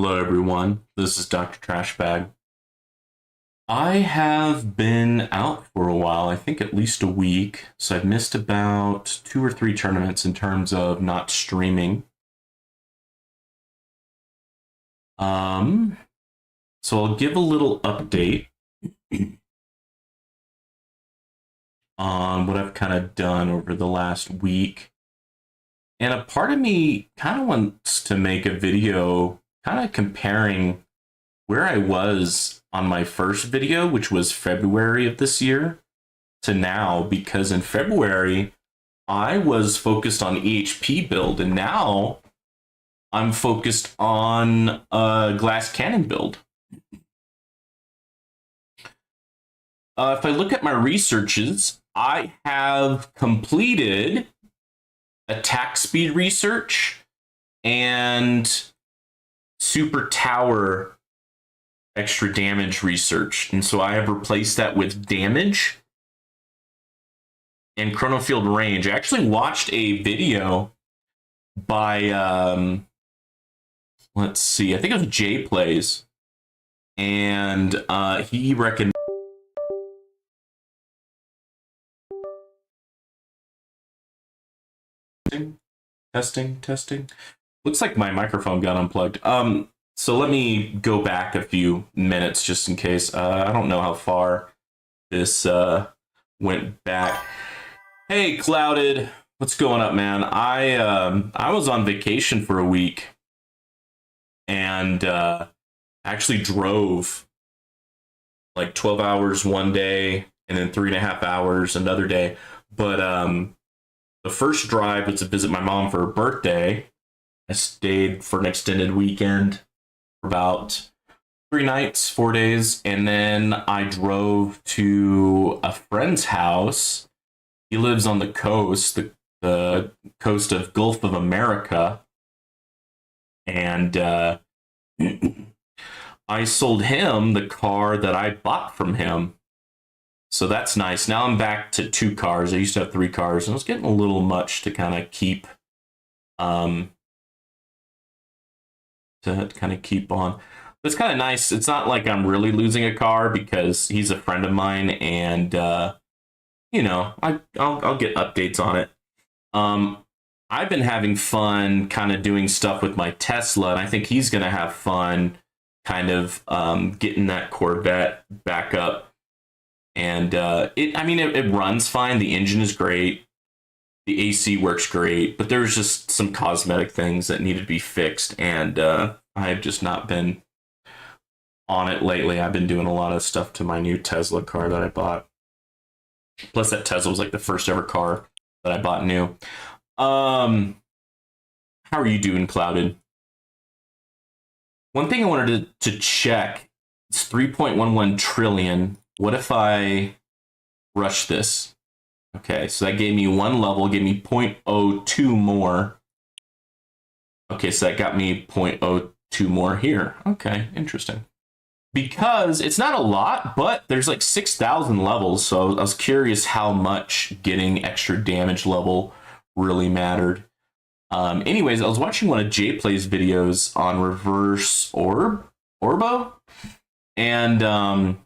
Hello, everyone. This is Dr. Trashbag. I have been out for a while, I think at least a week, so I've missed about 2 or 3 tournaments in terms of not streaming. So I'll give a little update on what I've kind of done over the last week. And a part of me kind of wants to make a video kind of comparing where I was on my first video, which was February of this year, to now, because in February, I was focused on EHP build, and now I'm focused on a Glass Cannon build. If I look at my researches, I have completed attack speed research and super tower extra damage research. And so I have replaced that with damage and chronofield range. I actually watched a video by, let's see, I think it was Jay Plays. And he recommended testing. Looks like my microphone got unplugged. So let me go back a few minutes just in case. I don't know how far this went back. Hey, Clouded, what's going up, man? I was on vacation for a week and actually drove like 12 hours one day and then 3.5 hours another day. But the first drive was to visit my mom for her birthday. I stayed for an extended weekend for about 3 nights, 4 days, and then I drove to a friend's house. He lives on the coast, the coast of Gulf of America, and I sold him the car that I bought from him. So that's nice. Now I'm back to 2 cars. I used to have 3 cars, and it was getting a little much to kind of keep on. But it's kind of nice. It's not like I'm really losing a car because he's a friend of mine, and you know, I'll get updates on it. I've been having fun kind of doing stuff with my Tesla, and I think he's gonna have fun kind of getting that Corvette back up. And it runs fine. The engine is great. The AC works great, but there's just some cosmetic things that needed to be fixed, and I've just not been on it lately. I've been doing a lot of stuff to my new Tesla car that I bought. Plus, that Tesla was like the first ever car that I bought new. How are you doing, Clouded? One thing I wanted to check, it's 3.11 trillion. What if I rush this? Okay, so that gave me 1 level, gave me 0.02 more. Okay, so that got me 0.02 more here. Okay, interesting. Because it's not a lot, but there's like 6,000 levels, so I was curious how much getting extra damage level really mattered. Anyways, I was watching one of Jay Play's videos on Reverse Orbo, and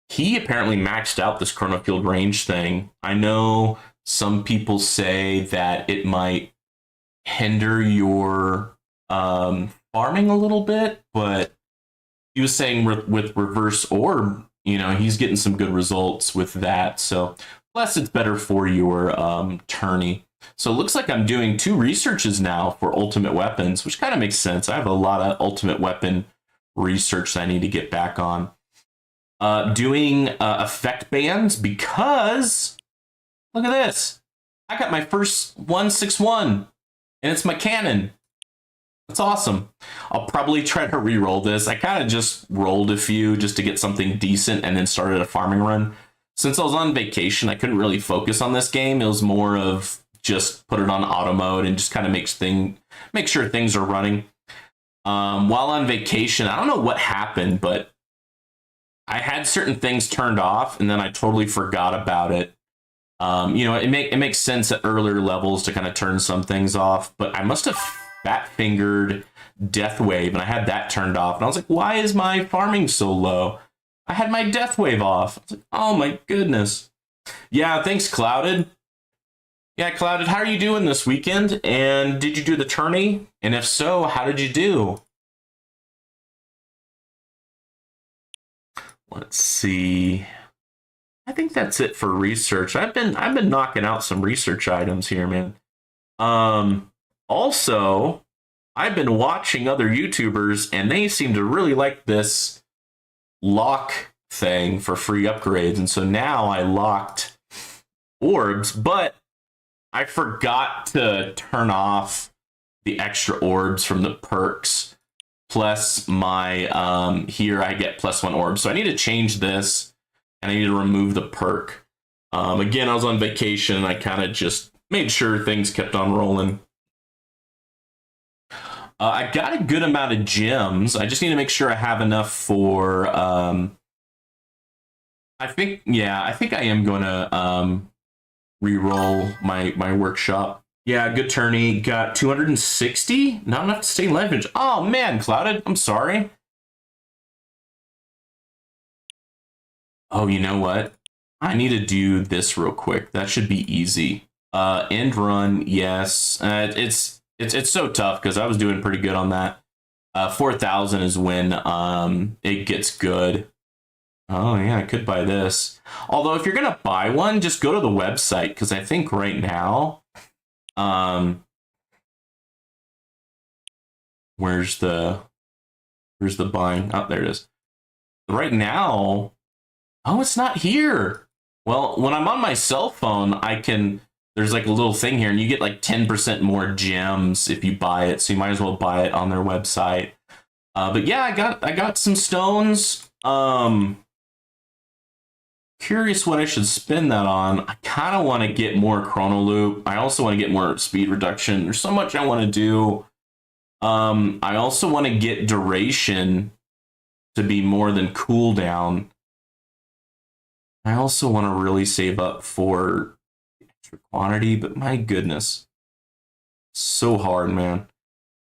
he apparently maxed out this chronofield range thing. I know some people say that it might hinder your farming a little bit, but he was saying with Reverse Orb, you know, he's getting some good results with that. So plus it's better for your tourney. So it looks like I'm doing 2 researches now for ultimate weapons, which kind of makes sense. I have a lot of ultimate weapon research that I need to get back on. Doing effect bands because look at this. I got my first 161 and it's my cannon. That's awesome. I'll probably try to re-roll this. I kind of just rolled a few just to get something decent and then started a farming run. Since I was on vacation, I couldn't really focus on this game. It was more of just put it on auto mode and just kind of make sure things are running. While on vacation, I don't know what happened, but I had certain things turned off and then I totally forgot about it. You know, it makes sense at earlier levels to kind of turn some things off, but I must have Fat Fingered, Death Wave, and I had that turned off. And I was like, why is my farming so low? I had my Death Wave off. I was like, oh my goodness. Yeah, thanks, Clouded. Yeah, Clouded, how are you doing this weekend? And did you do the tourney? And if so, how did you do? Let's see. I think that's it for research. I've been knocking out some research items here, man. Also, I've been watching other YouTubers, and they seem to really like this lock thing for free upgrades. And so now I locked orbs, but I forgot to turn off the extra orbs from the perks. Plus my, here I get +1 orbs. So I need to change this, and I need to remove the perk. Again, I was on vacation, and I kind of just made sure things kept on rolling. I got a good amount of gems. I just need to make sure I have enough for, I think I am going to re-roll my workshop. Yeah, good tourney. Got 260. Not enough to stay leverage. Oh man, Clouded. I'm sorry. Oh, you know what? I need to do this real quick. That should be easy. End run, yes. It's so tough because I was doing pretty good on that. 4,000 is when it gets good. Oh yeah, I could buy this. Although if you're gonna buy one, just go to the website because I think right now, where's the buying? Oh, there it is. Right now, oh, it's not here. Well, when I'm on my cell phone, there's like a little thing here, and you get like 10% more gems if you buy it. So you might as well buy it on their website. But yeah, I got some stones. Curious what I should spend that on. I kind of want to get more chrono loop. I also want to get more speed reduction. There's so much I want to do. I also want to get duration to be more than cooldown. I also want to really save up for extra quantity, but my goodness, so hard, man.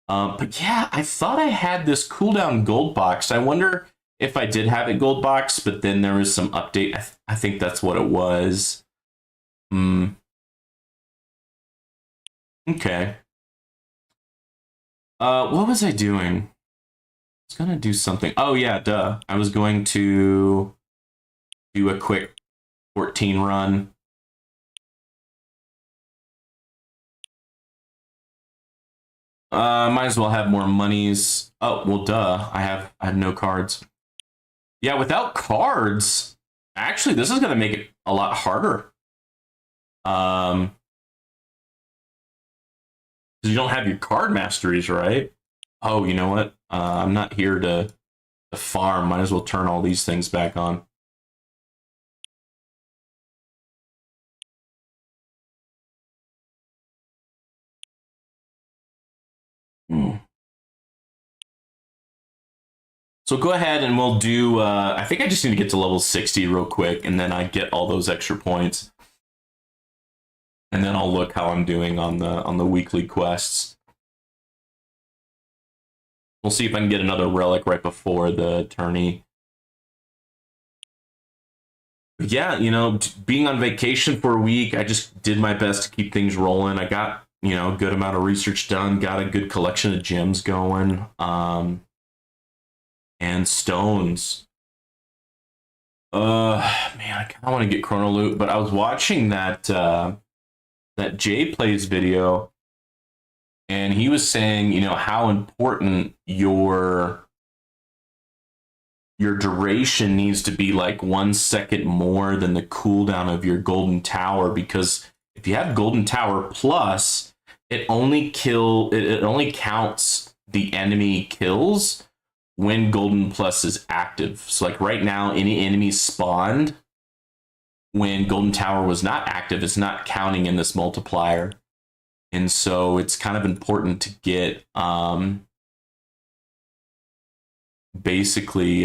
But yeah, I thought I had this cooldown gold box. I wonder if I did have it gold box, but then there was some update. I think that's what it was. Okay. What was I doing? I was gonna do something. Oh yeah, duh. I was going to do a quick 14 run. Might as well have more monies. Oh, well, duh. I have no cards. Yeah, without cards, actually, this is going to make it a lot harder. Because you don't have your card masteries, right? Oh, you know what? I'm not here to farm. Might as well turn all these things back on. So go ahead and we'll do, I think I just need to get to level 60 real quick, and then I get all those extra points. And then I'll look how I'm doing on the weekly quests. We'll see if I can get another relic right before the tourney. Yeah, you know, being on vacation for a week, I just did my best to keep things rolling. I got, you know, a good amount of research done, got a good collection of gems going, and stones. Man, I kind of want to get Chrono Loop, but I was watching that Jay Plays video, and he was saying, you know, how important your duration needs to be like 1 second more than the cooldown of your Golden Tower, because if you have Golden Tower Plus, it only counts the enemy kills when Golden Plus is active. So like right now, any enemies spawned when Golden Tower was not active, it's not counting in this multiplier. And so it's kind of important to get basically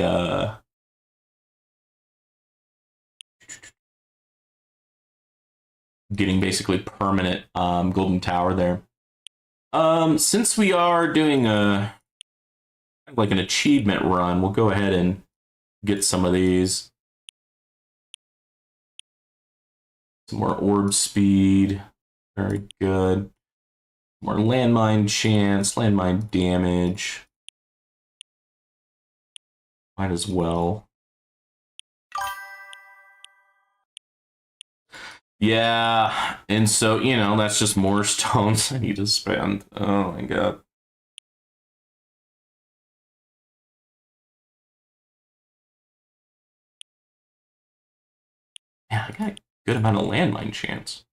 getting basically permanent Golden Tower there. Since we are doing a like an achievement run, we'll go ahead and get some of these. Some more orb speed. Very good. More landmine chance, landmine damage. Might as well. Yeah, and so, you know, that's just more stones I need to spend. Oh my god. Yeah, I got a good amount of landmine chance.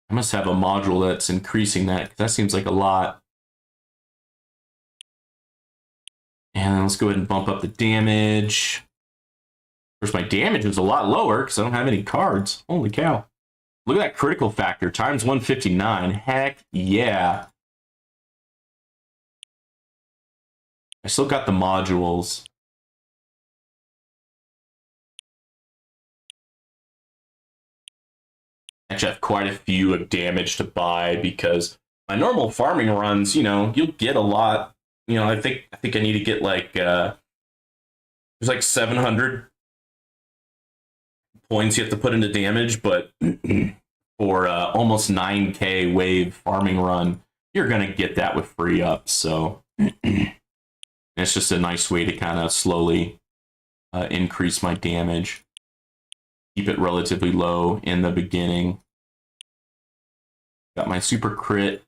I must have a module that's increasing that, because that seems like a lot. And let's go ahead and bump up the damage. Of course, my damage is a lot lower because I don't have any cards. Holy cow. Look at that critical factor, times 159. Heck yeah. I still got the modules. Actually, I have quite a few of damage to buy because my normal farming runs, you know, you'll get a lot. You know, I think I need to get like there's like 700 points you have to put into damage, but for almost 9k wave farming run, you're gonna get that with free up. So it's just a nice way to kind of slowly increase my damage. Keep it relatively low in the beginning. Got my super crit,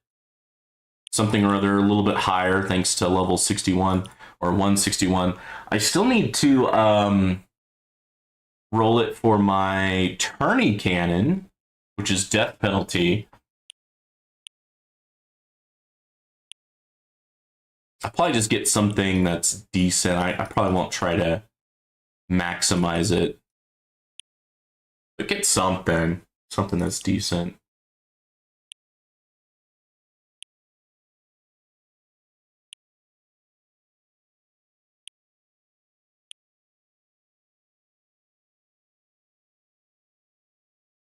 something or other a little bit higher thanks to level 61 or 161. I still need to roll it for my tourney cannon, which is death penalty. I'll probably just get something that's decent. I probably won't try to maximize it. But get something that's decent.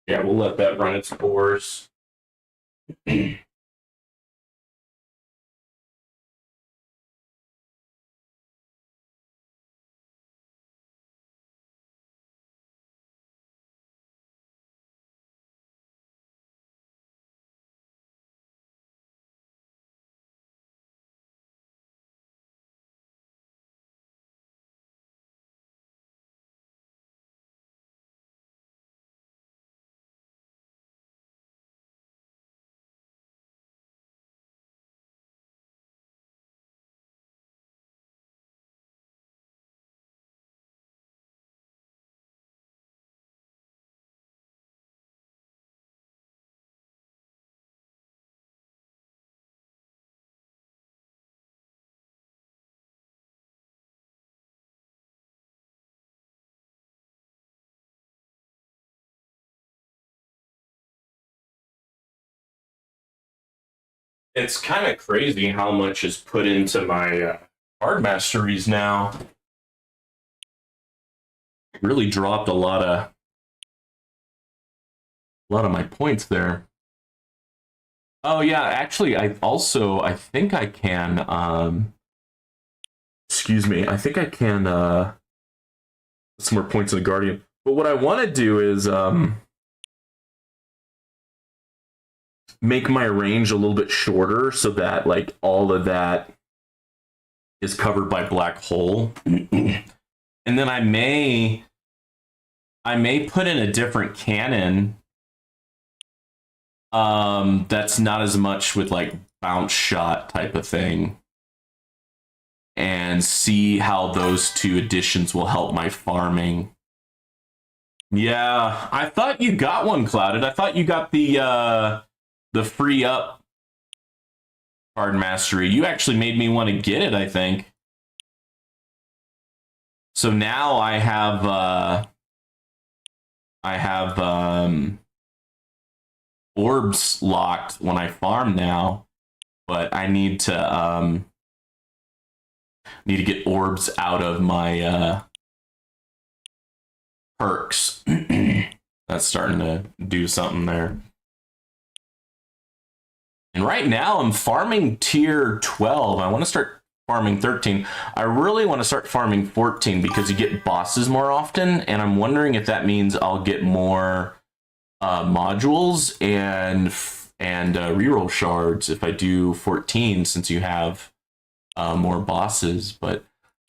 Yeah, we'll let that run its course. It's kind of crazy how much is put into my card masteries now. Really dropped a lot of my points there. Oh yeah, actually I think I can excuse me, I think I can some more points in the Guardian. But what I want to do is make my range a little bit shorter so that like all of that is covered by black hole. And then I may put in a different cannon that's not as much with like bounce shot type of thing, and see how those two additions will help my farming. Yeah, I thought you got one, Clouded. I thought you got the free up card mastery. You actually made me want to get it, I think. So now I have orbs locked when I farm now, but I need to get orbs out of my perks. That's starting to do something there. And right now I'm farming tier 12. I want to start farming 13. I really want to start farming 14 because you get bosses more often. And I'm wondering if that means I'll get more modules and reroll shards if I do 14, since you have more bosses. But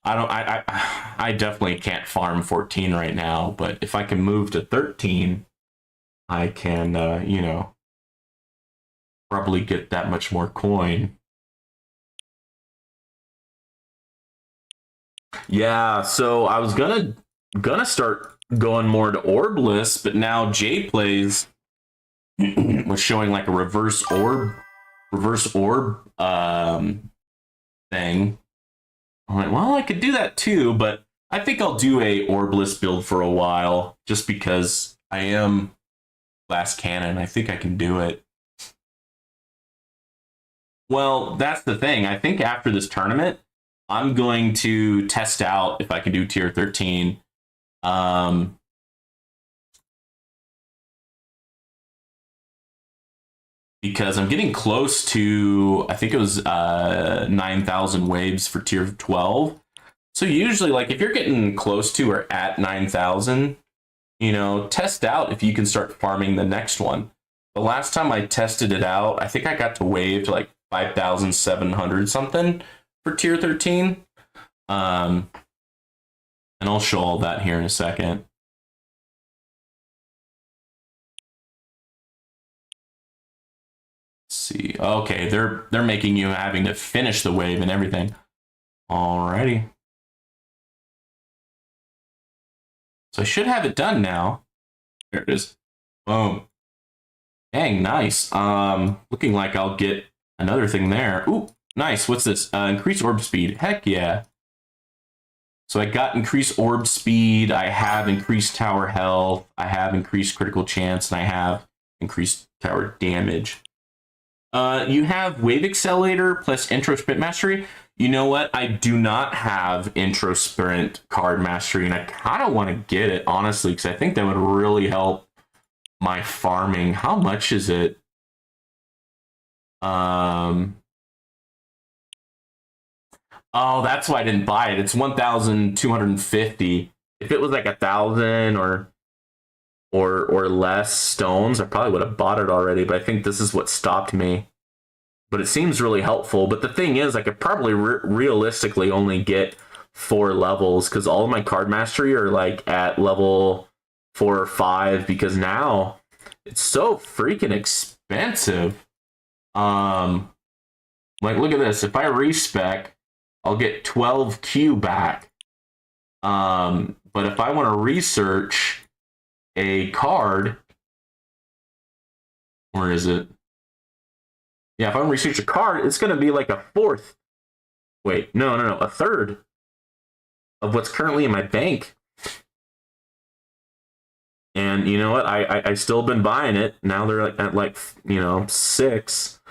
I definitely can't farm 14 right now. But if I can move to 13, I can, you know, probably get that much more coin. Yeah, so I was gonna start going more to Orbless, but now J Plays was showing like a reverse orb thing. I'm like, well, I could do that too, but I think I'll do a Orbless build for a while just because I am Glass Cannon. I think I can do it. Well, that's the thing. I think after this tournament, I'm going to test out if I can do tier 13. Because I'm getting close to, I think it was 9,000 waves for tier 12. So usually, like, if you're getting close to or at 9,000, you know, test out if you can start farming the next one. The last time I tested it out, I think I got to wave to like 5,700 something for tier 13. And I'll show all that here in a second. Let's see. Okay, they're making you having to finish the wave and everything. Alrighty. So I should have it done now. There it is. Boom. Dang, nice. Looking like I'll get another thing there. Ooh, nice. What's this? Increase orb speed. Heck yeah. So I got increased orb speed. I have increased tower health. I have increased critical chance, and I have increased tower damage. You have Wave Accelerator plus Intro Sprint Mastery. You know what? I do not have Intro Sprint card mastery, and I kind of want to get it, honestly, because I think that would really help my farming. How much is it? Oh, that's why I didn't buy it. It's 1,250. If it was like 1,000 or less stones, I probably would have bought it already, but I think this is what stopped me. But it seems really helpful. But the thing is, I could probably realistically only get 4 levels because all of my card mastery are like at level 4 or 5 because now it's so freaking expensive. Like, look at this. If I respec, I'll get 12Q back. But if I want to research a card, where is it? Yeah, if I want to research a card, it's going to be like a fourth. Wait, no, a third of what's currently in my bank. And you know what? I still been buying it. Now they're like at like, you know, 6.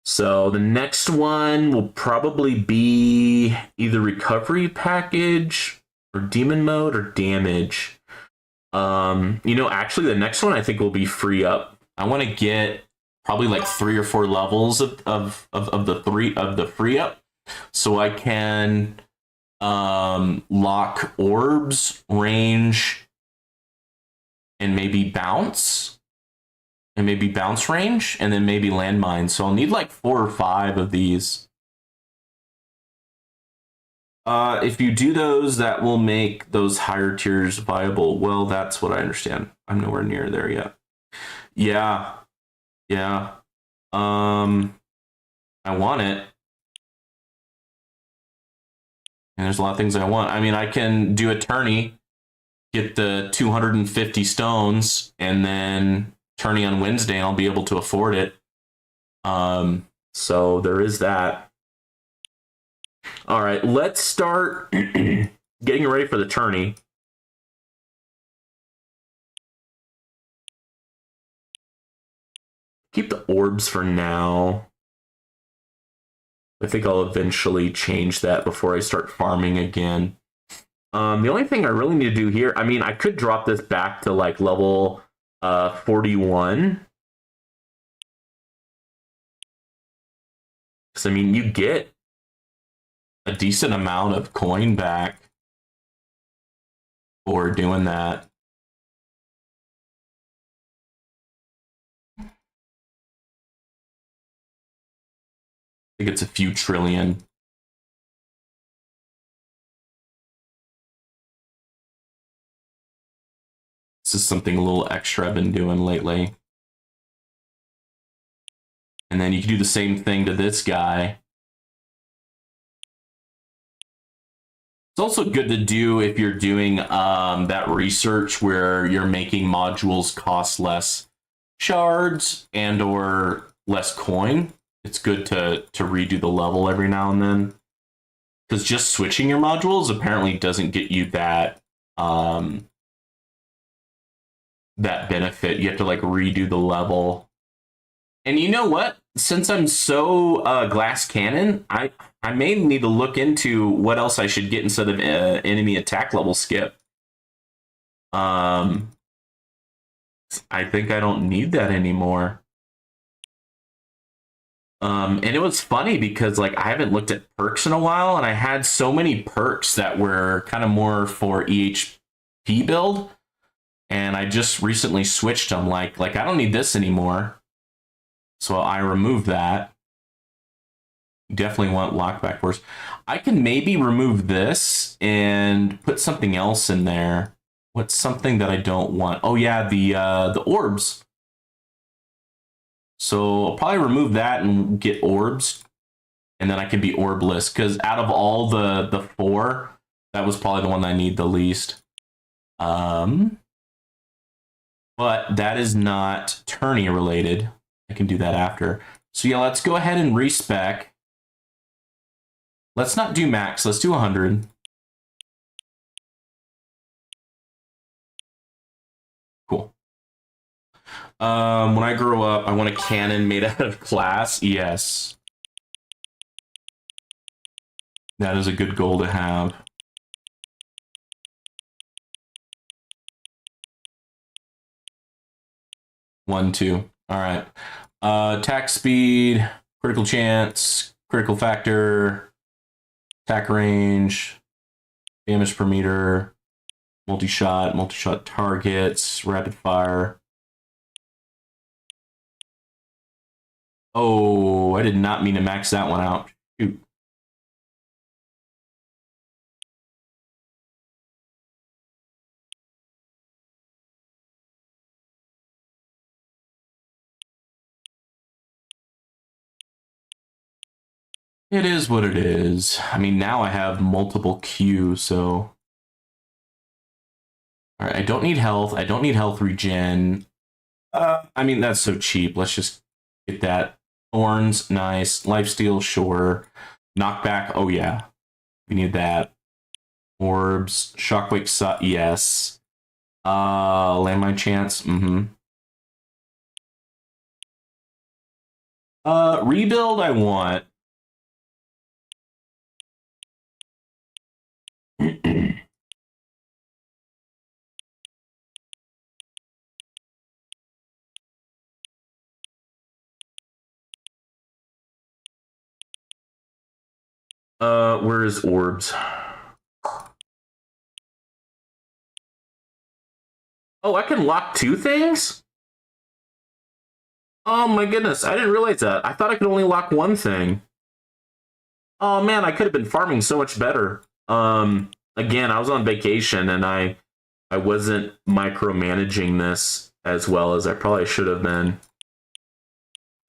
So the next one will probably be either recovery package or demon mode or damage. You know, actually the next one I think will be free up. I want to get probably like 3 or 4 levels of the free up, so I can lock orbs, range, and maybe bounce range, and then maybe landmines. So I'll need like 4 or 5 of these. If you do those, that will make those higher tiers viable. Well, that's what I understand. I'm nowhere near there yet. Yeah. I want it. And there's a lot of things I want. I mean, I can do a tourney, get the 250 stones, and then tourney on Wednesday, and I'll be able to afford it. So there is that. All right, let's start getting ready for the tourney. Keep the orbs for now. I think I'll eventually change that before I start farming again. The only thing I really need to do here, I mean, I could drop this back to like level 41. Because, I mean, you get a decent amount of coin back for doing that. I think it's a few trillion. This is something a little extra I've been doing lately. And then you can do the same thing to this guy. It's also good to do if you're doing that research where you're making modules cost less shards and or less coin. It's good to redo the level every now and then. Because just switching your modules apparently doesn't get you that that benefit. You have to like redo the level. And you know what? Since I'm so glass cannon, I may need to look into what else I should get instead of enemy attack level skip. I think I don't need that anymore. And it was funny because like I haven't looked at perks in a while, and I had so many perks that were kind of more for EHP build, and I just recently switched them. Like I don't need this anymore. So I removed that. Definitely want lockback force. I can maybe remove this and put something else in there. What's something that I don't want? Oh yeah, the orbs. So I'll probably remove that and get orbs, and then I can be orbless. Because out of all the four, that was probably the one I need the least. But that is not tourney related. I can do that after. So yeah, let's go ahead and respec. Let's not do max. Let's do 100. Cool. When I grow up, I want a cannon made out of glass. Yes. That is a good goal to have. One, two. All right. Attack speed, critical chance, critical factor, attack range, damage per meter, multi-shot targets, rapid fire. Oh, I did not mean to max that one out. Shoot. It is what it is. I mean, now I have multiple Q, so... Alright, I don't need health. I don't need health regen. I mean, that's so cheap. Let's just get that. Thorns, nice. Lifesteal, sure. Knockback, oh yeah. We need that. Orbs, Shockwave, yes. Landmine chance, rebuild I want. Where is orbs? Oh, I can lock two things? Oh my goodness, I didn't realize that. I thought I could only lock one thing. Oh man, I could have been farming so much better. Again, I was on vacation and I wasn't micromanaging this as well as I probably should have been.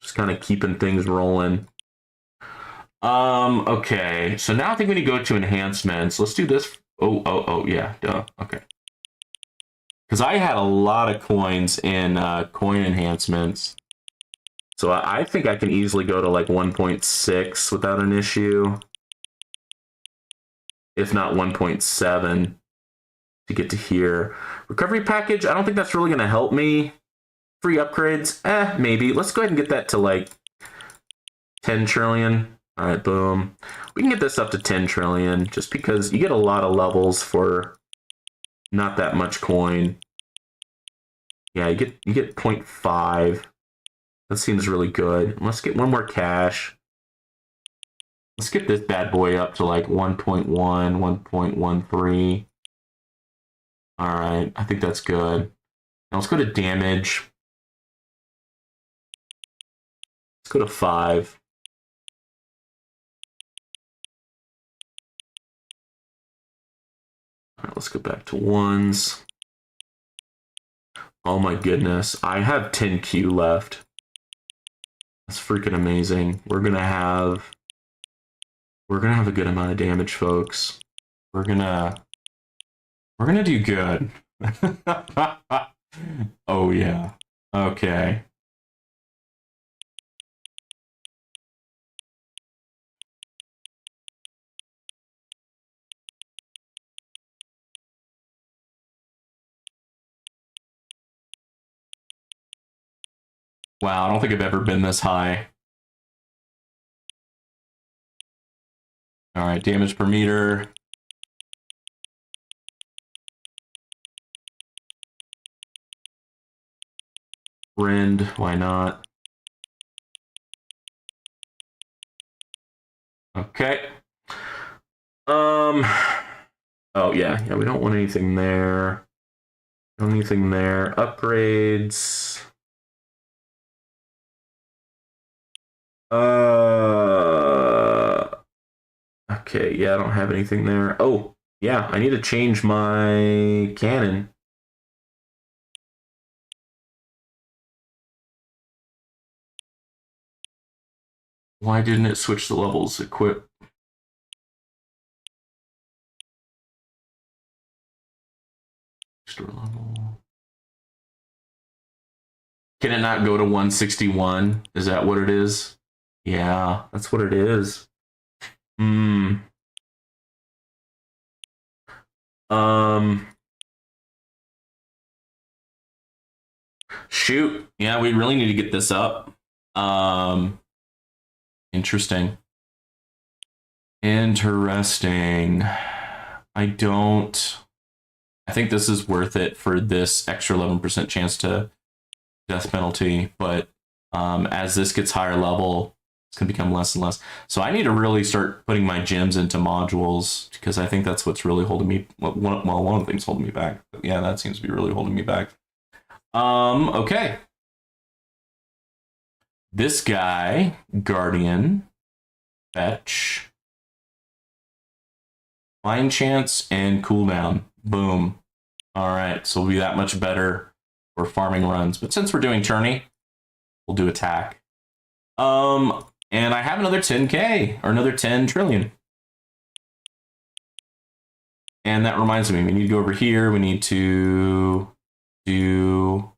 Just kind of keeping things rolling. Okay, so now I think we need to go to enhancements. Let's do this. Oh, yeah, duh, okay. Because I had a lot of coins in coin enhancements. So I think I can easily go to like 1.6 without an issue. If not 1.7 to get to here. Recovery package, I don't think that's really going to help me. Free upgrades, maybe. Let's go ahead and get that to like 10 trillion. All right, boom. We can get this up to 10 trillion just because you get a lot of levels for not that much coin. Yeah, you get 0.5. That seems really good. Let's get one more cash. Let's get this bad boy up to like 1.1, 1.13. All right, I think that's good. Now let's go to damage. Let's go to 5. All right, let's go back to 1s. Oh my goodness, I have 10Q left. That's freaking amazing. We're gonna have a good amount of damage, folks. We're gonna do good. Oh yeah. Okay. Wow, I don't think I've ever been this high. All right, damage per meter. Rend, why not? Okay. Oh yeah, we don't want anything there. Don't anything there. Upgrades. Okay, yeah, I don't have anything there. Oh, yeah, I need to change my cannon. Why didn't it switch the levels? Equip. Extra level. Can it not go to 161? Is that what it is? Yeah, that's what it is. Hmm. Shoot. Yeah, we really need to get this up. Interesting. Interesting. I think this is worth it for this extra 11% chance to death penalty, but as this gets higher level, it's going to become less and less. So I need to really start putting my gems into modules because I think that's what's really holding me. One of the things holding me back. But yeah, that seems to be really holding me back. Okay. This guy, Guardian, fetch, find chance, and cooldown. Boom. All right, so we'll be that much better for farming runs. But since we're doing tourney, we'll do attack. And I have another 10K or another 10 trillion. And that reminds me, we need to go over here. We need to do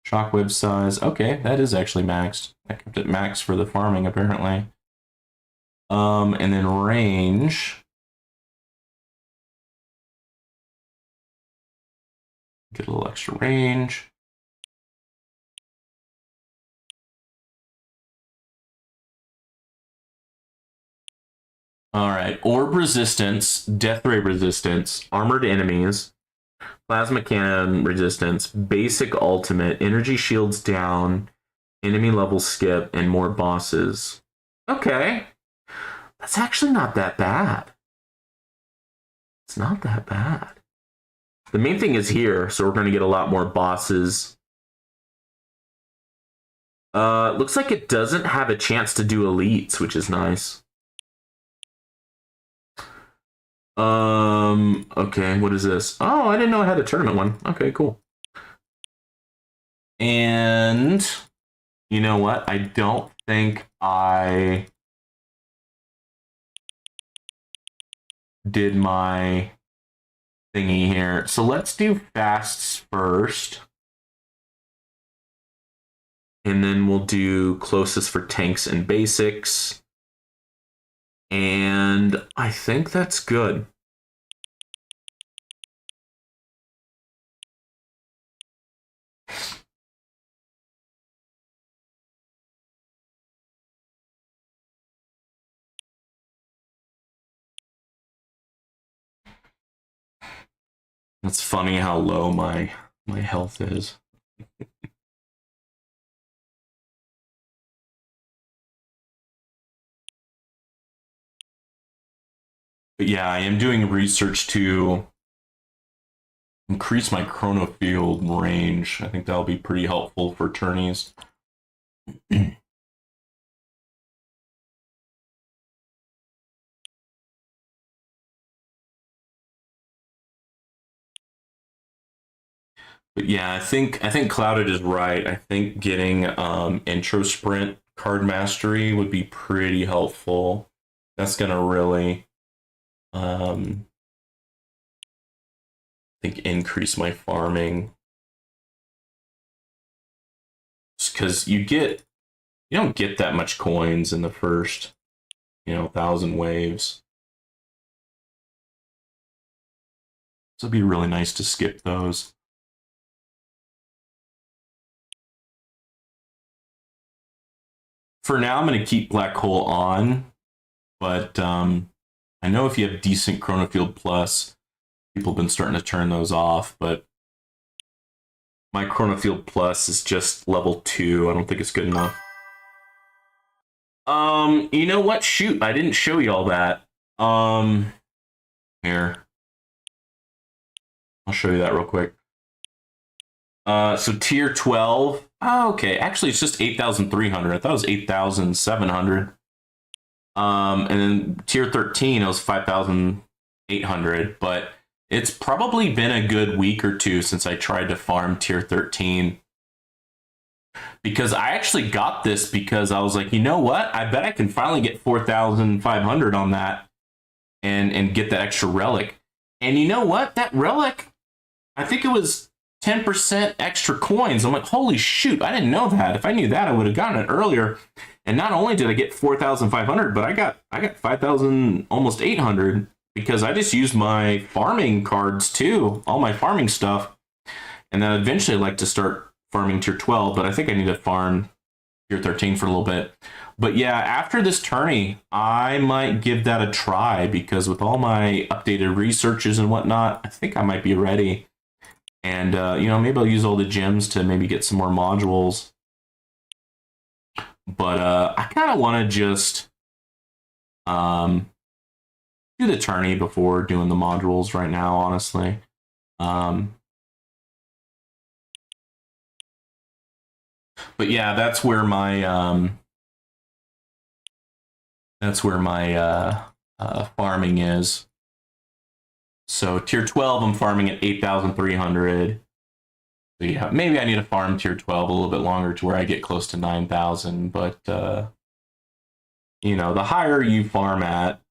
shockwave size. Okay, that is actually maxed. I kept it maxed for the farming apparently. And then range. Get a little extra range. All right, orb resistance, death ray resistance, armored enemies, plasma cannon resistance, basic ultimate, energy shields down, enemy level skip, and more bosses. Okay, that's actually not that bad. It's not that bad. The main thing is here, so we're going to get a lot more bosses. Looks like it doesn't have a chance to do elites, which is nice. Okay, what is this? Oh, I didn't know I had a tournament one. Okay, cool. And you know what? I don't think I did my thingy here. So let's do fasts first. And then we'll do closest for tanks and basics. And I think that's good. It's funny how low my health is. But yeah, I am doing research to increase my chronofield range. I think that'll be pretty helpful for tourneys. But yeah, I think Clouded is right. I think getting intro sprint card mastery would be pretty helpful. That's gonna really I think increase my farming. Because you don't get that much coins in the first, 1,000 waves. So it'd be really nice to skip those. For now, I'm going to keep Black Hole on, but I know if you have decent Chronofield Plus, people have been starting to turn those off, but my Chronofield Plus is just level 2. I don't think it's good enough. You know what? Shoot, I didn't show you all that. Here. I'll show you that real quick. So tier 12. Oh, okay. Actually, it's just 8,300. I thought it was 8,700. And then tier 13, it was 5,800. But it's probably been a good week or two since I tried to farm tier 13. Because I actually got this because I was like, you know what? I bet I can finally get 4,500 on that and get that extra relic. And you know what? That relic, I think it was 10% extra coins. I'm like, holy shoot, I didn't know that. If I knew that, I would have gotten it earlier. And not only did I get 4,500, but I got 5,000, almost 800, because I just used my farming cards too, all my farming stuff. And then eventually I'd like to start farming tier 12, but I think I need to farm tier 13 for a little bit. But yeah, after this tourney, I might give that a try, because with all my updated researches and whatnot, I think I might be ready. And, maybe I'll use all the gems to maybe get some more modules. But I kind of want to just do the tourney before doing the modules right now, honestly. But yeah, that's where my farming is. So tier 12, I'm farming at 8,300. So yeah, maybe I need to farm tier 12 a little bit longer to where I get close to 9,000. But the higher you farm at,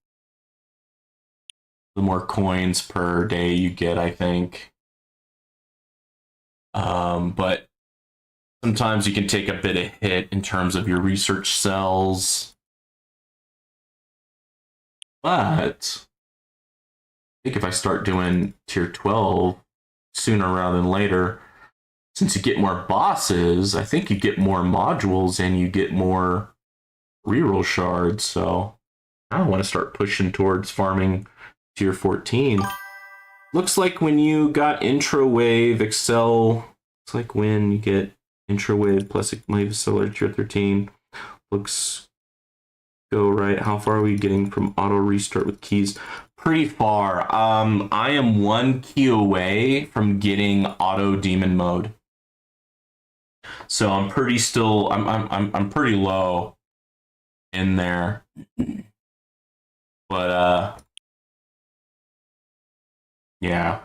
the more coins per day you get, I think. But sometimes you can take a bit of hit in terms of your research cells. But I think if I start doing tier 12 sooner rather than later, since you get more bosses, I think you get more modules and you get more reroll shards. So I want to start pushing towards farming tier 14. Looks like when you got Intro Wave Excel, it's like when you get Intro Wave plus Wave Accelerator tier 13. Looks go right. How far are we getting from auto restart with keys? Pretty far. I am 1 key away from getting auto demon mode. So I'm pretty low in there. But yeah.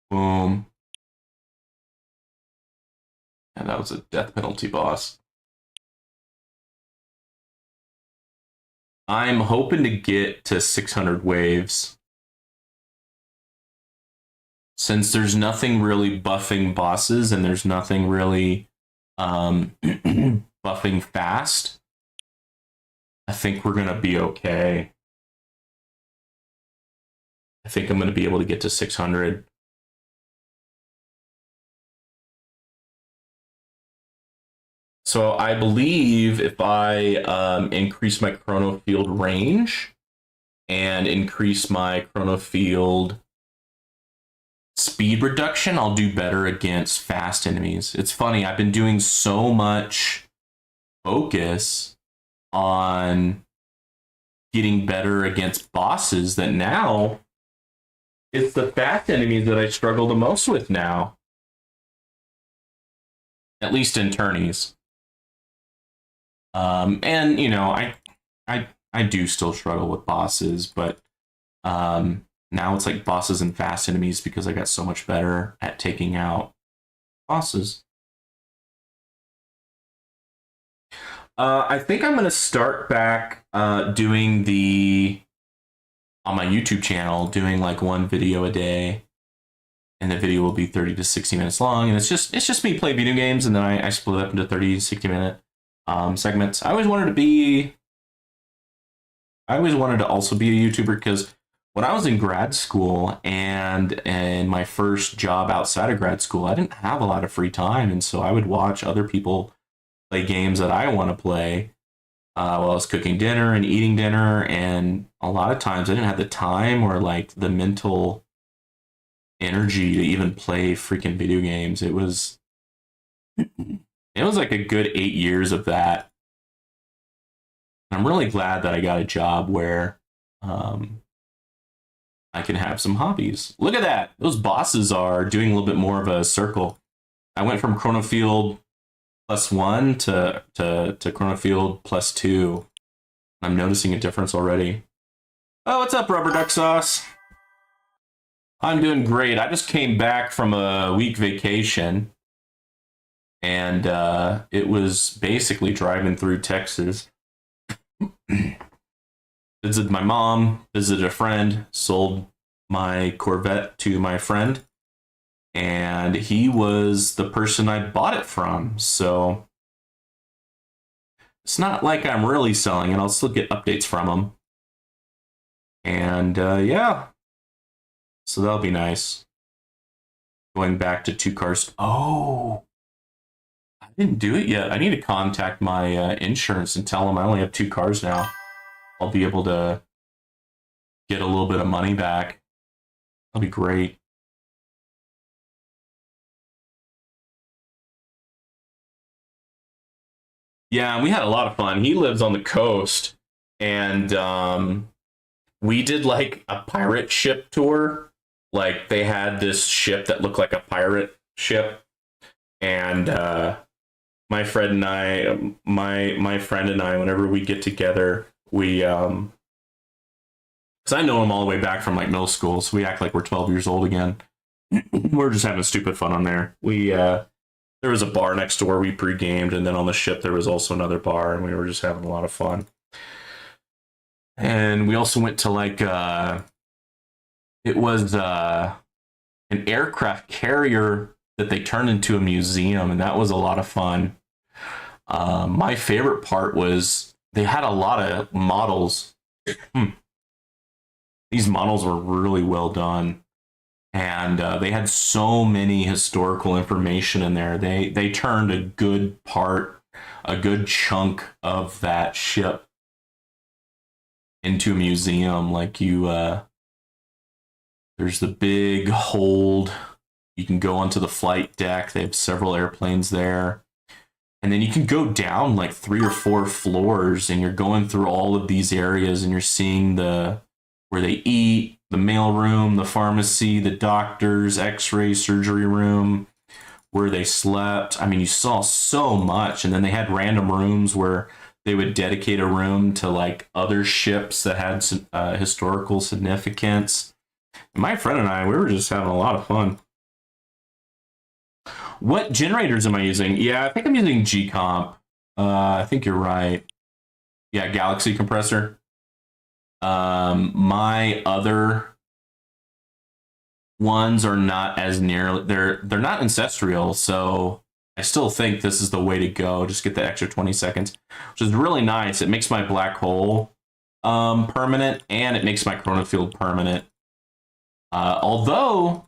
Boom. And that was a death penalty boss. I'm hoping to get to 600 waves. Since there's nothing really buffing bosses and there's nothing really buffing fast, I think we're going to be okay. I think I'm going to be able to get to 600. So I believe if I increase my chronofield range and increase my chronofield speed reduction, I'll do better against fast enemies. It's funny, I've been doing so much focus on getting better against bosses that now it's the fast enemies that I struggle the most with now. At least in tourneys. And you know, I do still struggle with bosses, but now it's like bosses and fast enemies because I got so much better at taking out bosses. I think I'm gonna start back doing on my YouTube channel, doing like one video a day, and the video will be 30 to 60 minutes long, and it's just me playing video games, and then I split it up into 30 to 60 minute segments. I always wanted to also be a YouTuber because when I was in grad school and my first job outside of grad school, I didn't have a lot of free time, and so I would watch other people play games that I want to play while I was cooking dinner and eating dinner, and a lot of times I didn't have the time or like the mental energy to even play freaking video games. It was like a good 8 years of that. I'm really glad that I got a job where I can have some hobbies. Look at that. Those bosses are doing a little bit more of a circle. I went from Chronofield +1 to Chronofield +2. I'm noticing a difference already. Oh, what's up, Rubber Duck Sauce? I'm doing great. I just came back from a week vacation, and it was basically driving through Texas. Visited my mom, visited a friend, sold my Corvette to my friend, and he was the person I bought it from. So it's not like I'm really selling it. I'll still get updates from him. And yeah, so that'll be nice. Going back to 2 cars. Oh, I didn't do it yet. I need to contact my insurance and tell them I only have 2 cars now. I'll be able to get a little bit of money back. That'll be great. Yeah, we had a lot of fun. He lives on the coast, and we did like a pirate ship tour. Like they had this ship that looked like a pirate ship, and my friend and I, my friend and I, whenever we get together, we because I know him all the way back from like middle school, so we act like we're 12 years old again. We're just having stupid fun on there. There was a bar next door we pre-gamed, and then on the ship there was also another bar, and we were just having a lot of fun. And we also went to like it was an aircraft carrier that they turned into a museum, and that was a lot of fun. My favorite part was they had a lot of models. These models were really well done, and they had so many historical information in there. They turned a good chunk of that ship into a museum. Like there's the big hold. You can go onto the flight deck. They have several airplanes there. And then you can go down like 3 or 4 floors, and you're going through all of these areas, and you're seeing where they eat, the mail room, the pharmacy, the doctors, x-ray surgery room, where they slept. I mean, you saw so much. And then they had random rooms where they would dedicate a room to like other ships that had historical significance. And my friend and I, we were just having a lot of fun. What generators am I using? Yeah, I think I'm using G-Comp. I think you're right. Yeah, Galaxy compressor. My other ones are not as nearly, they're not ancestral, so I still think this is the way to go. Just get the extra 20 seconds, which is really nice. It makes my black hole permanent, and it makes my chronofield permanent. Although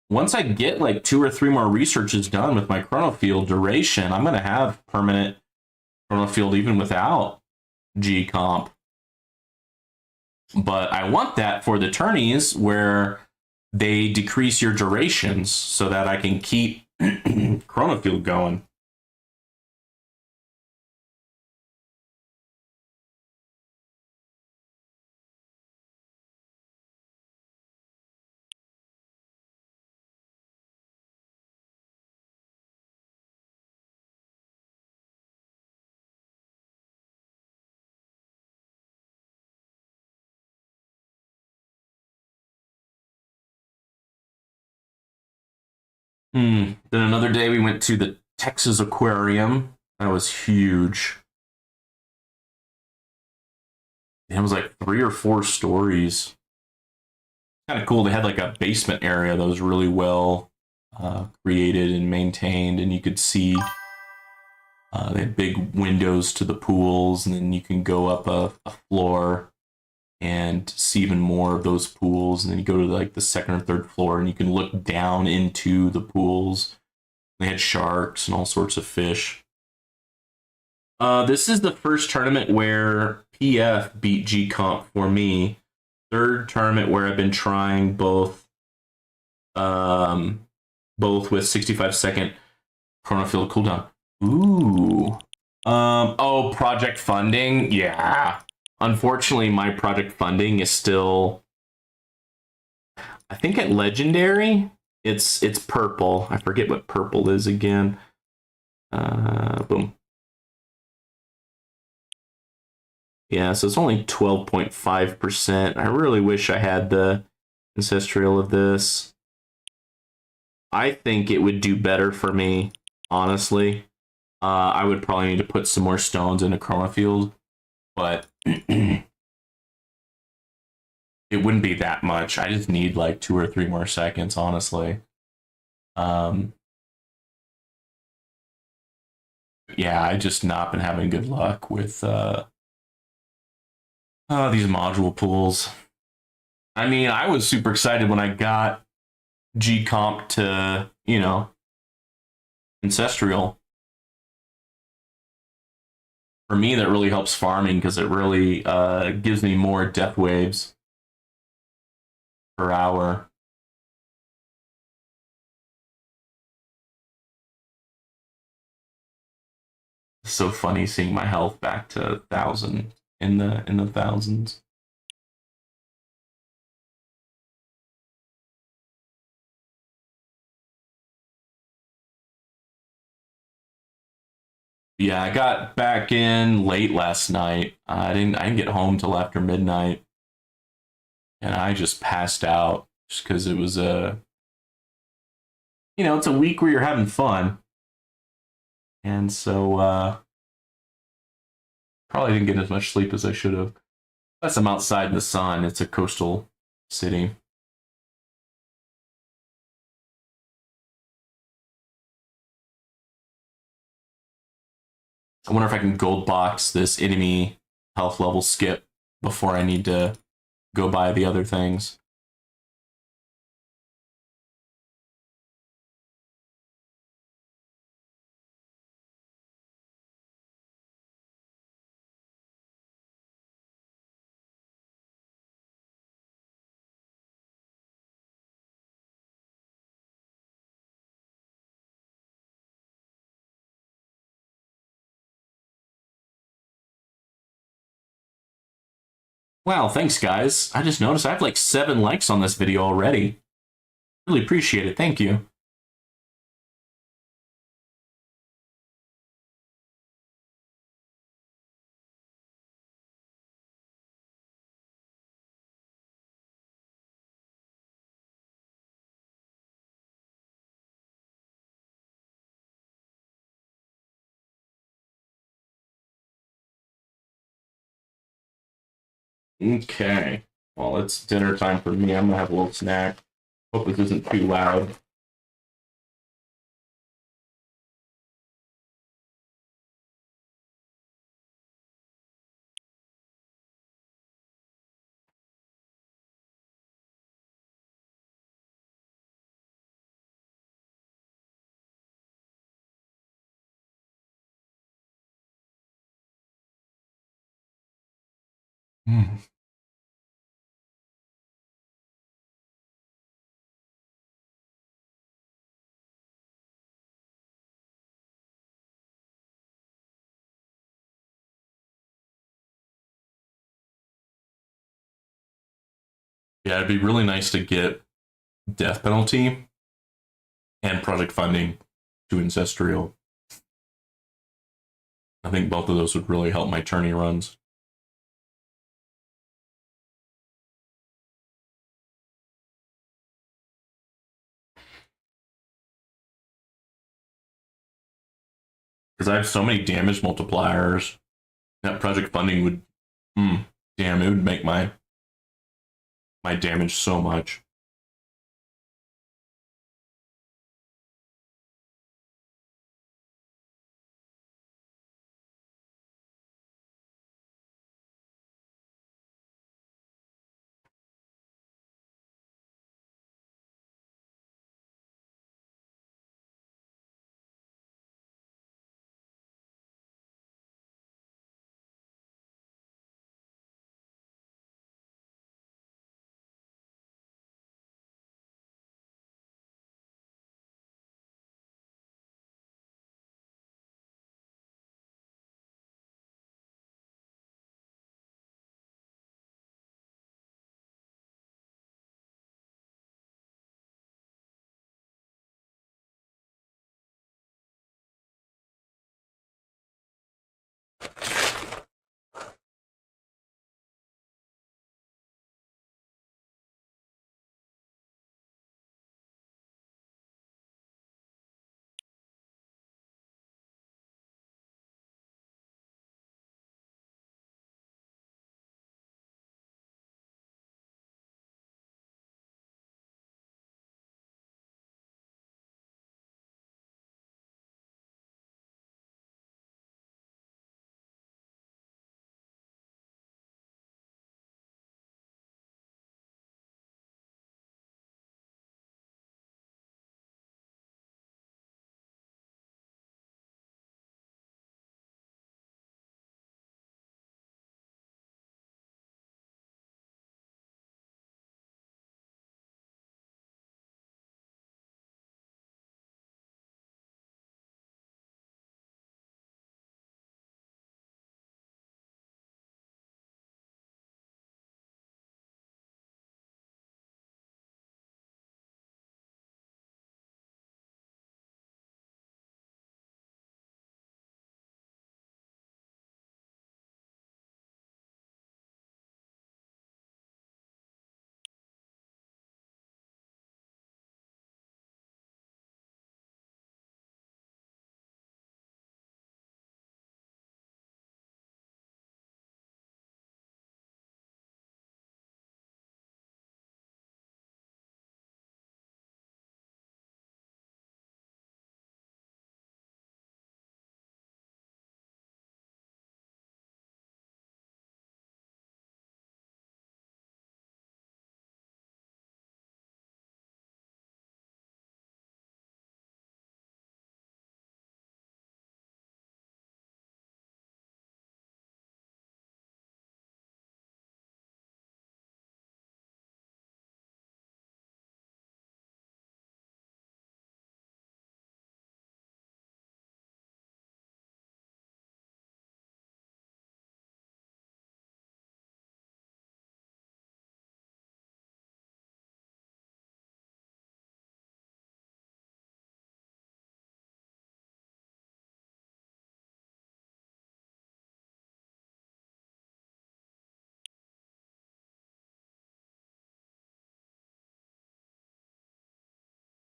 once I get like 2 or 3 more researches done with my chronofield duration, I'm going to have permanent chronofield even without G-Comp. But I want that for the tourneys where they decrease your durations so that I can keep Chronofield going. Then another day we went to the Texas Aquarium. That was huge. It was like 3 or 4 stories. Kind of cool. They had like a basement area that was really well created and maintained, and you could see they had big windows to the pools, and then you can go up a floor and see even more of those pools, and then you go to like the second or third floor, and you can look down into the pools. They had sharks and all sorts of fish. This is the first tournament where PF beat G Comp for me. Third tournament where I've been trying both with 65-second Chronofield cooldown. Ooh. Oh, project funding? Yeah. Unfortunately, my project funding is still, I think at legendary, it's purple. I forget what purple is again. Boom. Yeah, so it's only 12.5%. I really wish I had the ancestral of this. I think it would do better for me, honestly. I would probably need to put some more stones into Chronofield, but it wouldn't be that much. I just need like 2 or 3 more seconds, honestly. Yeah, I just not been having good luck with these module pools. I mean, I was super excited when I got G Comp to, Ancestral. For me, that really helps farming because it really gives me more death waves per hour. It's so funny seeing my health back to 1,000 in the thousands. Yeah, I got back in late last night. I didn't get home till after midnight, and I just passed out just because it was it's a week where you're having fun, and so probably didn't get as much sleep as I should have. Plus, I'm outside in the sun. It's a coastal city. I wonder if I can gold box this enemy health level skip before I need to go buy the other things. Wow, thanks guys. I just noticed I have like 7 likes on this video already. Really appreciate it. Thank you. Okay. Well, it's dinner time for me. I'm gonna have a little snack. Hope this isn't too loud. Yeah, it'd be really nice to get death penalty and project funding to Ancestral. I think both of those would really help my tourney runs. Because I have so many damage multipliers. That project funding would, damn, it would make my damage so much.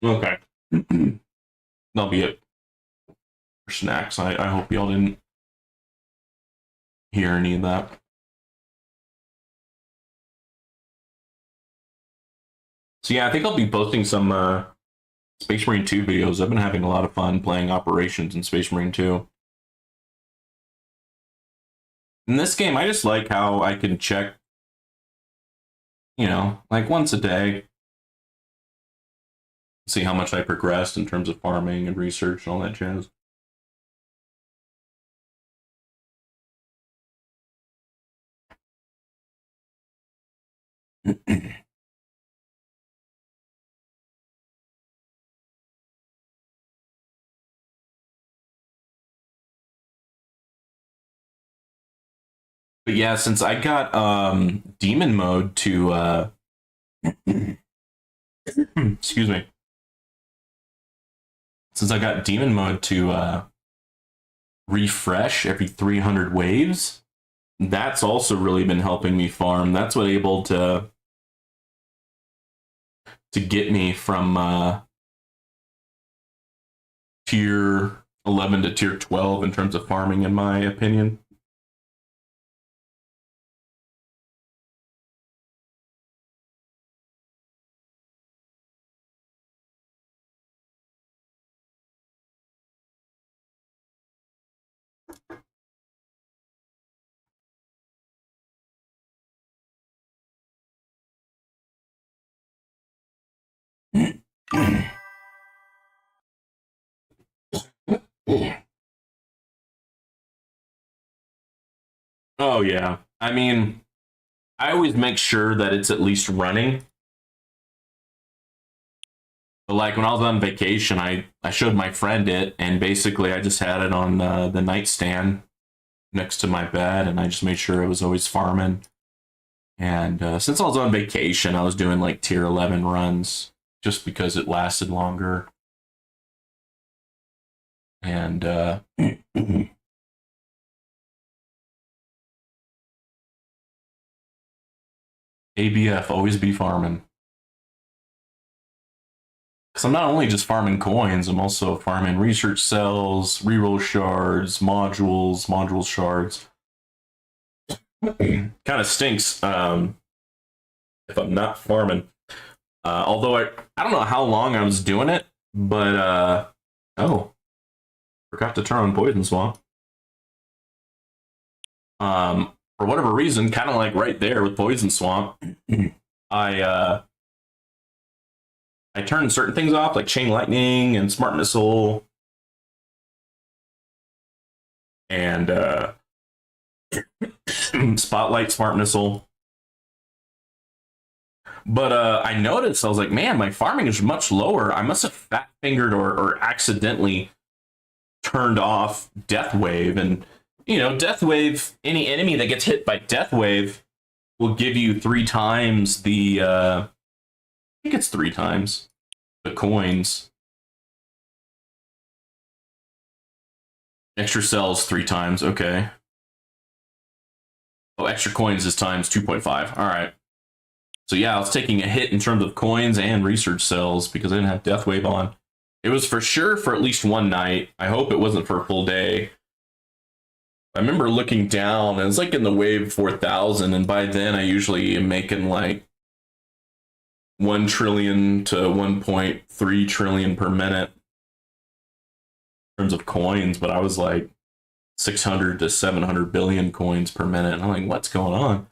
Okay. That'll be it for snacks. I hope y'all didn't hear any of that. So yeah, I think I'll be posting some Space Marine 2 videos. I've been having a lot of fun playing operations in Space Marine 2. In this game, I just like how I can check, like once a day, see how much I progressed in terms of farming and research and all that jazz. But yeah, since I got demon mode to Excuse me. Since I got demon mode to refresh every 300 waves, that's also really been helping me farm. That's what able to get me from tier 11 to tier 12 in terms of farming, in my opinion. Oh yeah. I mean, I always make sure that it's at least running. But like when I was on vacation, I showed my friend it, and basically I just had it on the nightstand next to my bed, and I just made sure it was always farming. And since I was on vacation, I was doing like tier 11 runs just because it lasted longer. And ABF, always be farming. Because I'm not only just farming coins, I'm also farming research cells, reroll shards, module shards. Kind of stinks if I'm not farming. Although I don't know how long I was doing it, but oh, forgot to turn on Poison Swamp. For whatever reason, kind of like right there with Poison Swamp, I turned certain things off, like Chain Lightning and Smart Missile, and Spotlight, Smart Missile. But I noticed, I was like, man, my farming is much lower. I must have fat fingered or accidentally turned off Death Wave. And, you know, Death Wave, any enemy that gets hit by Death Wave will give you 3 times the, I think it's 3 times the coins. Extra cells 3 times, okay. Oh, extra coins is times 2.5. All right. So yeah, I was taking a hit in terms of coins and research cells because I didn't have Death Wave on. It was for sure for at least one night. I hope it wasn't for a full day. I remember looking down, and it was like in the wave 4000, and by then I usually am making like 1 trillion to 1.3 trillion per minute in terms of coins, but I was like 600 to 700 billion coins per minute. And I'm like, what's going on?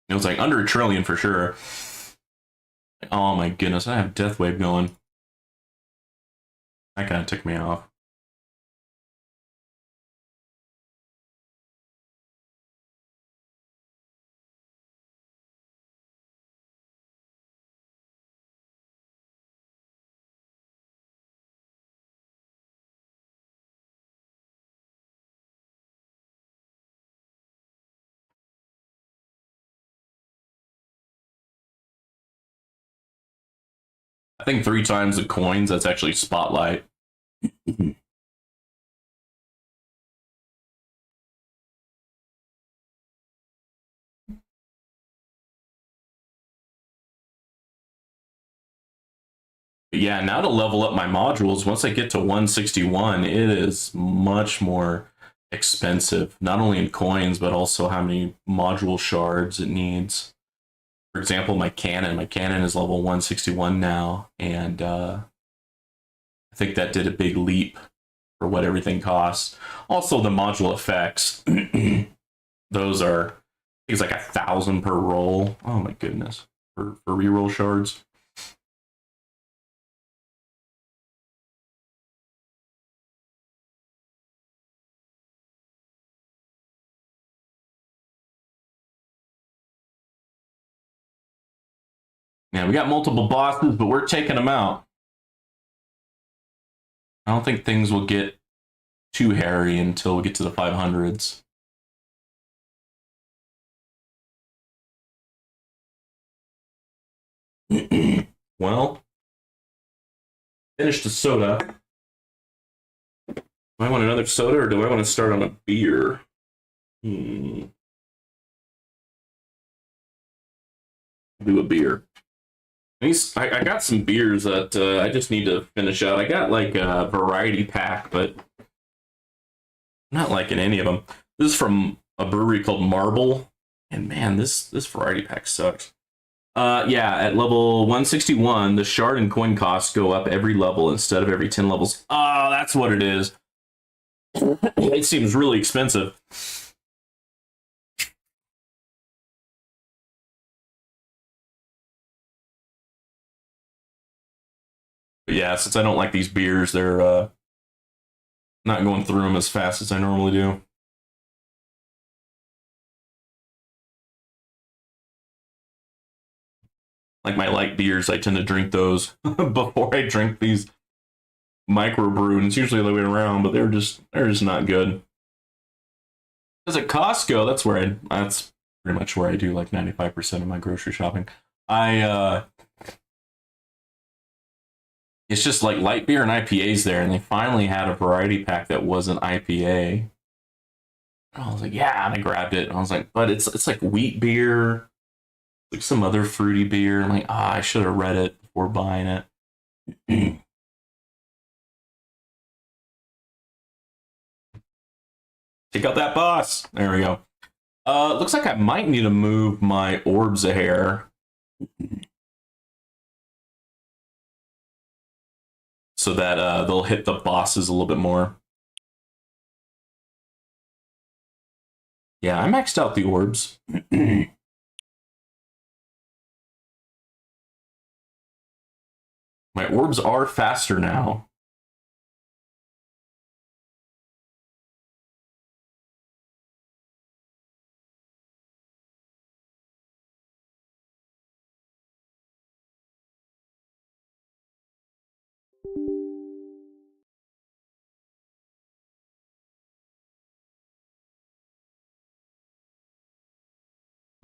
It was like under 1 trillion for sure. Oh my goodness, I have Death Wave going. That kind of took me off. I think 3 times the coins, that's actually Spotlight. But yeah, now to level up my modules, once I get to 161, it is much more expensive, not only in coins, but also how many module shards it needs. For example, my cannon is level 161 now, and I think that did a big leap for what everything costs. Also, the module effects, those are, I think it's like 1,000 per roll. Oh my goodness, for reroll shards. Yeah, we got multiple bosses, but we're taking them out. I don't think things will get too hairy until we get to the 500s. Well, finished the soda. Do I want another soda or do I want to start on a beer? Do a beer. I got some beers that I just need to finish out. I got like a variety pack, but I'm not liking any of them. This is from a brewery called Marble, and man, this variety pack sucks. Yeah, at level 161, the shard and coin costs go up every level instead of every 10 levels. Oh, that's what it is. It seems really expensive. But yeah, since I don't like these beers, they're not going through them as fast as I normally do. Like my light beers, I tend to drink those before I drink these microbrew, and it's usually the other way around, but they're just not good. Because at Costco, that's pretty much where I do like 95% of my grocery shopping. It's just like light beer and IPAs there, and they finally had a variety pack that wasn't IPA. I was like, yeah, and I grabbed it. And I was like, but it's like wheat beer, like some other fruity beer. I'm like, I should have read it before buying it. Take out that boss. There we go. Looks like I might need to move my orbs a hair. So that they'll hit the bosses a little bit more. Yeah, I maxed out the orbs. My orbs are faster now.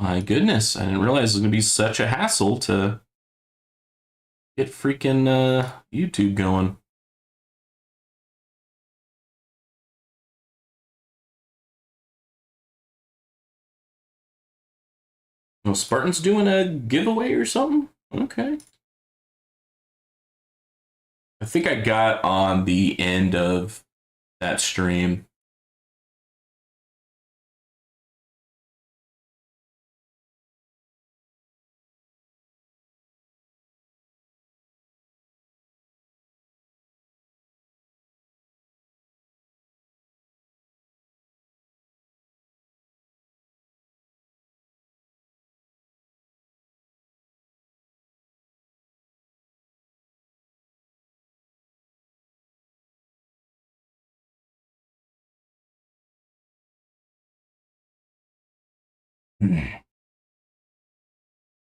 My goodness, I didn't realize it was going to be such a hassle to get freaking YouTube going. Oh, Spartan's doing a giveaway or something? Okay. I think I got on the end of that stream.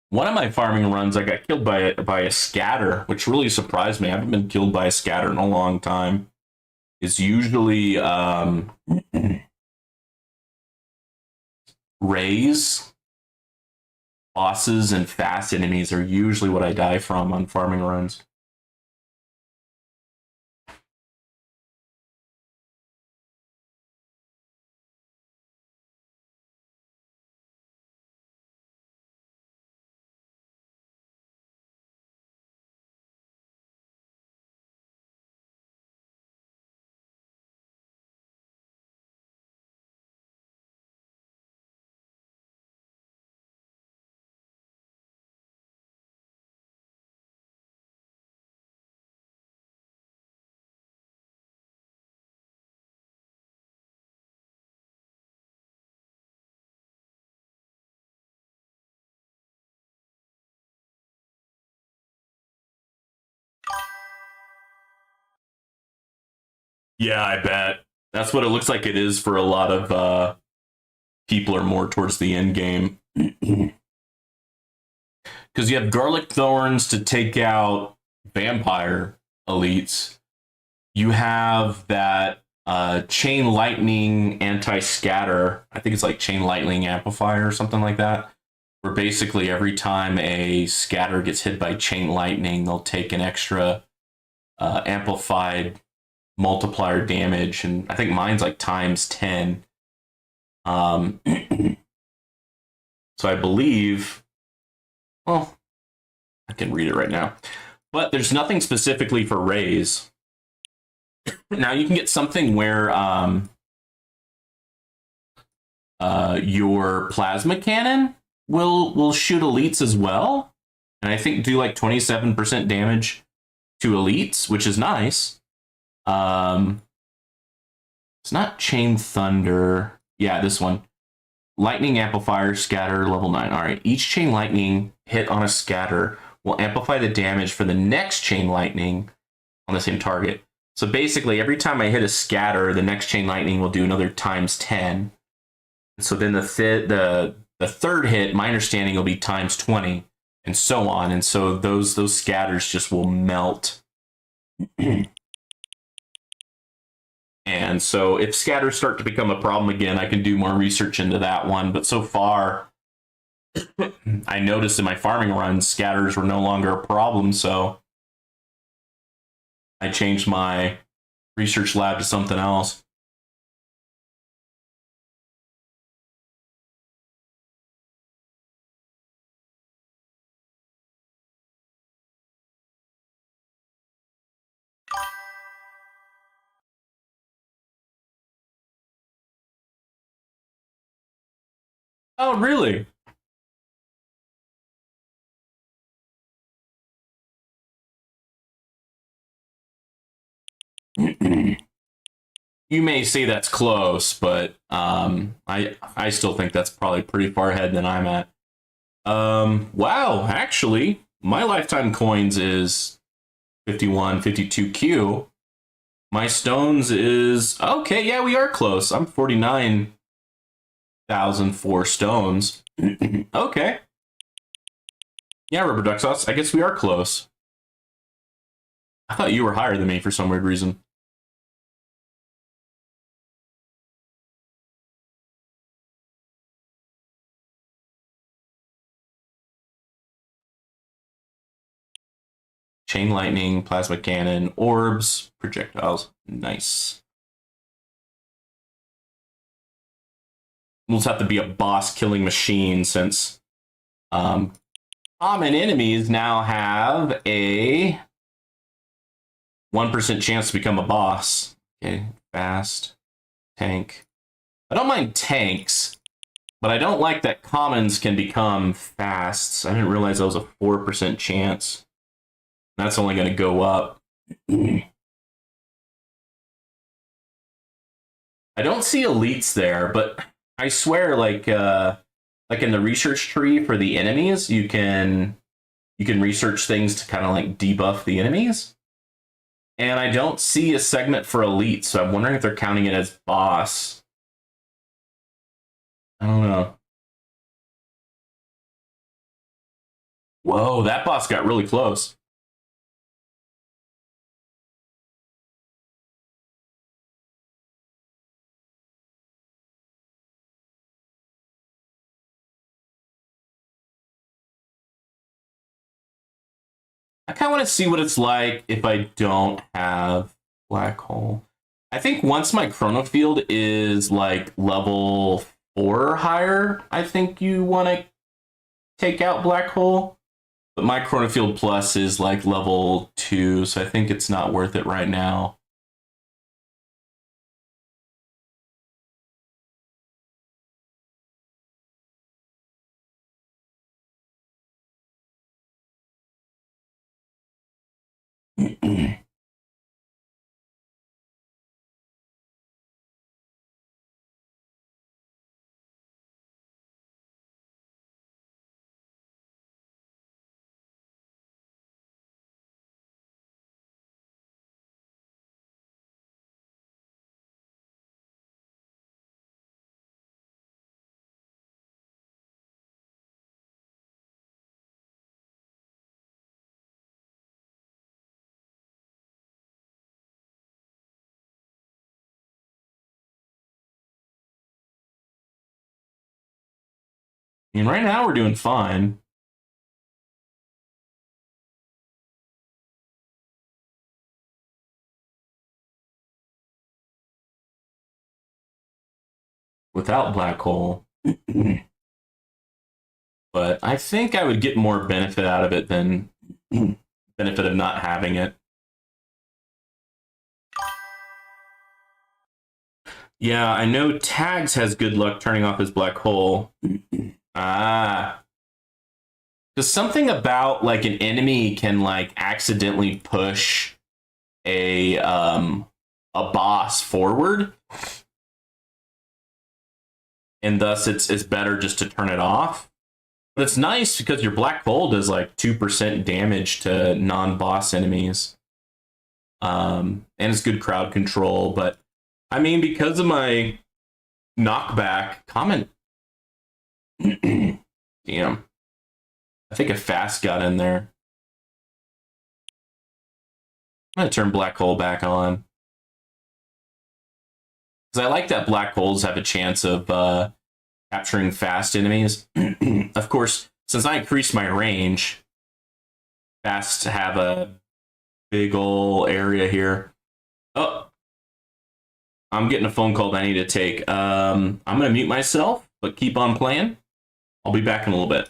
One of my farming runs, I got killed by a scatter, which really surprised me. I haven't been killed by a scatter in a long time. It's usually rays, bosses, and fast enemies are usually what I die from on farming runs. Yeah, I bet. That's what it looks like it is for a lot of people are more towards the end game. Because you have Garlic Thorns to take out vampire elites. You have that Chain Lightning anti-scatter. I think it's like Chain Lightning Amplifier or something like that, where basically every time a scatter gets hit by chain lightning, they'll take an extra amplified multiplier damage, and I think mine's like times 10. So I believe, well, I can read it right now, but there's nothing specifically for rays. Now you can get something where your plasma cannon will shoot elites as well, and I think do like 27% damage to elites, which is nice. It's not Chain Thunder. Yeah, this one. Lightning Amplifier Scatter level 9. All right, each Chain Lightning hit on a scatter will amplify the damage for the next Chain Lightning on the same target. So basically, every time I hit a scatter, the next Chain Lightning will do another times 10. So then the third hit, my understanding, will be times 20, and so on. And so those scatters just will melt. And so if scatters start to become a problem again, I can do more research into that one. But so far, I noticed in my farming runs, scatters were no longer a problem. So I changed my research lab to something else. Oh, really? You may say that's close, but I still think that's probably pretty far ahead than I'm at. Wow, actually, my lifetime coins is 51, 52Q. My stones is okay. Yeah, we are close. I'm 49,004 stones. Okay. Yeah, Rubber Duck Sauce. I guess we are close. I thought you were higher than me for some weird reason. Chain lightning, plasma cannon, orbs, projectiles. Nice. We'll just have to be a boss killing machine since common enemies now have a 1% chance to become a boss. Okay, fast, tank. I don't mind tanks, but I don't like that commons can become fasts. I didn't realize that was a 4% chance. That's only going to go up. I don't see elites there, but I swear, like in the research tree for the enemies, you can research things to kind of like debuff the enemies. And I don't see a segment for elite, so I'm wondering if they're counting it as boss. I don't know. Whoa, that boss got really close. I kind of want to see what it's like if I don't have black hole. I think once my chrono field is like level 4 or higher, I think you want to take out black hole. But my chrono field plus is like level 2, so I think it's not worth it right now. I mean, right now we're doing fine. Without black hole. But I think I would get more benefit out of it than benefit of not having it. Yeah, I know Tags has good luck turning off his black hole. Ah. Because something about like an enemy can like accidentally push a boss forward, and thus it's better just to turn it off. But it's nice because your black hole does like 2% damage to non-boss enemies. And it's good crowd control, but I mean because of my knockback comment. Damn. I think a fast got in there. I'm gonna turn black hole back on. Because I like that black holes have a chance of capturing fast enemies. Of course, since I increased my range, fast have a big ol' area here. Oh, I'm getting a phone call that I need to take. I'm gonna mute myself, but keep on playing. I'll be back in a little bit.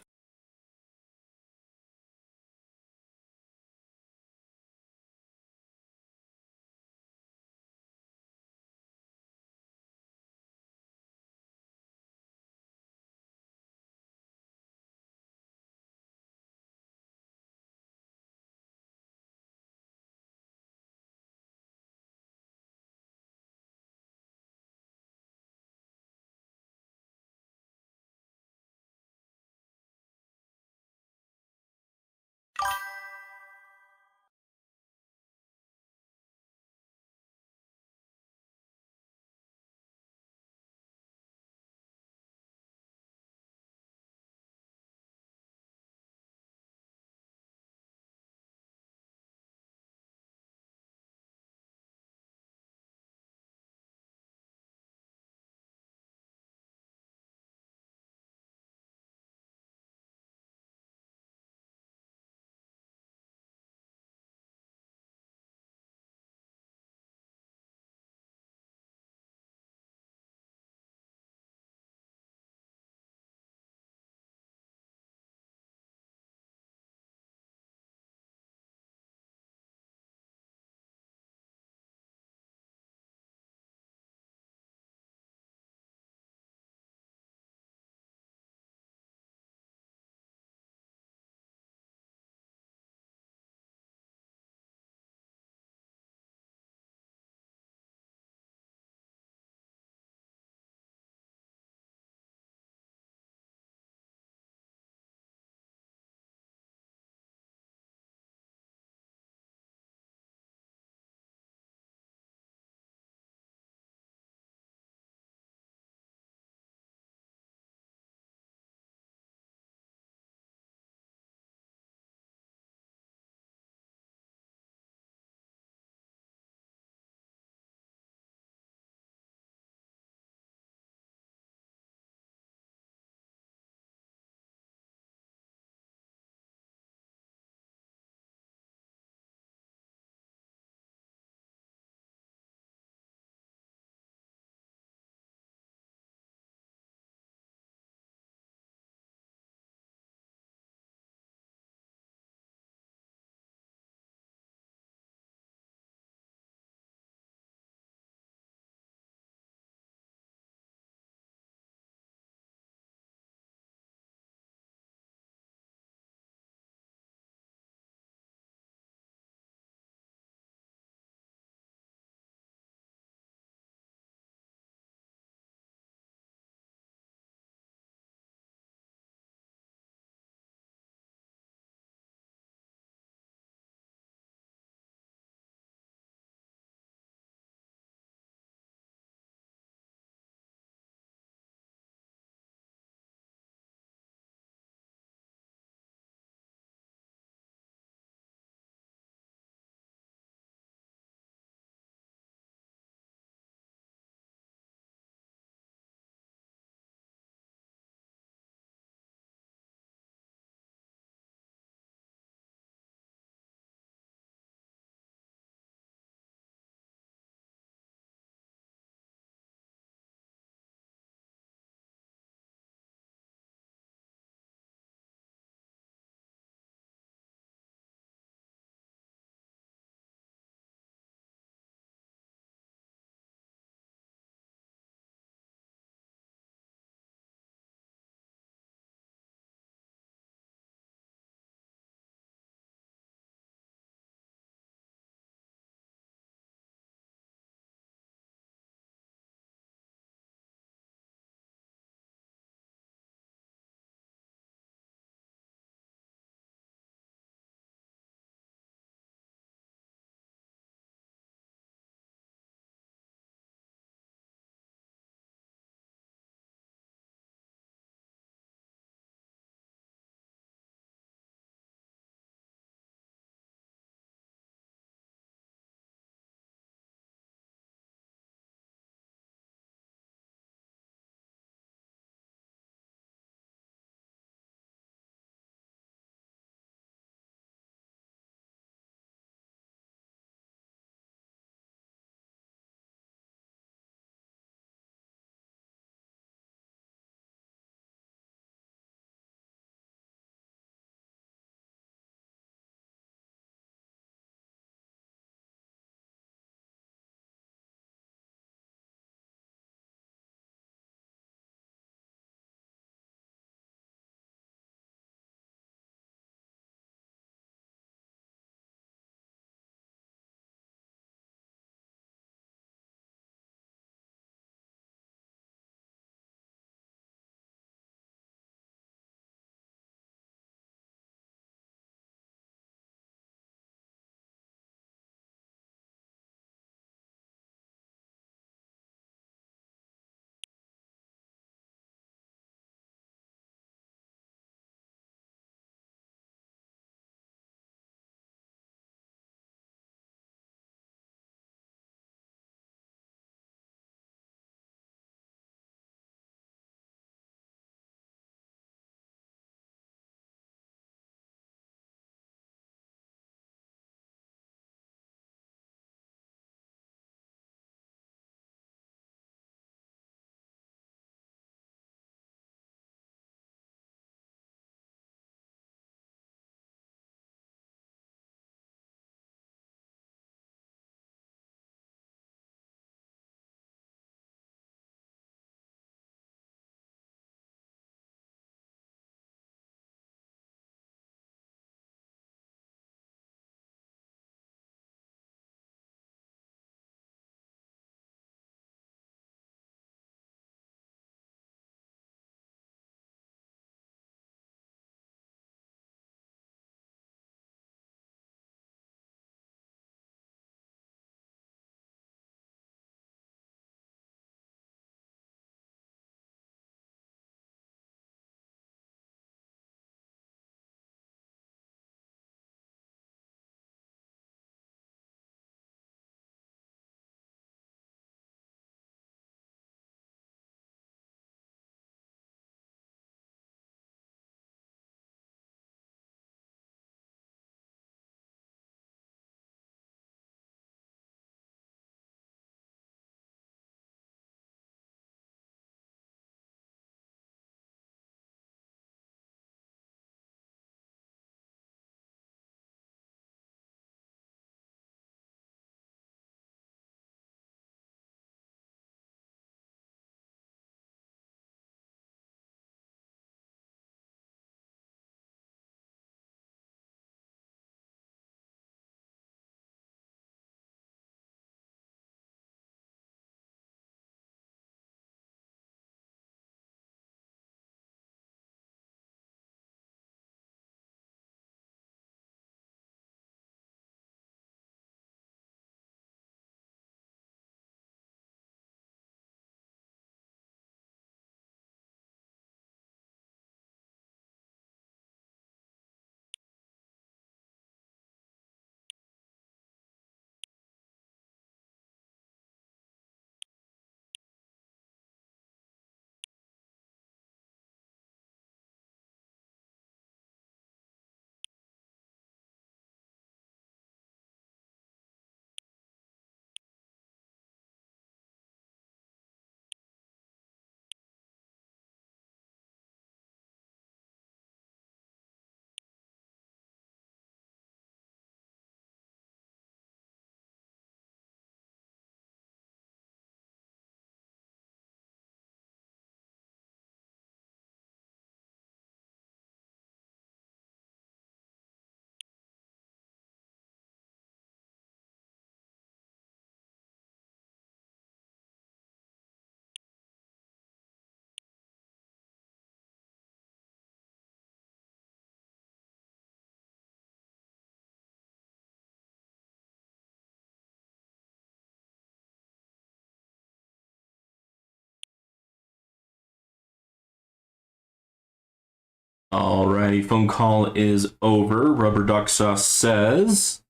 Alrighty, phone call is over. Rubber Duck Sauce says,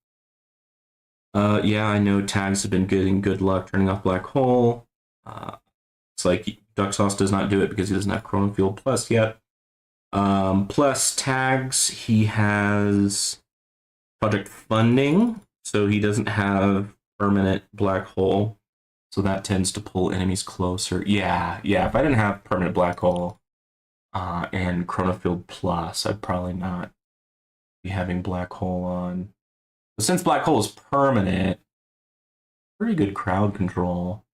yeah, I know tags have been getting good luck turning off Black Hole. It's like Duck Sauce does not do it because he doesn't have Chronofield Plus yet. Plus tags, he has project funding, so he doesn't have permanent Black Hole. So that tends to pull enemies closer. Yeah. If I didn't have permanent Black Hole and Chronofield Plus, I'd probably not be having Black Hole on. But since Black Hole is permanent, pretty good crowd control.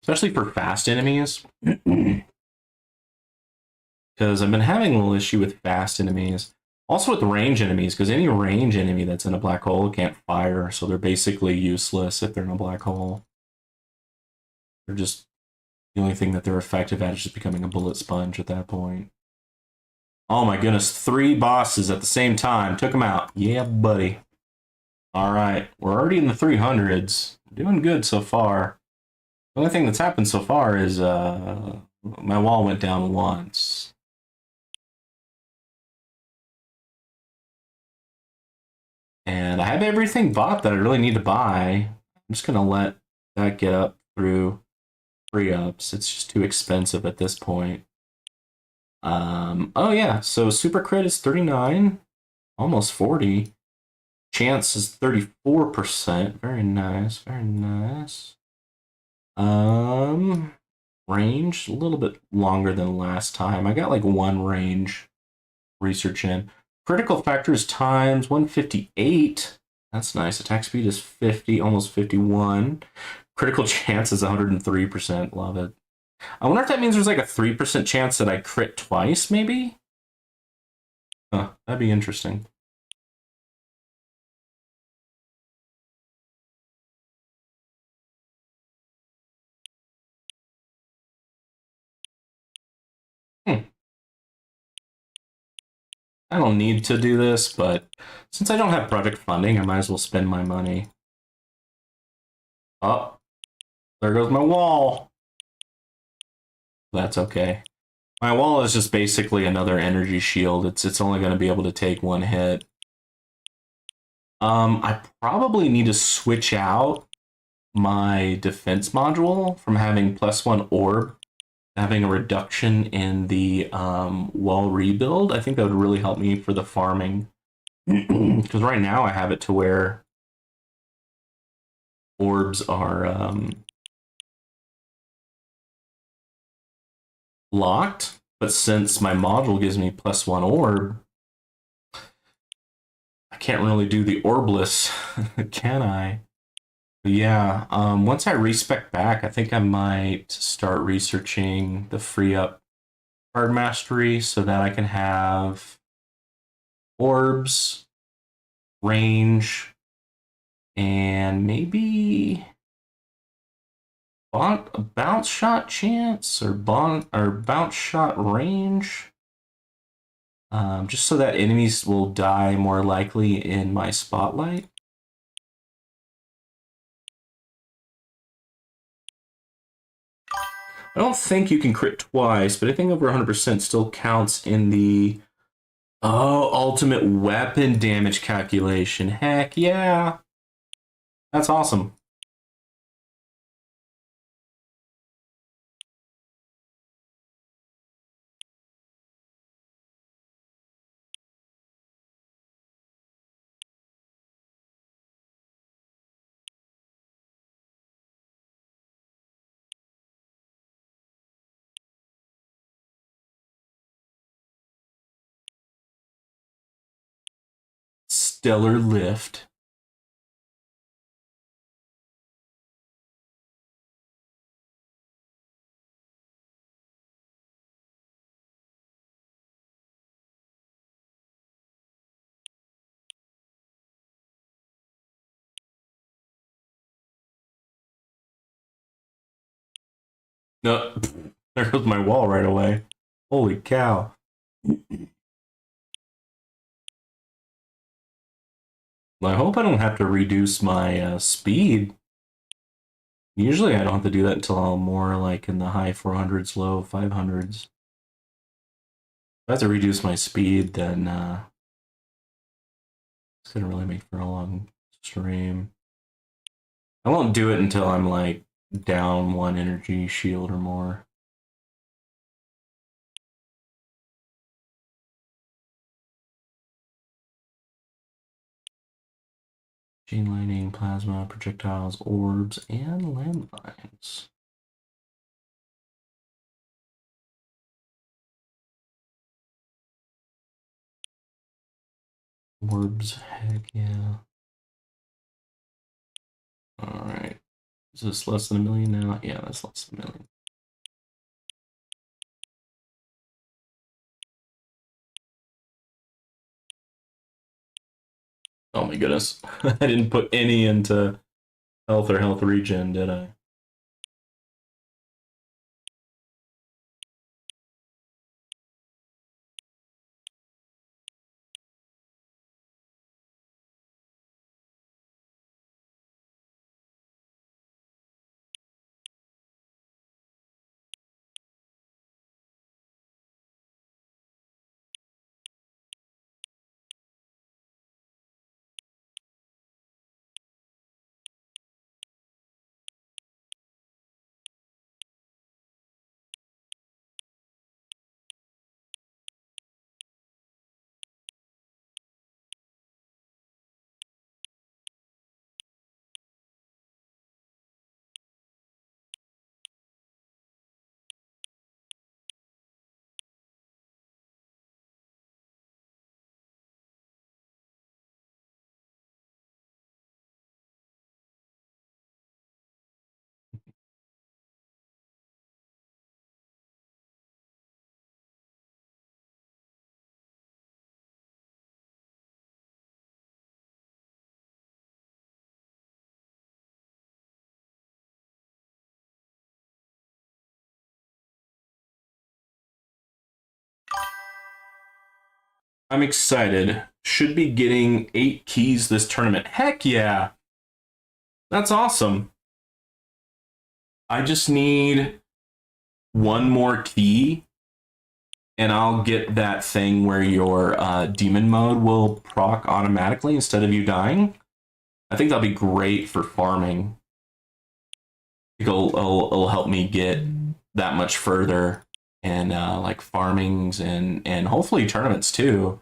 Especially for fast enemies. Because I've been having a little issue with fast enemies. Also with range enemies, because any range enemy that's in a black hole can't fire, so they're basically useless if they're in a black hole. They're just, the only thing that they're effective at is just becoming a bullet sponge at that point. Oh my goodness, 3 bosses at the same time. Took them out. Yeah, buddy. Alright, we're already in the 300s. Doing good so far. The only thing that's happened so far is my wall went down once. And I have everything bought that I really need to buy. I'm just going to let that get up through free ups. It's just too expensive at this point. Oh yeah, so super crit is 39, almost 40. Chance is 34%. Very nice, very nice. Range, a little bit longer than last time. I got like 1 range research in. Critical factor is times 158. That's nice. Attack speed is 50, almost 51. Critical chance is 103%. Love it. I wonder if that means there's like a 3% chance that I crit twice, maybe? Huh, that'd be interesting. I don't need to do this, but since I don't have project funding, I might as well spend my money. Oh, there goes my wall. That's okay. My wall is just basically another energy shield. It's only going to be able to take 1 hit. I probably need to switch out my defense module from having +1 orb, having a reduction in the wall rebuild. I think that would really help me for the farming. Because right now I have it to where orbs are locked, but since my module gives me +1 orb, I can't really do the orbless, can I? But yeah, once I respec back, I think I might start researching the free up card mastery so that I can have orbs, range, and maybe bounce shot chance or bounce shot range. Just so that enemies will die more likely in my spotlight. I don't think you can crit twice, but I think over 100% still counts in the ultimate weapon damage calculation. Heck yeah. That's awesome. Stellar lift. No, there goes my wall right away. Holy cow. I hope I don't have to reduce my speed. Usually I don't have to do that until I'm more like in the high 400s, low 500s. I have to reduce my speed, then it's gonna really make for a long stream. I won't do it until I'm like down 1 energy shield or more. Chain lightning, plasma, projectiles, orbs, and landmines. Orbs, heck yeah. Alright. Is this less than 1 million now? Yeah, that's less than 1 million. Oh my goodness. I didn't put any into health or health regen, did I? I'm excited. Should be getting 8 keys this tournament. Heck yeah! That's awesome. I just need 1 more key, and I'll get that thing where your demon mode will proc automatically instead of you dying. I think that'll be great for farming. It'll help me get that much further and like farmings and hopefully tournaments too.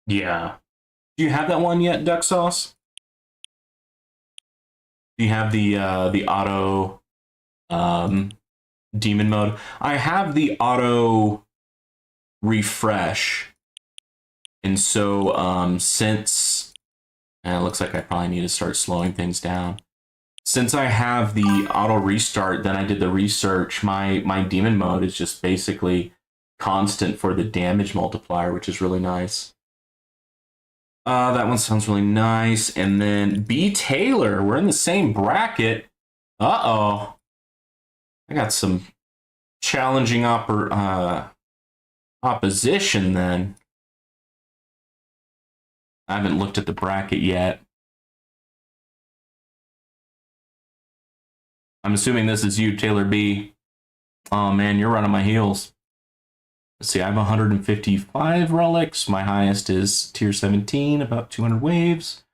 Yeah. Do you have that one yet, Duck Sauce? Do you have the auto demon mode? I have the auto refresh, and so since it looks like I probably need to start slowing things down. Since I have the auto restart, then I did the research. My demon mode is just basically constant for the damage multiplier, which is really nice. That one sounds really nice. And then B. Taylor, we're in the same bracket. Uh-oh. I got some challenging opposition then. I haven't looked at the bracket yet. I'm assuming this is you, Taylor B. Oh man, you're running my heels. Let's see, I have 155 relics. My highest is tier 17, about 200 waves.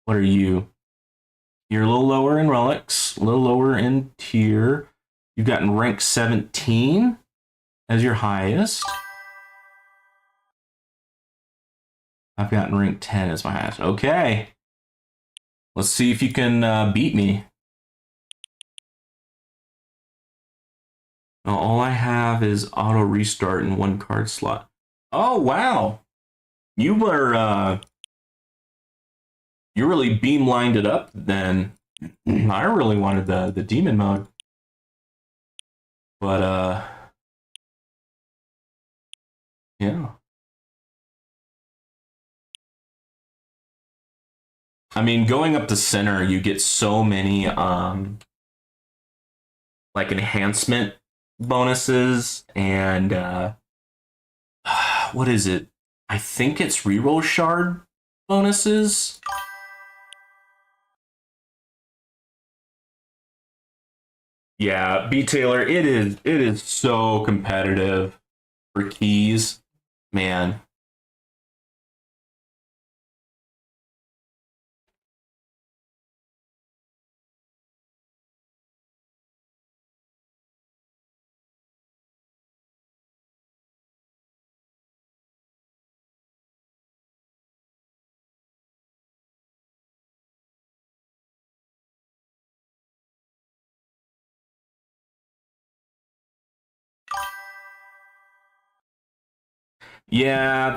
What are you? You're a little lower in relics, a little lower in tier. You've gotten rank 17 as your highest. I've gotten rank 10 as my highest. Okay. Let's see if you can beat me. No, all I have is auto restart in one card slot. Oh wow, you were you really beamlined it up then. I really wanted the demon mode, but yeah. I mean, going up the center, you get so many like enhancement bonuses and what is it? I think it's reroll shard bonuses. Yeah, B Taylor, it is so competitive for keys, man. Yeah,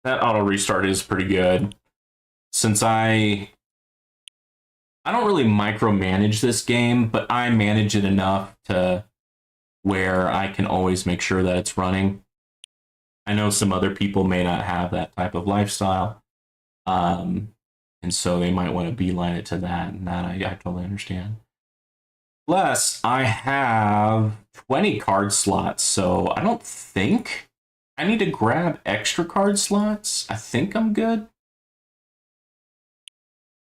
that auto restart is pretty good. Since I don't really micromanage this game, but I manage it enough to where I can always make sure that it's running. I know some other people may not have that type of lifestyle, um, and so they might want to beeline it to that, and that I totally understand. Plus, I have 20 card slots, so I don't think I need to grab extra card slots. I think I'm good.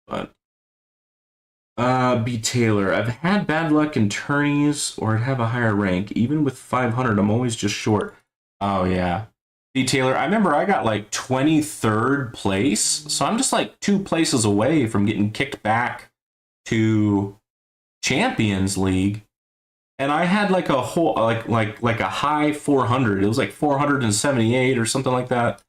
But B Taylor, I've had bad luck in tourneys or I'd have a higher rank. Even with 500, I'm always just short. Oh yeah. B Taylor, I remember I got like 23rd place, so I'm just like 2 places away from getting kicked back to Champions League. And I had like a whole like a high 400. It was like 478 or something like that.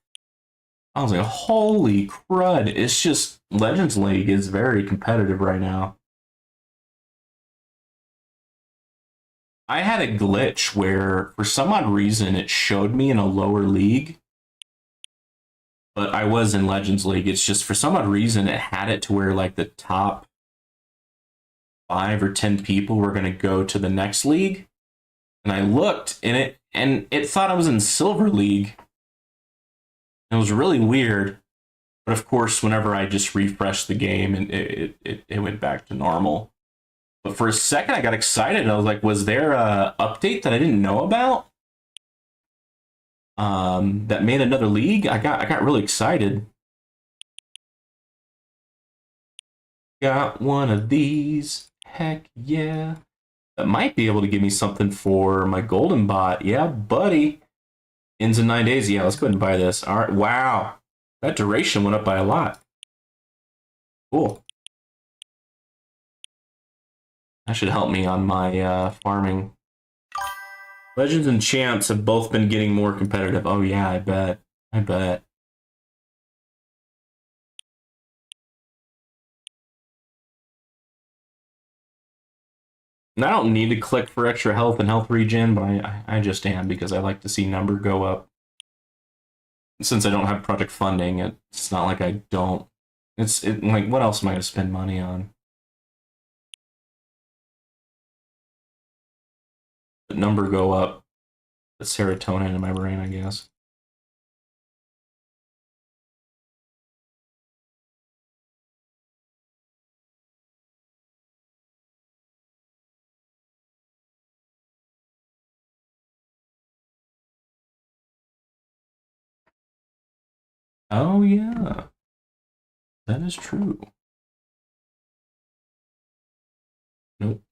I was like, holy crud! It's just Legends League is very competitive right now. I had a glitch where, for some odd reason, it showed me in a lower league, but I was in Legends League. It's just for some odd reason it had it to where like the top 5 or 10 people were going to go to the next league, and I looked in it, and it thought I was in Silver League. It was really weird, but of course, whenever I just refreshed the game, and it went back to normal. But for a second, I got excited. I was like, "Was there a update that I didn't know about?" That made another league. I got really excited. Got one of these. Heck yeah. That might be able to give me something for my golden bot. Yeah, buddy. Ends in 9 days. Yeah, let's go ahead and buy this. All right. Wow. That duration went up by a lot. Cool. That should help me on my farming. Legends and champs have both been getting more competitive. Oh yeah, I bet. I bet. And I don't need to click for extra health and health regen, but I just am because I like to see number go up. Since I don't have project funding, it's not like I don't. Like what else am I going to spend money on? The number go up, the serotonin in my brain, I guess. Oh yeah, that is true. Nope.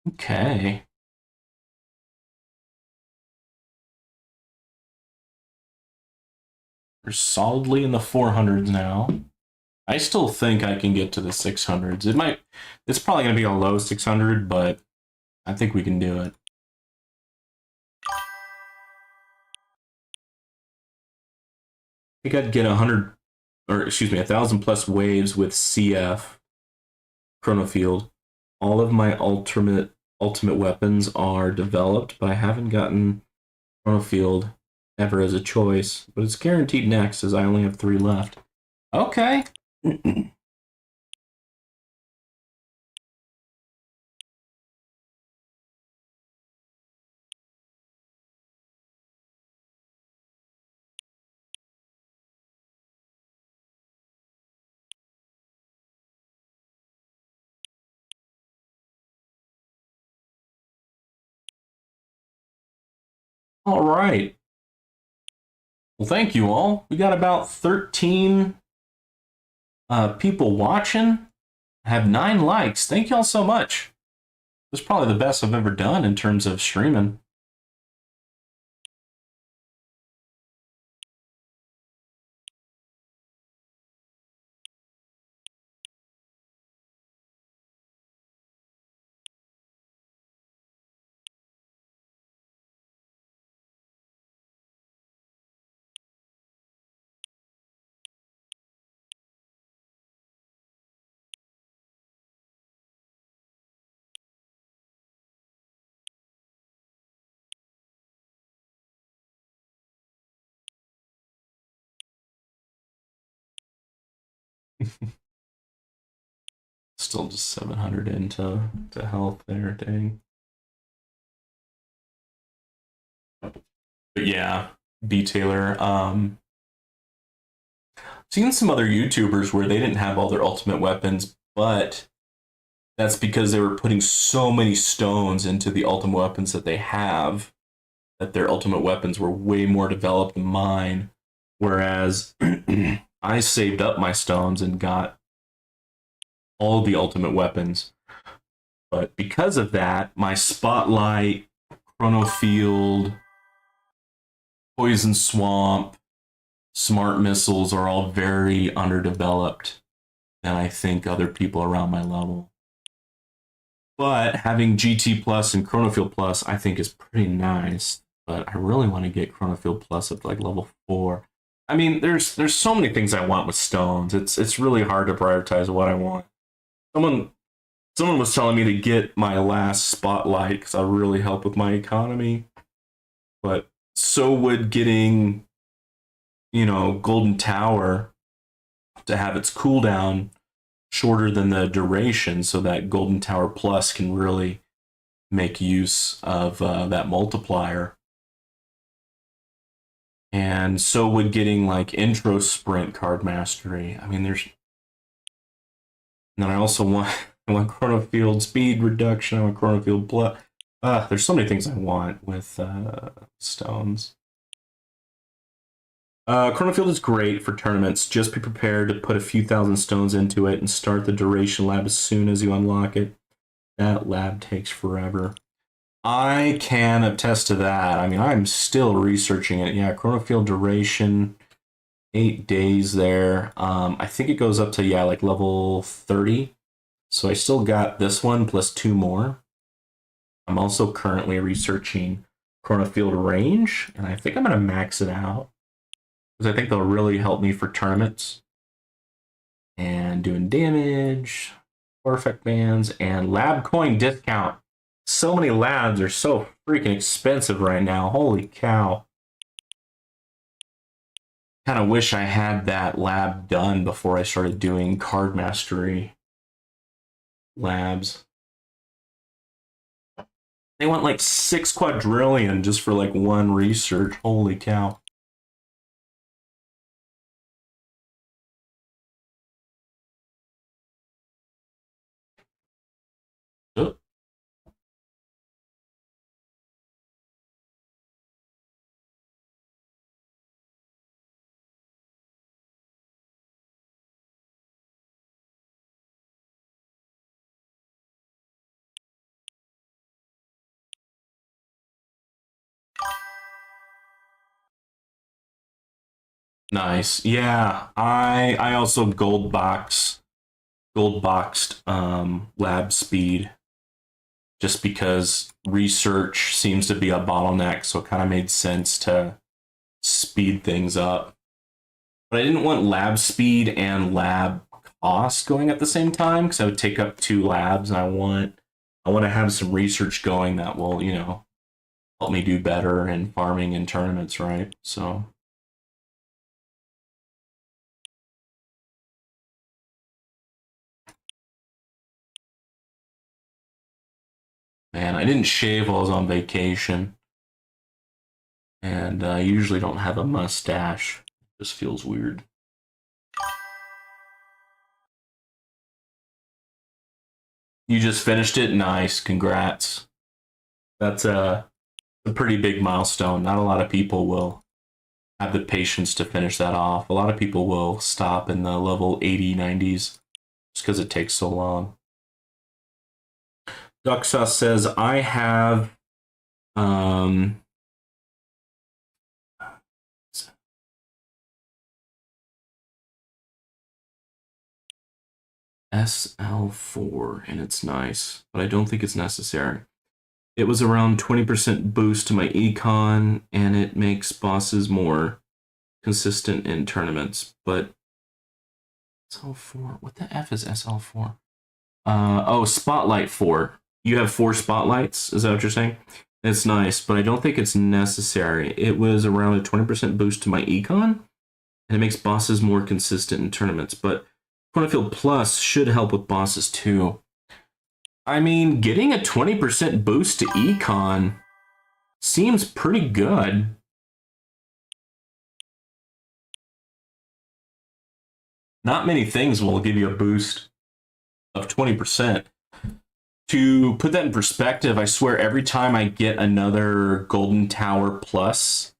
Okay. We're solidly in the 400s now. I still think I can get to the 600s. It's probably going to be a low 600, but I think we can do it. I think I'd get 100, or excuse me, 1,000 plus waves with CF Chronofield. All of my ultimate weapons are developed, but I haven't gotten Chronofield ever as a choice. But it's guaranteed next, as I only have 3 left. Okay. All right. Well, thank you all. We got about 13 people watching. I have 9 likes. Thank you all so much. This is probably the best I've ever done in terms of streaming. Still just 700 into health there, dang. But yeah, B Taylor. Seen some other YouTubers where they didn't have all their ultimate weapons, but that's because they were putting so many stones into the ultimate weapons that they have that their ultimate weapons were way more developed than mine. Whereas I saved up my stones and got all the ultimate weapons. But because of that, my Spotlight, Chronofield, Poison Swamp, Smart Missiles are all very underdeveloped than I think other people around my level. But having GT Plus and Chronofield Plus, I think is pretty nice. But I really want to get Chronofield Plus up to like level 4. I mean, there's so many things I want with stones. It's really hard to prioritize what I want. Someone someone was telling me to get my last Spotlight because I really help with my economy. But so would getting, Golden Tower to have its cooldown shorter than the duration so that Golden Tower Plus can really make use of that multiplier. And so would getting like intro sprint card mastery. I mean, there's. And then I also I want Chronofield speed reduction. I want Chronofield plus. There's so many things I want with stones. Chronofield is great for tournaments. Just be prepared to put a few thousand stones into it and start the duration lab as soon as you unlock it. That lab takes forever. I can attest to that. I mean, I'm still researching it. Yeah, Chronofield duration, 8 days there. I think it goes up to, like level 30. So I still got this one plus 2 more. I'm also currently researching Chronofield range, and I think I'm going to max it out because I think they'll really help me for tournaments and doing damage, perfect bands, and lab coin discount. So many labs are so freaking expensive right now. Holy cow. Kind of wish I had that lab done before I started doing card mastery labs. They want like 6 quadrillion just for like one research. Holy cow. Oh. Nice. Yeah, I also gold boxed lab speed just because research seems to be a bottleneck, so it kind of made sense to speed things up. But I didn't want lab speed and lab cost going at the same time because I would take up two labs, and I want to have some research going that will, help me do better in farming and tournaments, right? So man, I didn't shave while I was on vacation, and I usually don't have a mustache. It just feels weird. You just finished it? Nice. Congrats. That's a pretty big milestone. Not a lot of people will have the patience to finish that off. A lot of people will stop in the level 80, 90s just because it takes so long. Duck Sauce says, I have um, SL4 and it's nice, but I don't think it's necessary. It was around 20% boost to my econ, and it makes bosses more consistent in tournaments. But SL4, what the F is SL4? Oh, Spotlight 4. You have 4 spotlights? Is that what you're saying? It's nice, but I don't think it's necessary. It was around a 20% boost to my econ, and it makes bosses more consistent in tournaments. But Chronofield Plus should help with bosses too. I mean, getting a 20% boost to econ seems pretty good. Not many things will give you a boost of 20%. To put that in perspective, I swear every time I get another Golden Tower Plus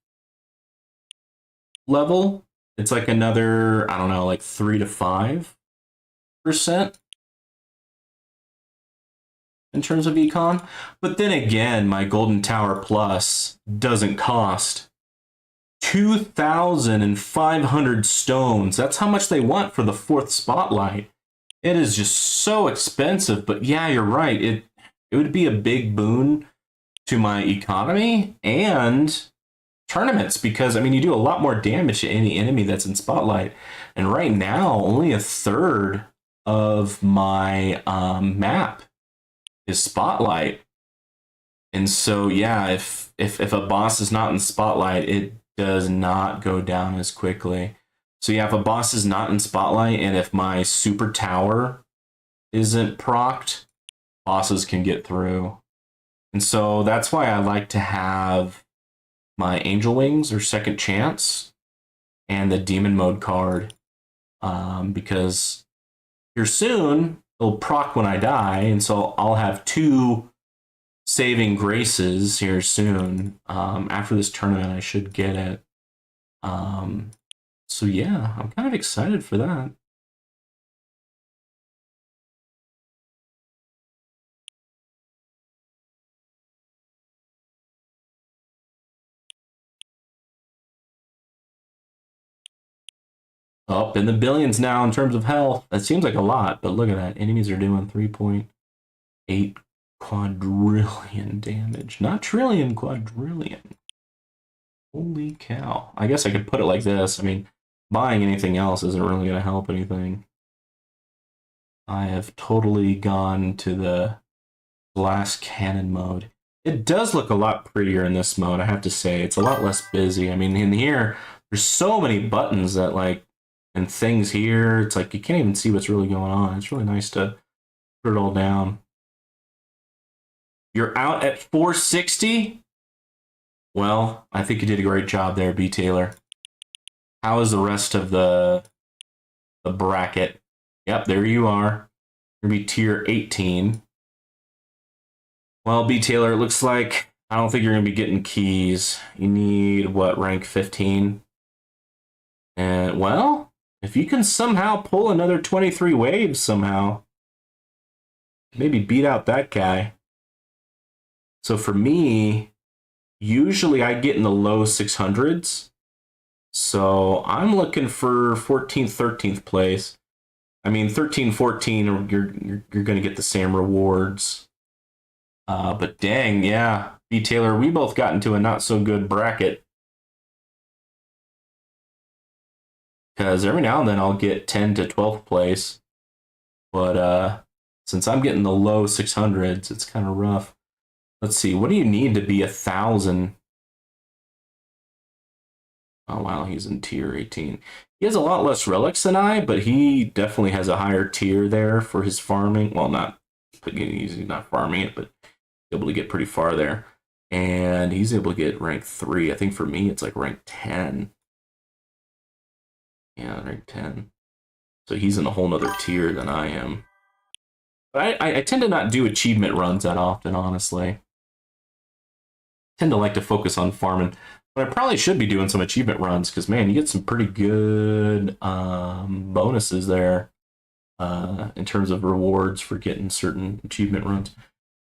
level, it's like another, I don't know, like 3 to 5% in terms of econ. But then again, my Golden Tower Plus doesn't cost 2,500 stones. That's how much they want for the 4th spotlight. It is just so expensive, but yeah, you're right. It would be a big boon to my economy and tournaments because I mean you do a lot more damage to any enemy that's in spotlight, and right now only a third of my map is spotlight, and so yeah, if a boss is not in spotlight, it does not go down as quickly. So yeah, if a boss is not in spotlight and if my super tower isn't procced, bosses can get through. And so that's why I like to have my Angel Wings or Second Chance and the Demon Mode card. Because here soon, it'll proc when I die, and so I'll have 2 saving graces here soon. After this tournament, I should get it. So yeah, I'm kind of excited for that. Up in the billions now in terms of health. That seems like a lot, but look at that. Enemies are doing 3.8 quadrillion damage. Not trillion, quadrillion. Holy cow. I guess I could put it like this. I mean, buying anything else isn't really going to help anything. I have totally gone to the glass cannon mode. It does look a lot prettier in this mode, I have to say. It's a lot less busy. I mean, in here, there's so many buttons that, like, and things here. It's like you can't even see what's really going on. It's really nice to put it all down. You're out at 460? Well, I think you did a great job there, B. Taylor. How is the rest of the bracket? Yep, there you are. You're gonna be tier 18. Well, B. Taylor, it looks like I don't think you're gonna be getting keys. You need what, rank 15? And well, if you can somehow pull another 23 waves somehow, maybe beat out that guy. So for me, usually I get in the low 600s. So I'm looking for 14th, 13th place. I mean, 13, 14, you're going to get the same rewards. But dang, yeah. B. Taylor, we both got into a not so good bracket. Because every now and then I'll get 10 to 12th place. But since I'm getting the low 600s, it's kind of rough. Let's see, what do you need to be 1,000? Oh, wow, he's in tier 18. He has a lot less relics than I, but he definitely has a higher tier there for his farming. Well, he's not farming it, but able to get pretty far there. And he's able to get rank 3. I think for me, it's like rank 10. Yeah, rank 10. So he's in a whole nother tier than I am. But I tend to not do achievement runs that often, honestly. I tend to like to focus on farming. But I probably should be doing some achievement runs, because, man, you get some pretty good bonuses there in terms of rewards for getting certain achievement runs.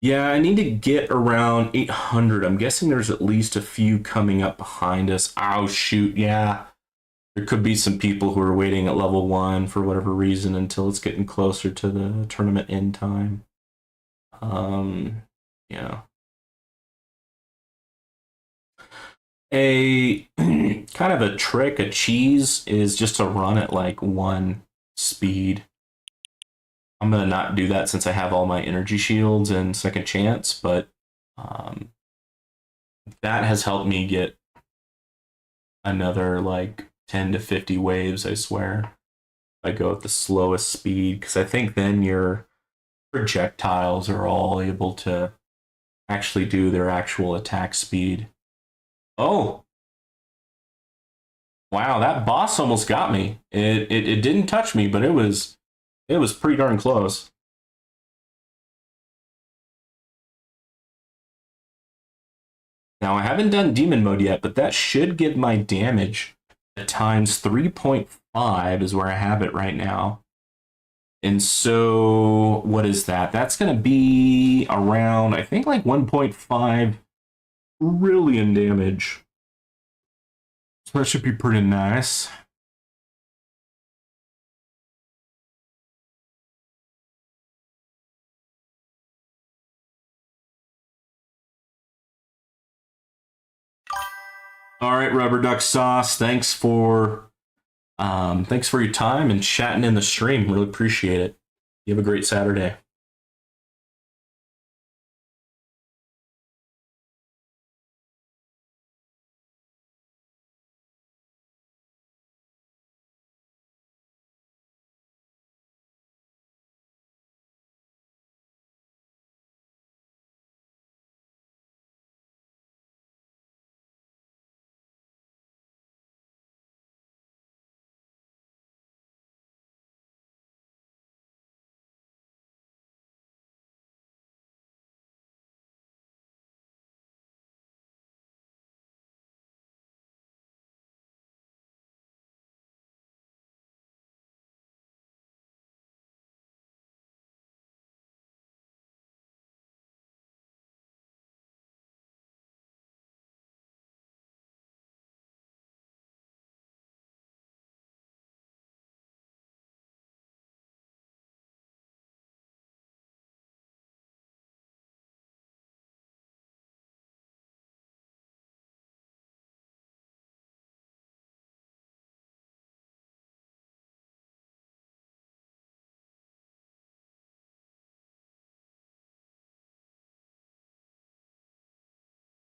Yeah, I need to get around 800. I'm guessing there's at least a few coming up behind us. Oh, shoot, yeah. There could be some people who are waiting at level 1 for whatever reason until it's getting closer to the tournament end time. Yeah. A kind of a trick, a cheese, is just to run at like 1 speed. I'm going to not do that since I have all my energy shields and second chance, but that has helped me get another like 10 to 50 waves, I swear. I go at the slowest speed, because I think then your projectiles are all able to actually do their actual attack speed. Oh, wow, that boss almost got me. It didn't touch me, but it was pretty darn close. Now, I haven't done demon mode yet, but that should give my damage at times 3.5 is where I have it right now. And so, what is that? That's going to be around, I think, like 1.5 trillion damage. So that should be pretty nice. All right, Rubber Duck Sauce. Thanks for your time and chatting in the stream. Really appreciate it. You have a great Saturday.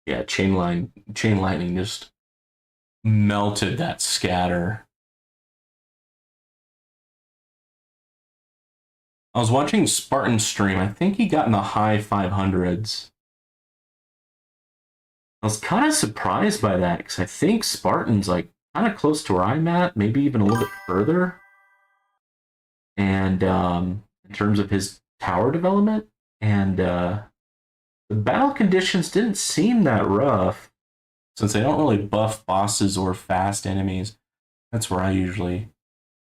Yeah, chain lightning just melted that scatter. I was watching Spartan stream. I think he got in the high 500s. I was kind of surprised by that, because I think Spartan's like kind of close to where I'm at, maybe even a little bit further. And in terms of his tower development, and the battle conditions didn't seem that rough, since they don't really buff bosses or fast enemies. That's where I usually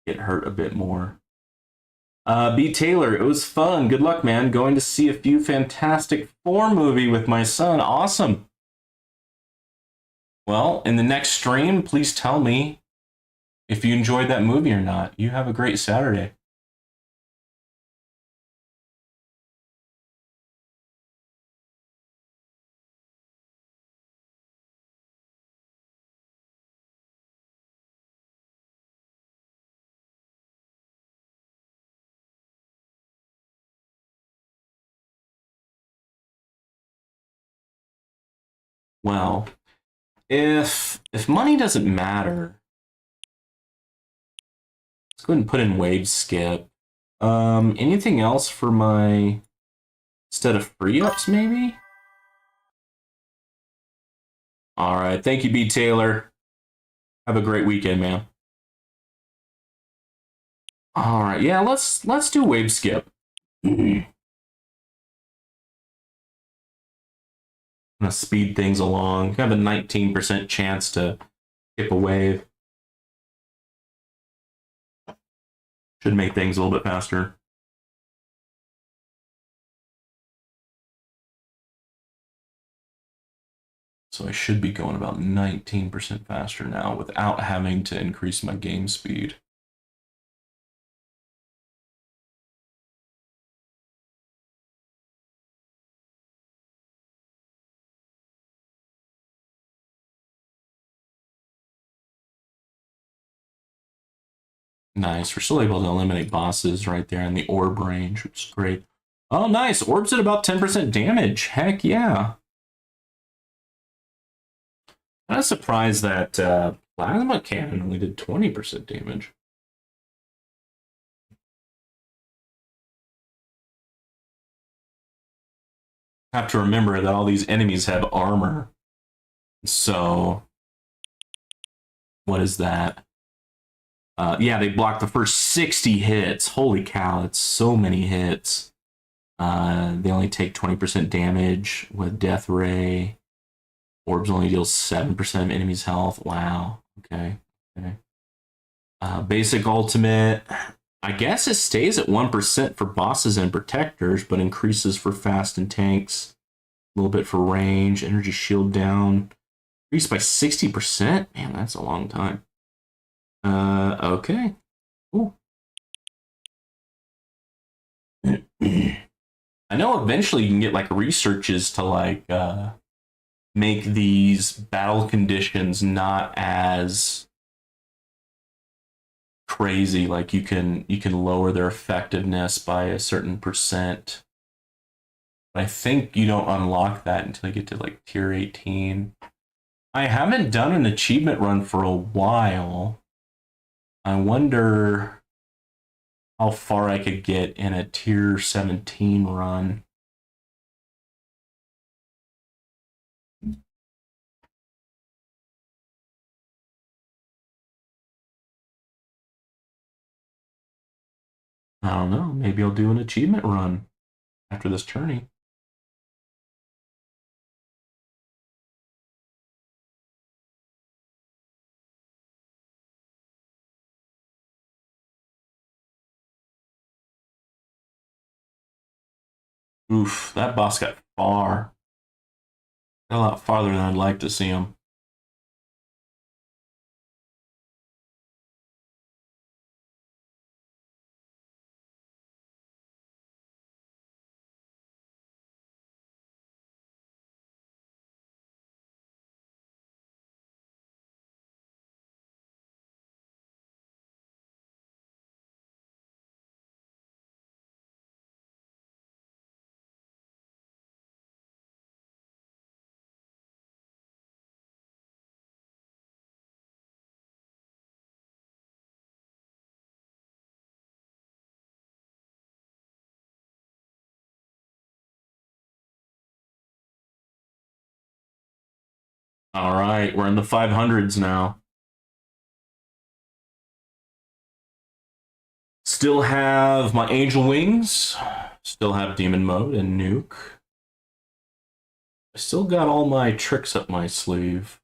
get hurt a bit more. B. Taylor, it was fun. Good luck, man. Going to see a few Fantastic Four movie with my son. Awesome. Well, in the next stream, please tell me if you enjoyed that movie or not. You have a great Saturday. Well, if money doesn't matter, let's go ahead and put in wave skip. Anything else for my instead of free ups, maybe? All right. Thank you, B. Taylor. Have a great weekend, man. All right. Yeah, let's do wave skip. I'm gonna speed things along. You have a 19% chance to skip a wave. Should make things a little bit faster. So I should be going about 19% faster now without having to increase my game speed. Nice. We're still able to eliminate bosses right there in the orb range, which is great. Oh, nice. Orbs at about 10% damage. Heck yeah. I'm surprised that Plasma Cannon only did 20% damage. Have to remember that all these enemies have armor. So, what is that? Yeah, they blocked the first 60 hits. Holy cow, that's so many hits. They only take 20% damage with Death Ray. Orbs only deals 7% of enemies' health. Wow. Okay. Basic ultimate. I guess it stays at 1% for bosses and protectors, but increases for fast and tanks. A little bit for range. Energy shield down. Increased by 60%? Man, that's a long time. Okay. Cool. I know eventually you can get like researches to like make these battle conditions not as crazy. Like you can lower their effectiveness by a certain percent. But I think you don't unlock that until you get to like tier 18. I haven't done an achievement run for a while. I wonder how far I could get in a tier 17 run. I don't know. Maybe I'll do an achievement run after this tourney. Oof, that boss got far. Got a lot farther than I'd like to see him. All right, we're in the 500s now. Still have my Angel Wings. Still have Demon Mode and Nuke. I still got all my tricks up my sleeve.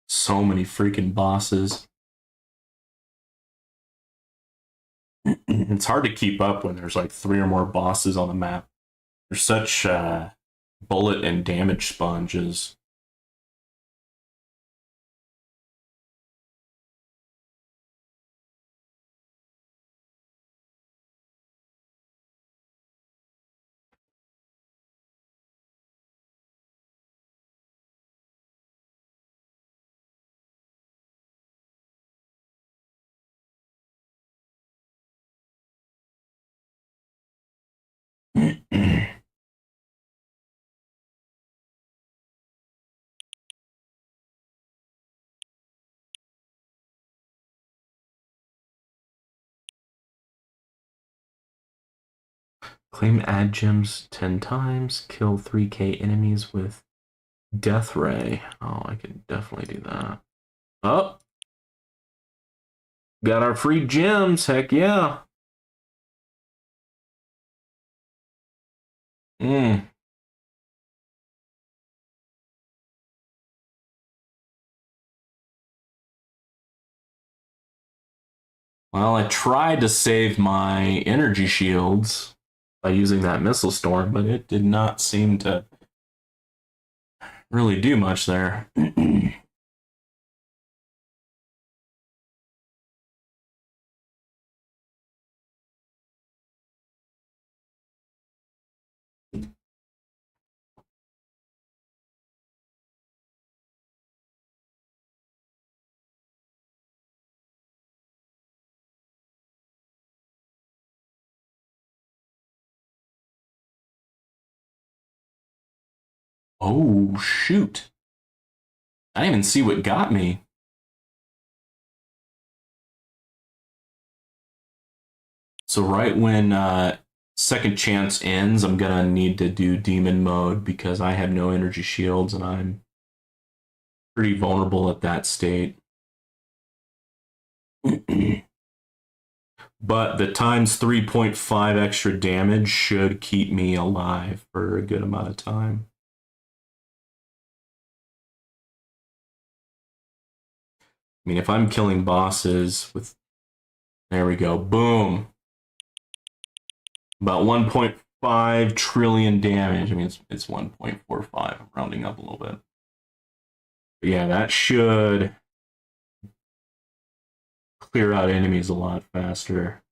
So many freaking bosses. It's hard to keep up when there's like 3 or more bosses on the map. They're such bullet and damage sponges. Claim ad gems 10 times. Kill 3k enemies with Death Ray. Oh, I could definitely do that. Oh! Got our free gems. Heck yeah. Hmm. Well, I tried to save my energy shields by using that missile storm, but it did not seem to really do much there. Oh, shoot. I didn't even see what got me. So right when second chance ends, I'm gonna need to do demon mode because I have no energy shields and I'm pretty vulnerable at that state. But the times 3.5 extra damage should keep me alive for a good amount of time. I mean, if I'm killing bosses with, there we go, boom, about 1.5 trillion damage. I mean, it's 1.45. I'm rounding up a little bit. But yeah, that should clear out enemies a lot faster.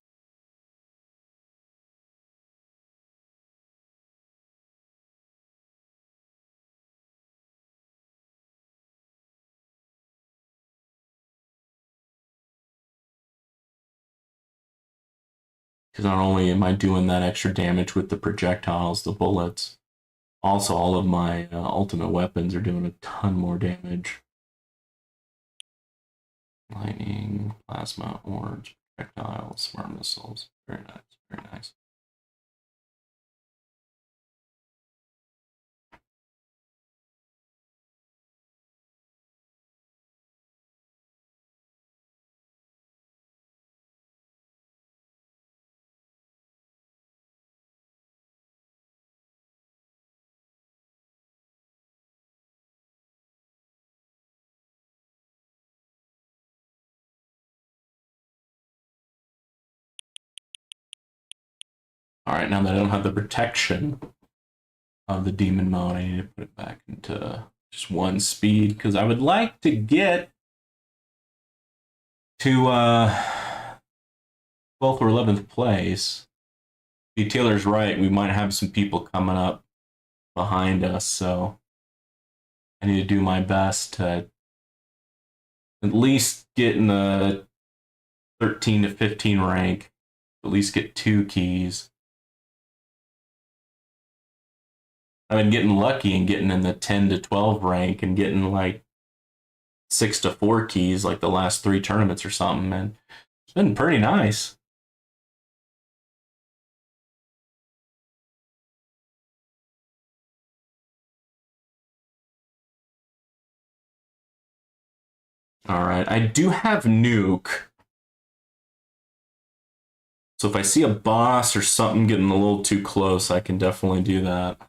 Because not only am I doing that extra damage with the projectiles, the bullets, also all of my ultimate weapons are doing a ton more damage. Lightning, plasma, orbs, projectiles, smart missiles. Very nice, very nice. All right, now that I don't have the protection of the demon mode, I need to put it back into just 1 speed because I would like to get to 12th or 11th place. The Taylor's right. We might have some people coming up behind us, so I need to do my best to at least get in the 13 to 15 rank, at least get 2 keys. I've been getting lucky and getting in the 10 to 12 rank and getting like 6 to 4 keys like the last 3 tournaments or something, and it's been pretty nice. All right, I do have nuke. So if I see a boss or something getting a little too close, I can definitely do that.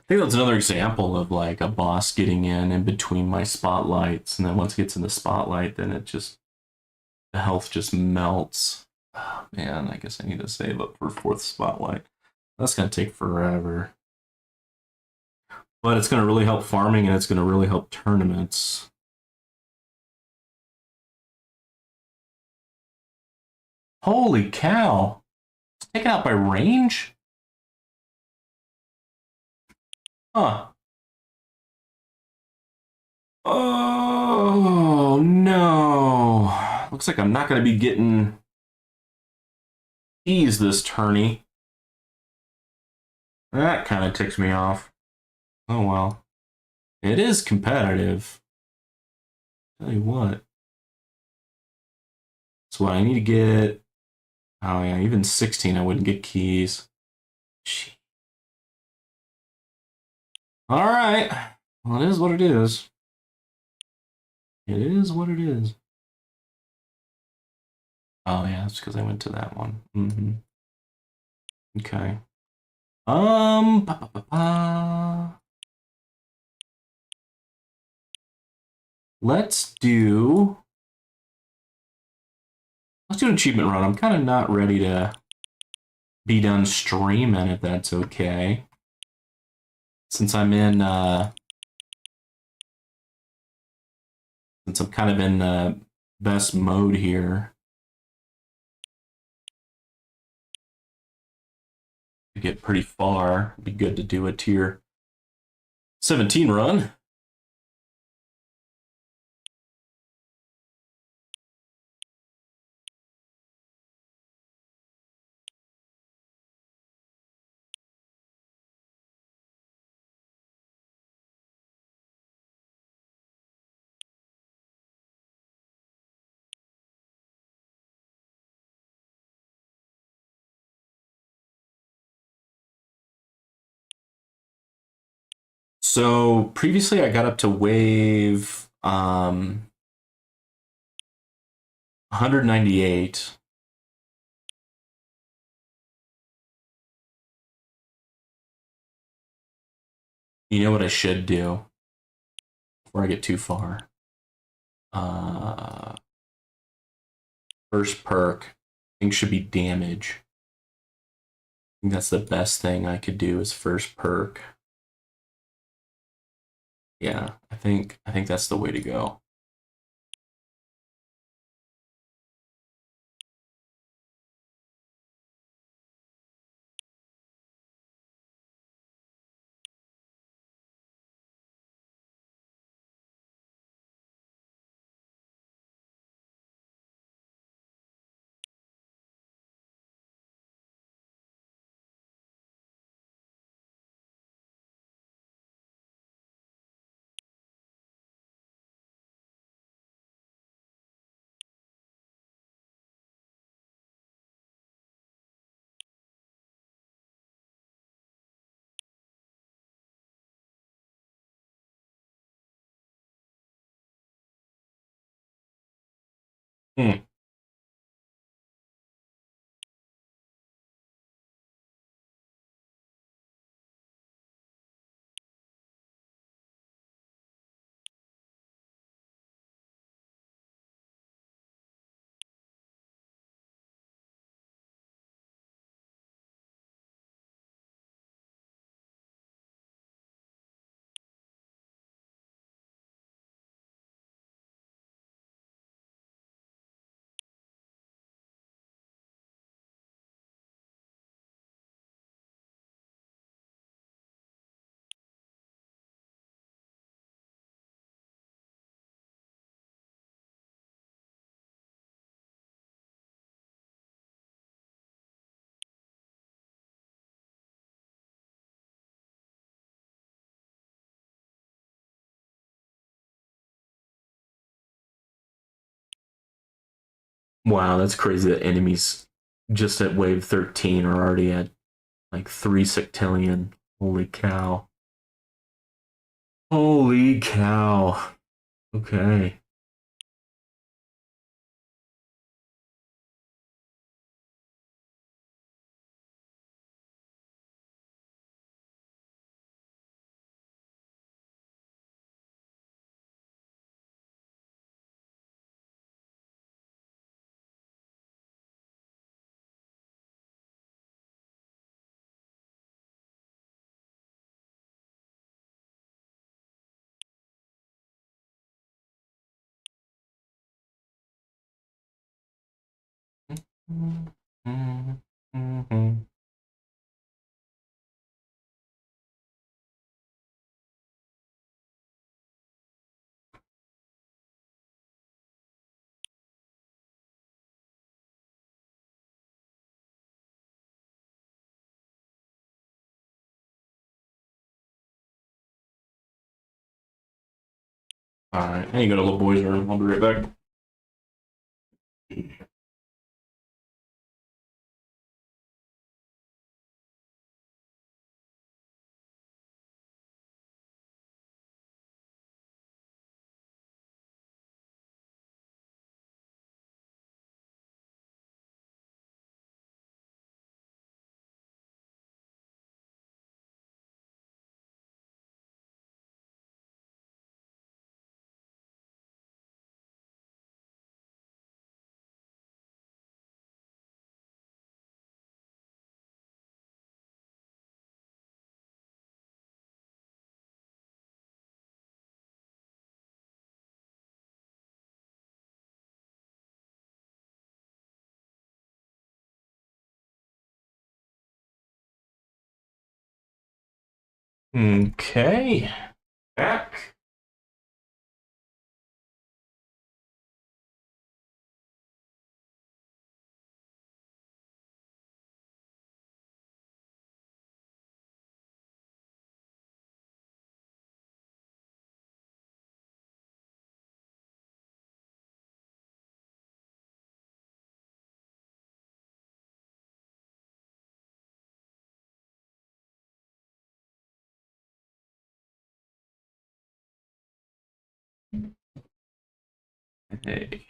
think that's another example of like a boss getting in between my spotlights, and then once it gets in the spotlight, then it just the health just melts. Oh, man, I guess I need to save up for fourth spotlight. That's gonna take forever, but it's gonna really help farming and it's gonna really help tournaments. Holy cow! It's taken out by range? Huh. Oh no. Looks like I'm not gonna be getting ease this tourney. That kind of ticks me off. Oh well. It is competitive. Tell you what. So what I need to get. Oh yeah, even 16 I wouldn't get keys. Gee. Alright. Well, it is what it is. It is what it is. Oh yeah, that's because I went to that one. Mm-hmm. Okay. Ba, ba, ba. Let's do an achievement run. I'm kind of not ready to be done streaming if that's okay. Since I'm in since I'm kind of in the best mode here. To get pretty far. It'd be good to do a tier 17 run. So previously I got up to wave 198. You know what I should do before I get too far? Uh, First perk, I think should be damage. I think that's the best thing I could do is first perk. Yeah, I think that's the way to go. Hmm. Wow, that's crazy that enemies just at wave 13 are already at like 3 sectillion. Holy cow. Holy cow. Okay. Alright, I need to go to little boy's room. I'll be right back. Okay. Back. Hey.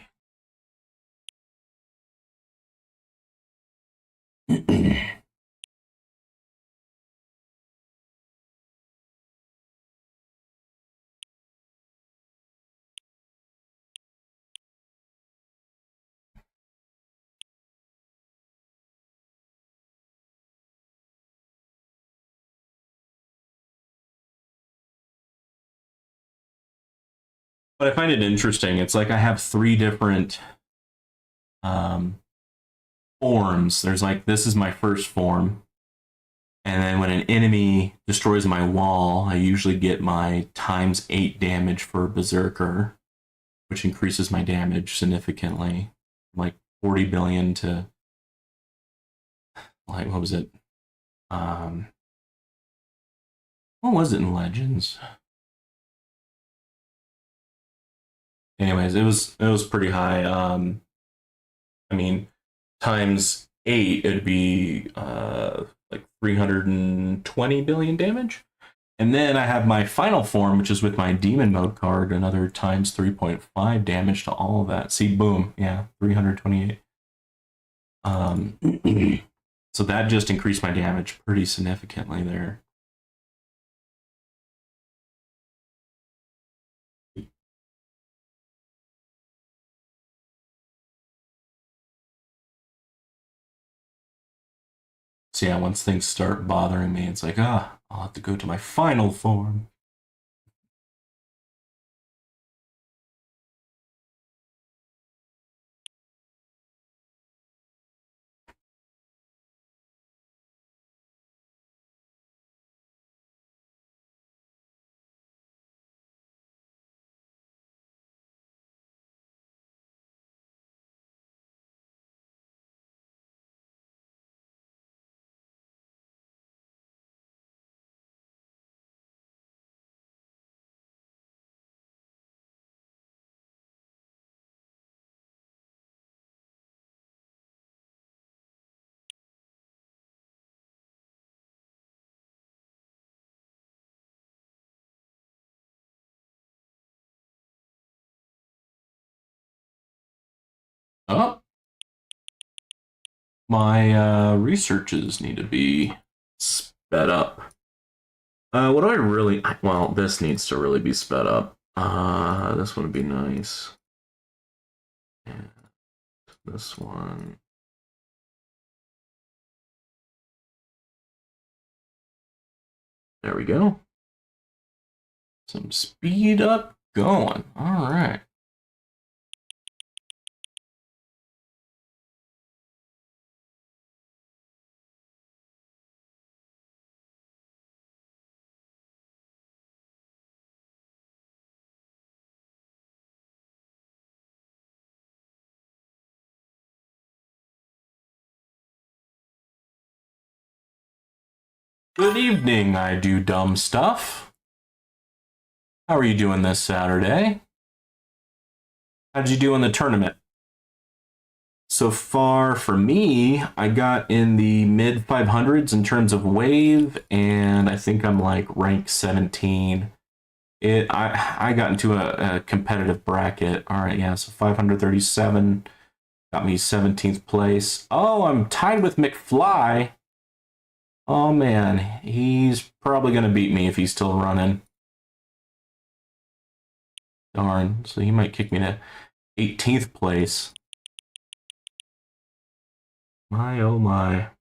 But I find it interesting. It's like I have three different um, forms. There's like, this is my first form. And then when an enemy destroys my wall, I usually get my ×8 damage for Berserker, which increases my damage significantly. Like 40 billion to, like, what was it? What was it in Legends? Anyways, it was pretty high. I mean, ×8, it'd be like 320 billion damage. And then I have my final form, which is with my demon mode card, another ×3.5 damage to all of that. See, boom, yeah, 328. So that just increased my damage pretty significantly there. So yeah, once things start bothering me, it's like, I'll have to go to my final form. Oh, my researches need to be sped up. What do I really? Well, this needs to really be sped up. This would be nice. And this one. There we go. Some speed up going. All right. Good evening, I do dumb stuff. How are you doing this Saturday? How'd you do in the tournament? So far for me, I got in the mid 500s in terms of wave, and I think I'm like rank 17. I got into a competitive bracket. All right, yeah, so 537 got me 17th place. Oh, I'm tied with McFly. Oh man, he's probably gonna beat me if he's still running. Darn, so he might kick me to 18th place. My oh my.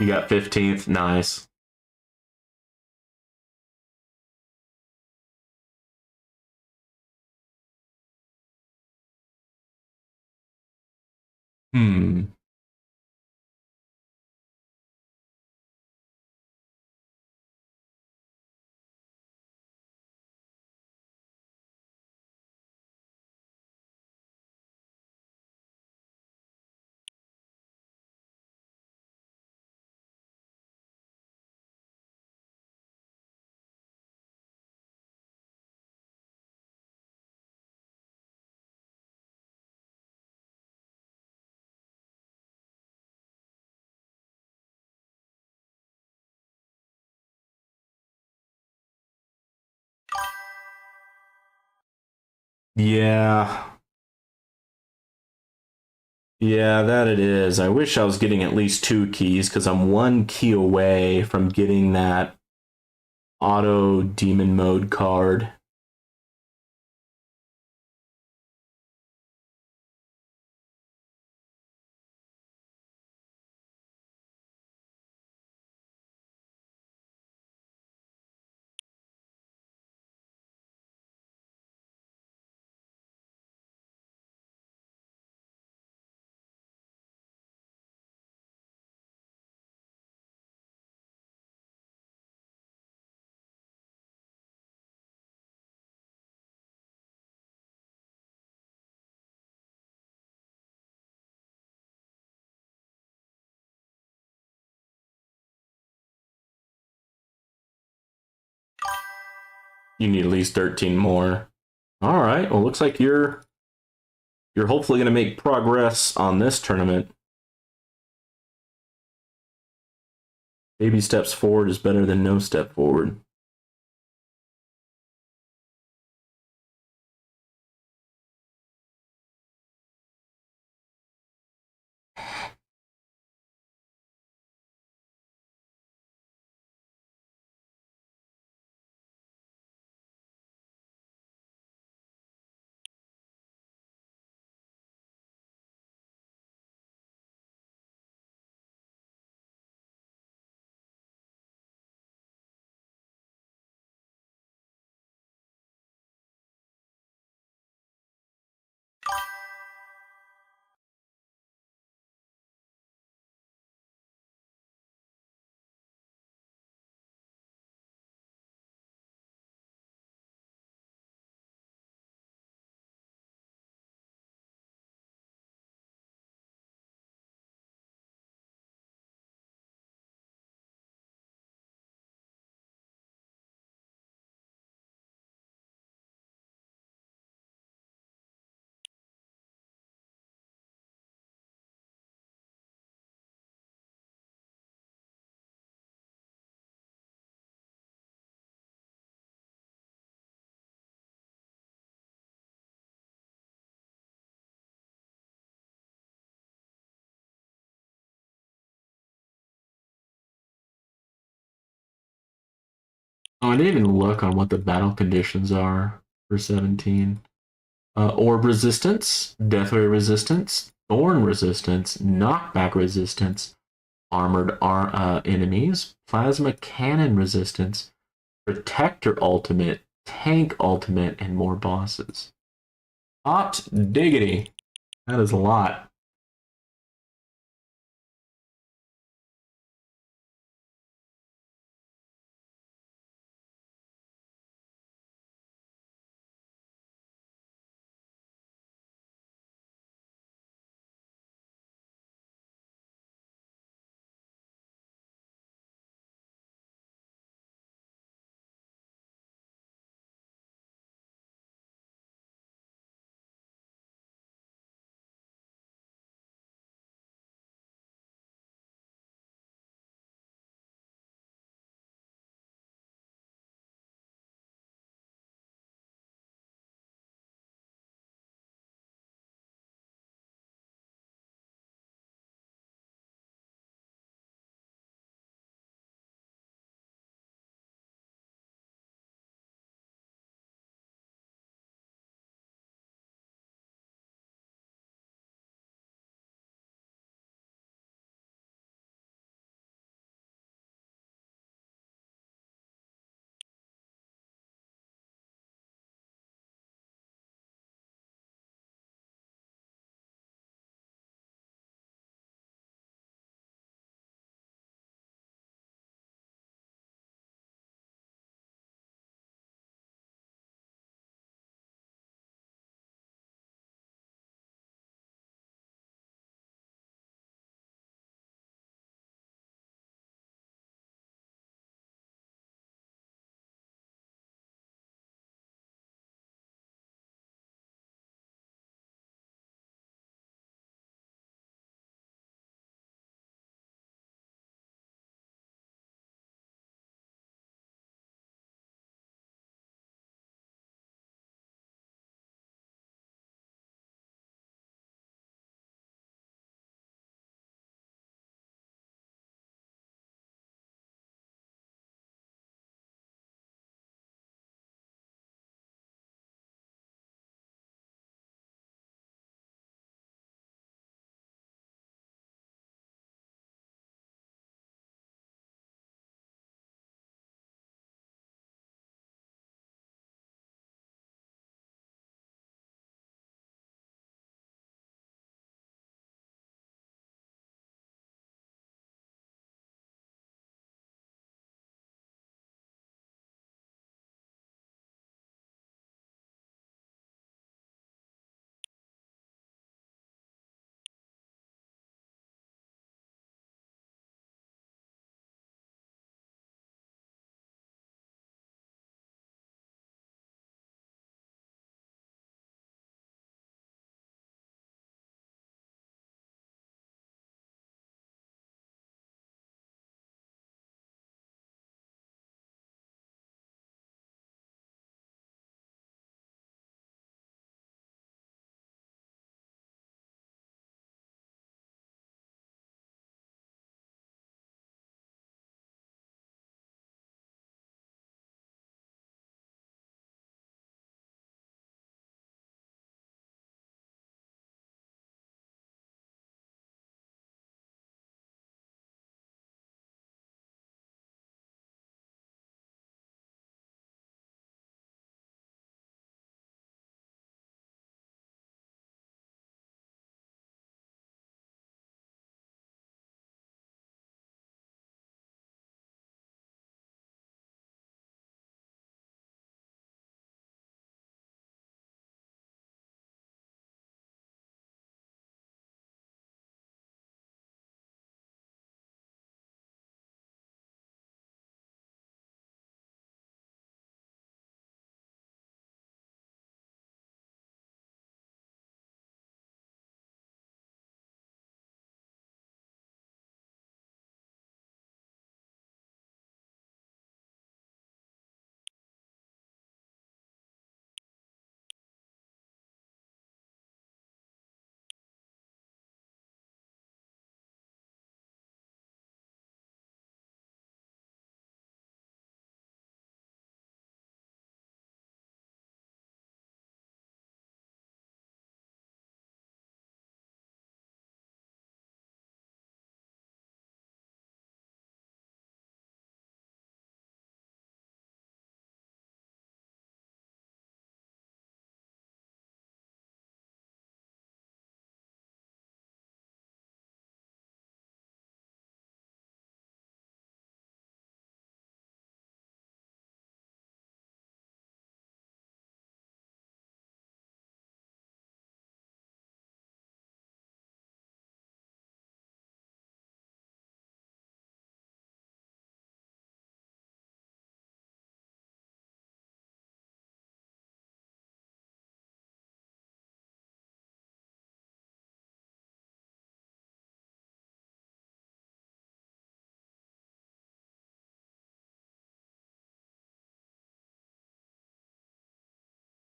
You got 15th, nice. Hmm. Yeah. Yeah, that it is. I wish I was getting at least 2 keys because I'm 1 key away from getting that auto demon mode card. You need at least 13 more. All right. Well, looks like you're hopefully going to make progress on this tournament. Baby steps forward is better than no step forward. Oh, I didn't even look on what the battle conditions are for 17. Orb resistance, Deathray resistance, Thorn resistance, Knockback resistance, Armored enemies, Plasma Cannon resistance, Protector ultimate, Tank ultimate, and more bosses. Hot diggity. That is a lot.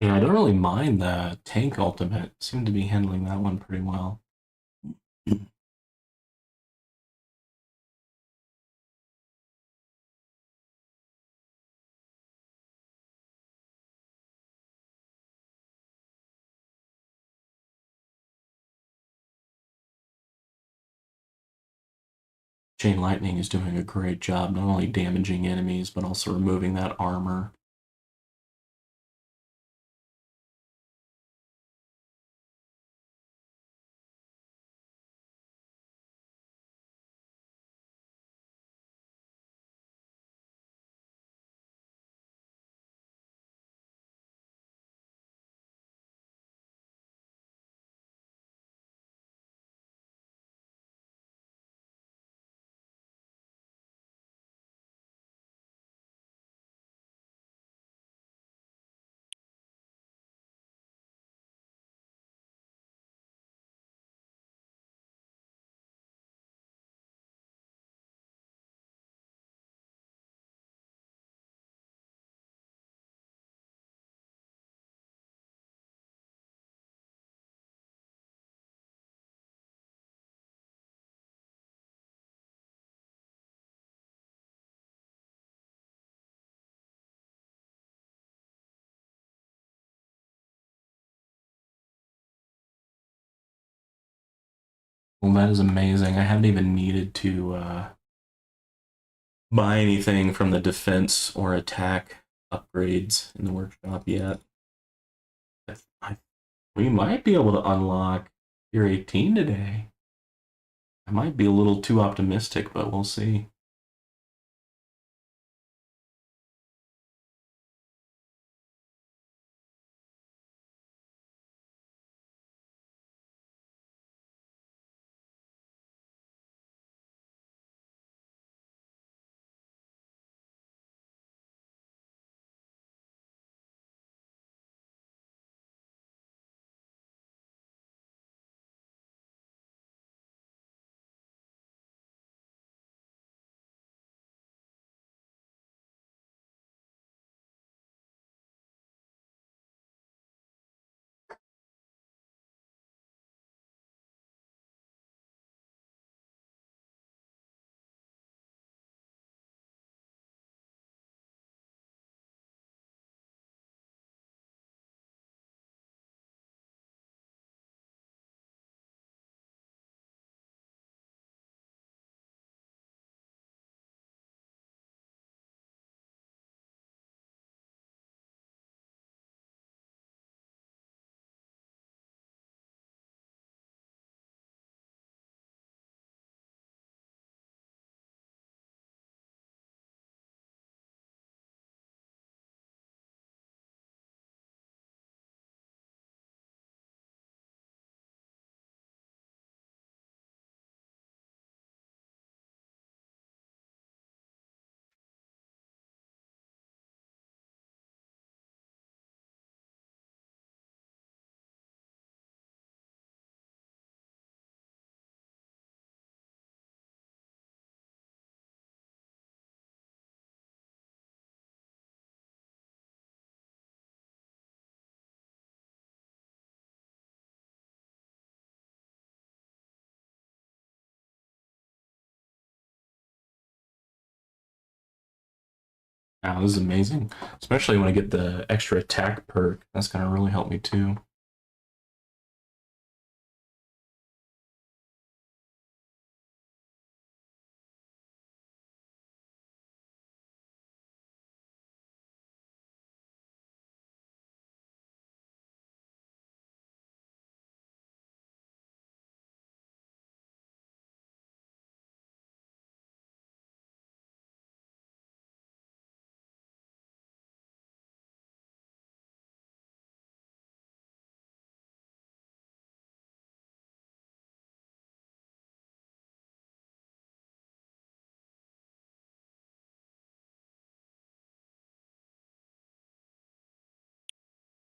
Yeah, I don't really mind the tank ultimate. Seem to be handling that one pretty well. Chain Lightning is doing a great job, not only damaging enemies, but also removing that armor. Well, that is amazing. I haven't even needed to buy anything from the defense or attack upgrades in the workshop yet. I, we might be able to unlock Tier 18 today. I might be a little too optimistic, but we'll see. Wow, this is amazing. Especially when I get the extra attack perk. That's going to really help me too.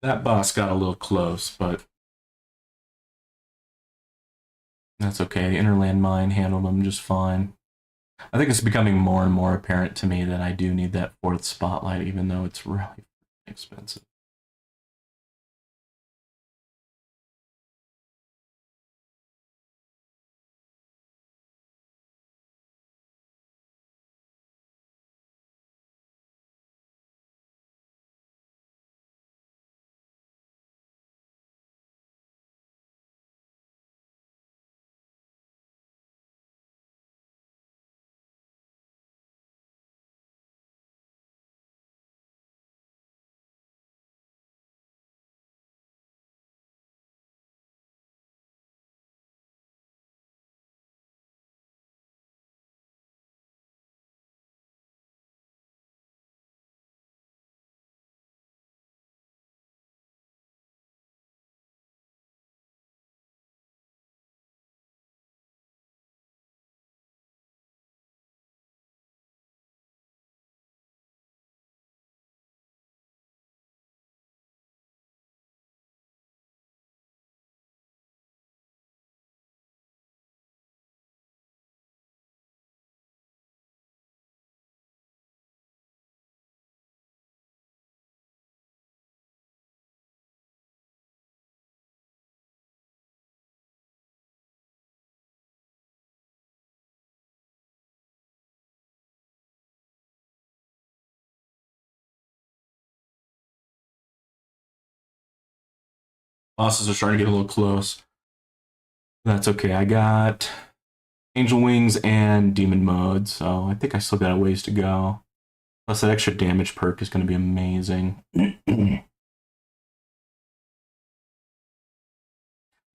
That boss got a little close, but that's okay. The Interland Mine handled him just fine. I think it's becoming more and more apparent to me that I do need that fourth spotlight, even though it's really expensive. Bosses are starting to get a little close. That's okay. I got Angel Wings and Demon Mode, so I think I still got a ways to go. Plus, that extra damage perk is going to be amazing.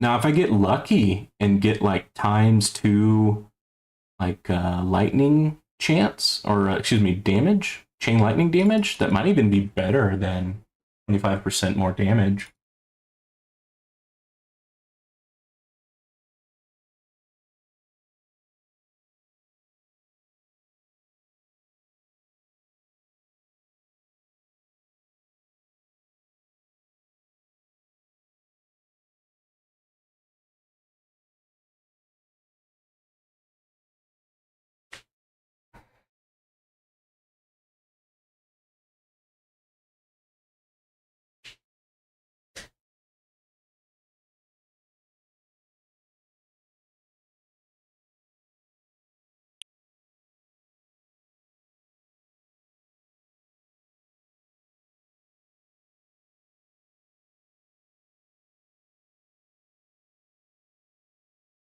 Now, if I get lucky and get like ×2, like lightning chance, or excuse me, damage, chain lightning damage, that might even be better than 25% more damage.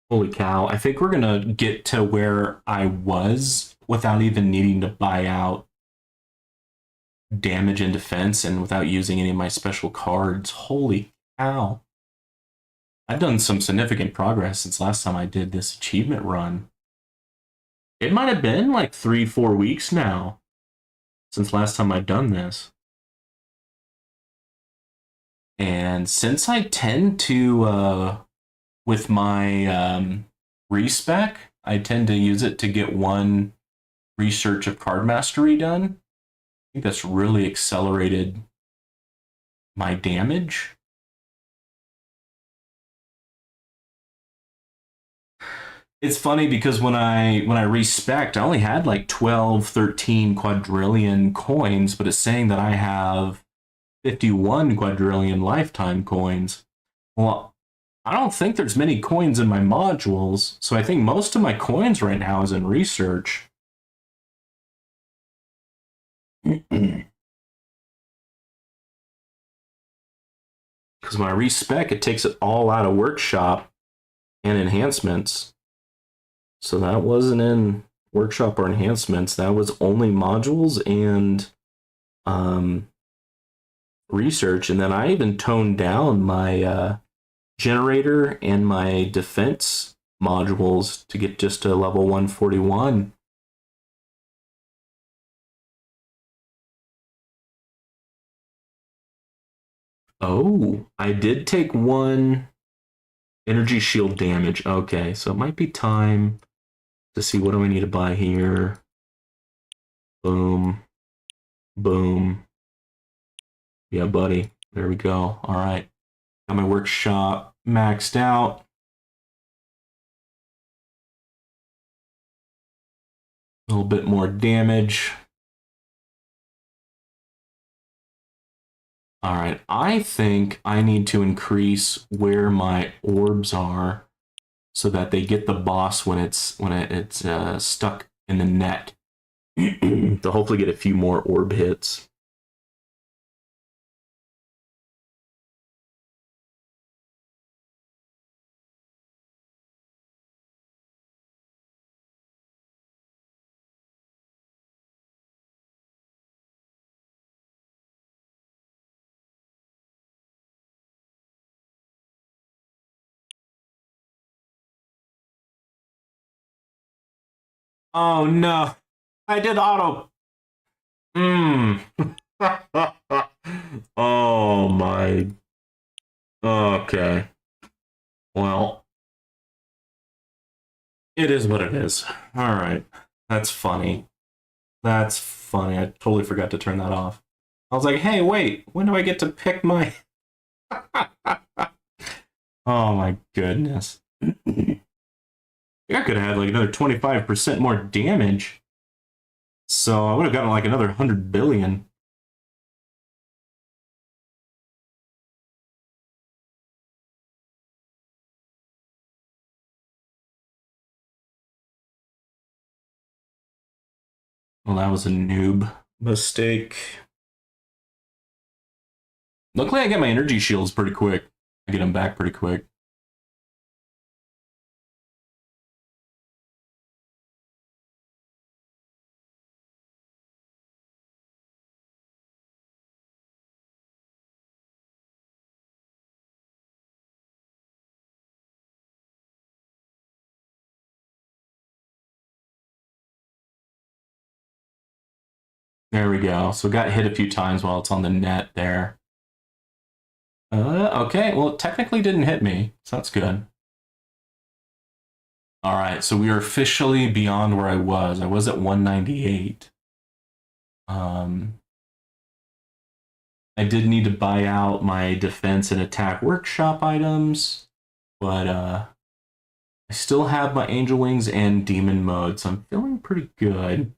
Holy cow. I think we're going to get to where I was without even needing to buy out damage and defense and without using any of my special cards. Holy cow. I've done some significant progress since last time I did this achievement run. It might have been like 3-4 weeks now since last time I've done this. And since I tend to, with my respec, I tend to use it to get one research of card mastery done. I think that's really accelerated my damage. It's funny because when I respect, I only had like 12, 13 quadrillion coins, but it's saying that I have 51 quadrillion lifetime coins. Well, I don't think there's many coins in my modules, so I think most of my coins right now is in research. Because when I respec, it takes it all out of workshop and enhancements. So that wasn't in workshop or enhancements. That was only modules and research. And then I even toned down my generator and my defense modules to get just to level 141. Oh, I did take one energy shield damage. Okay, so it might be time to see what do I need to buy here. Boom. Boom. Yeah, buddy. There we go. All right. Got my workshop maxed out. A little bit more damage. All right. I think I need to increase where my orbs are so that they get the boss when it's stuck in the net. To hopefully get a few more orb hits. Oh no. I did auto. Hmm. Oh my. Okay. Well, it is what it is. All right. That's funny. That's funny. I totally forgot to turn that off. I was like, hey, wait, when do I get to pick my. Oh my goodness. I could have had like another 25% more damage. So I would have gotten like another 100 billion. Well, that was a noob mistake. Luckily, I get my energy shields pretty quick. I get him back pretty quick. There we go. So got hit a few times while it's on the net there. Okay, well, it technically didn't hit me, so that's good. All right, so we are officially beyond where I was. I was at 198. Um, I did need to buy out my defense and attack workshop items, but I still have my angel wings and demon mode, so I'm feeling pretty good.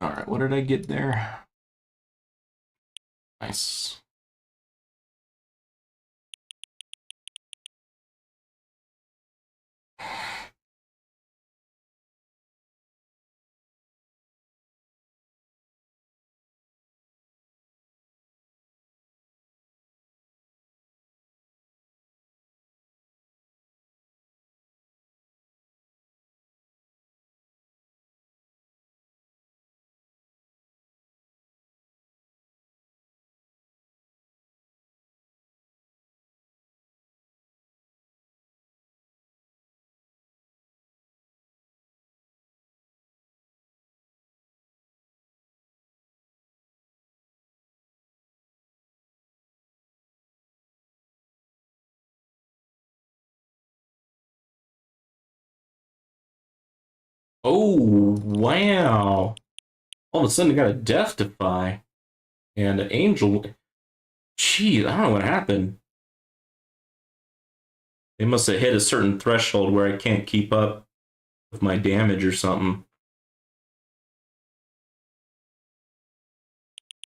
All right, what did I get there? Nice. Oh, wow. All of a sudden, I got a Death Defy and an Angel. Jeez, I don't know what happened. They must have hit a certain threshold where I can't keep up with my damage or something.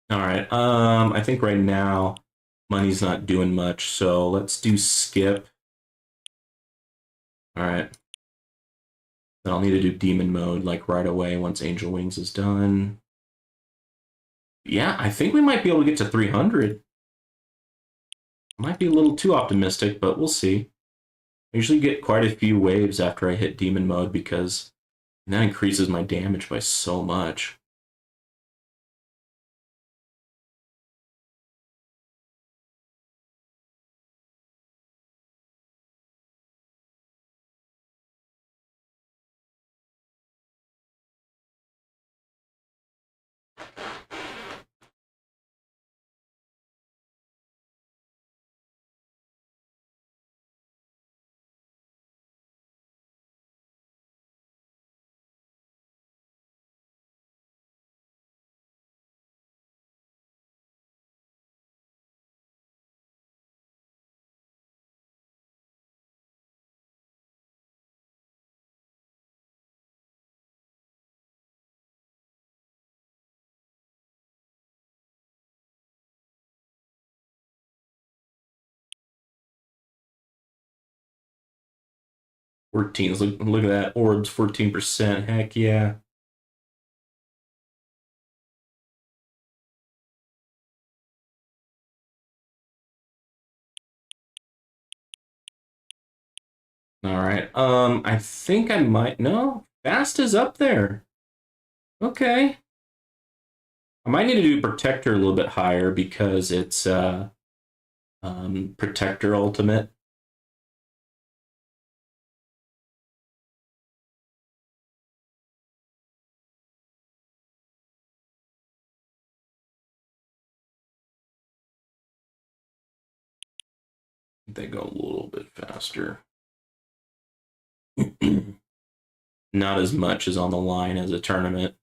All right. I think right now money's not doing much, so let's do skip. All right. Then I'll need to do demon mode like right away once Angel Wings is done. Yeah, I think we might be able to get to 300. Might be a little too optimistic, but we'll see. I usually get quite a few waves after I hit demon mode because that increases my damage by so much. 14. Look at that. Orbs, 14%. Heck yeah. All right. I think I might. No, fast is up there. Okay. I might need to do protector a little bit higher because it's protector ultimate. They go a little bit faster. Not as much as on the line as a tournament.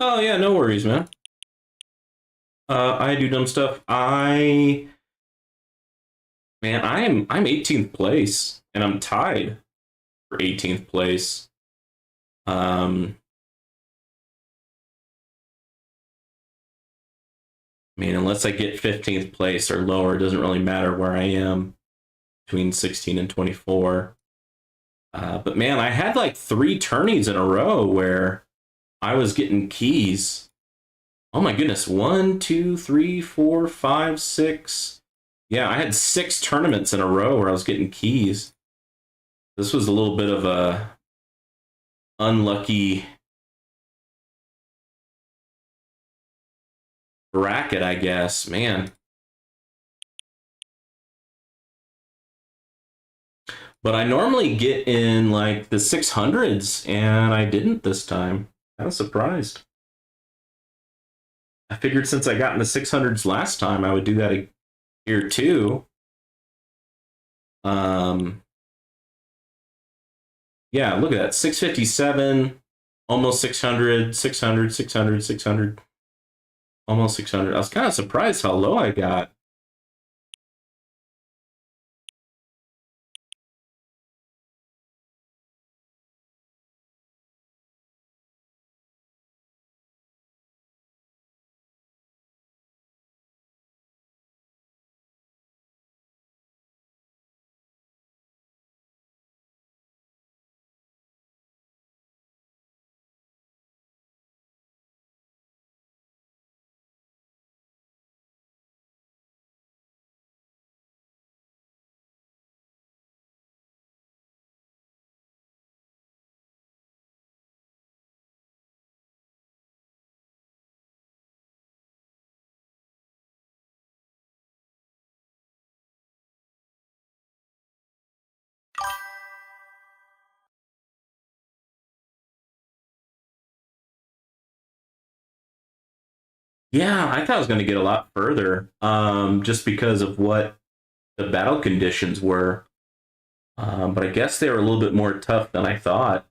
Oh yeah, no worries, man. I do dumb stuff. I'm 18th place, and I'm tied for 18th place. Unless I get 15th place or lower, it doesn't really matter where I am between 16 and 24. But man, I had like 3 tourneys in a row where I was getting keys. Oh my goodness. 1, 2, 3, 4, 5, 6. Yeah, I had 6 tournaments in a row where I was getting keys. This was a little bit of a unlucky bracket, I guess. Man. But I normally get in like the 600s, and I didn't this time. I was surprised. I figured since I got in the 600s last time, I would do that here too. Yeah, look at that, 657. Almost 600, 600, 600, 600. Almost 600. I was kind of surprised how low I got. Yeah, I thought I was going to get a lot further, just because of what the battle conditions were. But I guess they were a little bit more tough than I thought.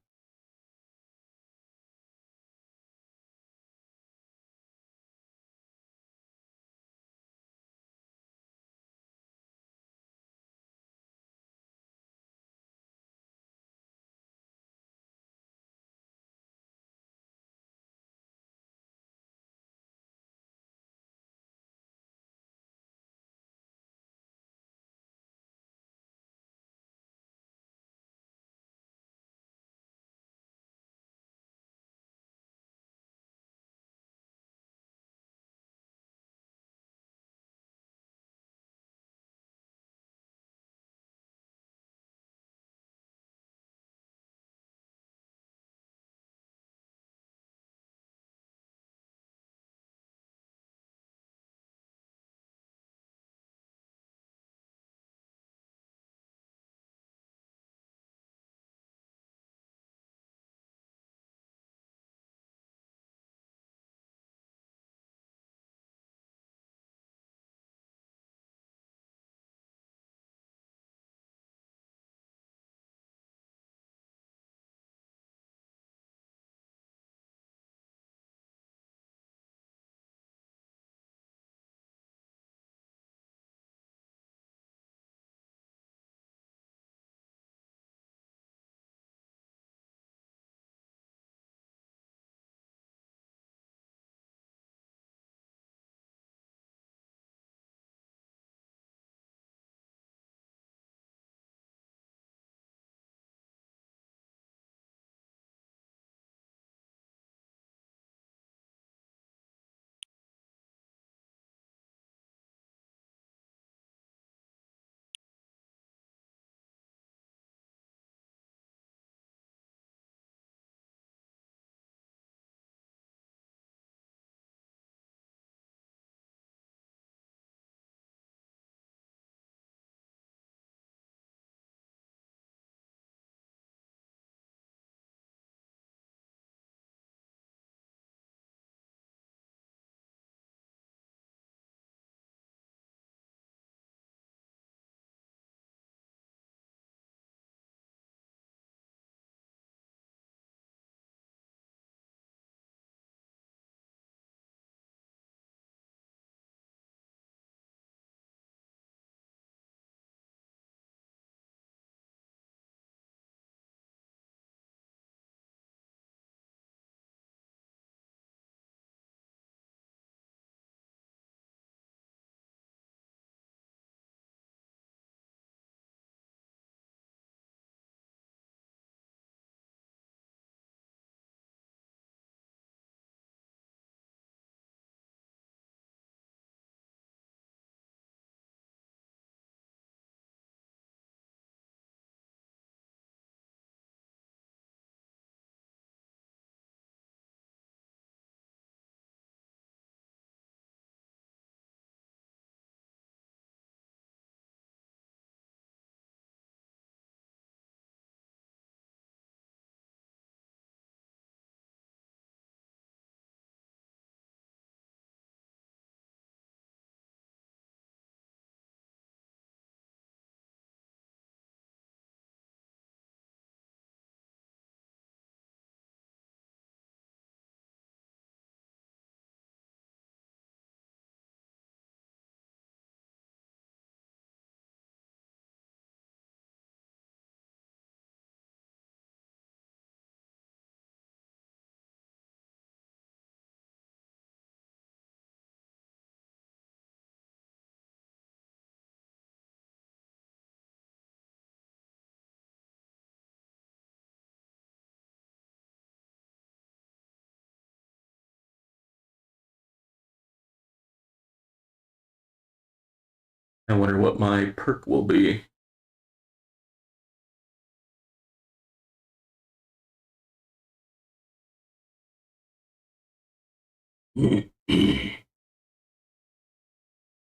I wonder what my perk will be.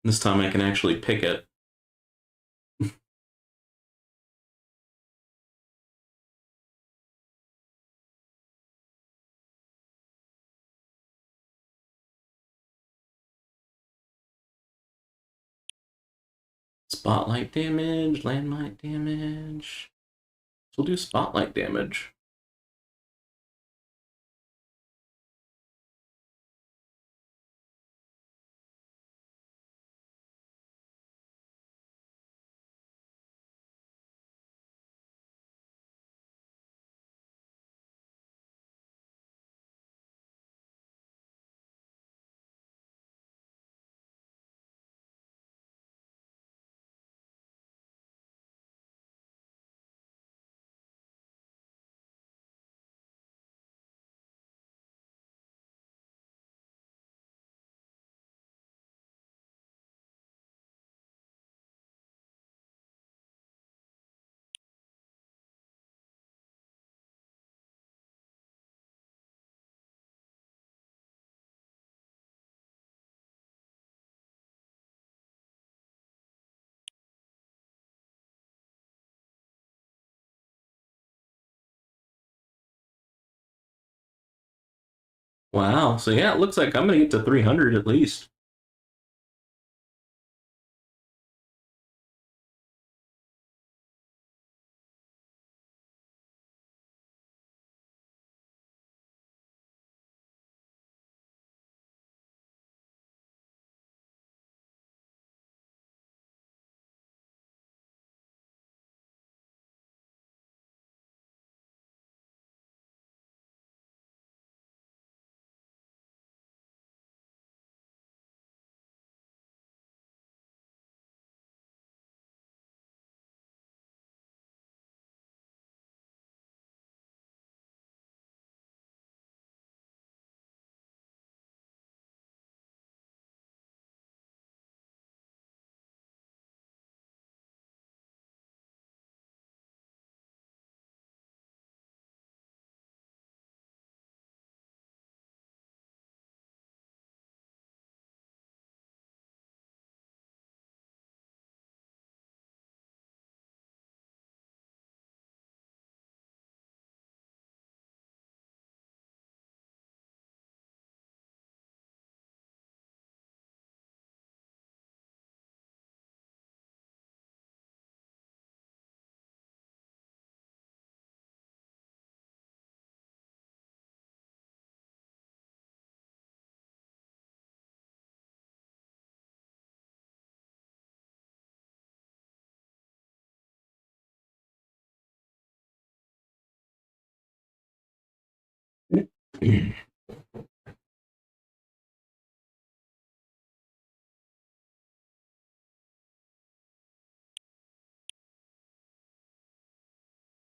This time I can actually pick it. Spotlight damage, landmine damage. So we'll do spotlight damage. Wow. So yeah, it looks like I'm gonna get to 300 at least.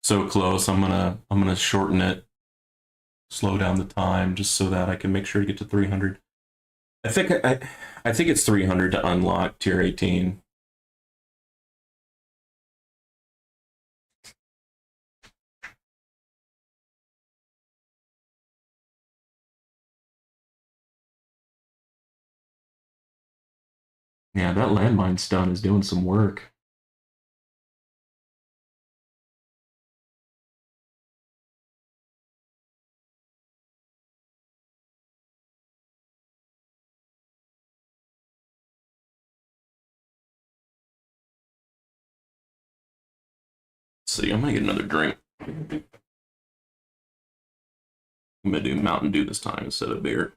So close. I'm gonna shorten it, slow down the time, just so that I can make sure to get to 300. I think it's 300 to unlock tier 18. Yeah, that landmine stun is doing some work. Let's see, I'm gonna get another drink. I'm gonna do Mountain Dew this time instead of beer.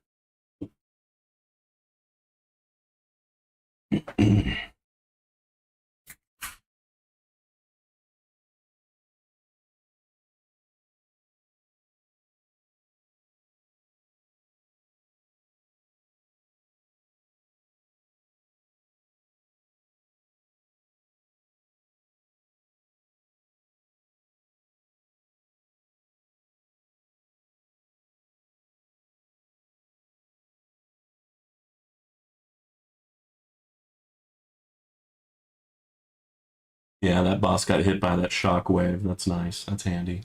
Yeah, that boss got hit by that shockwave. That's nice. That's handy.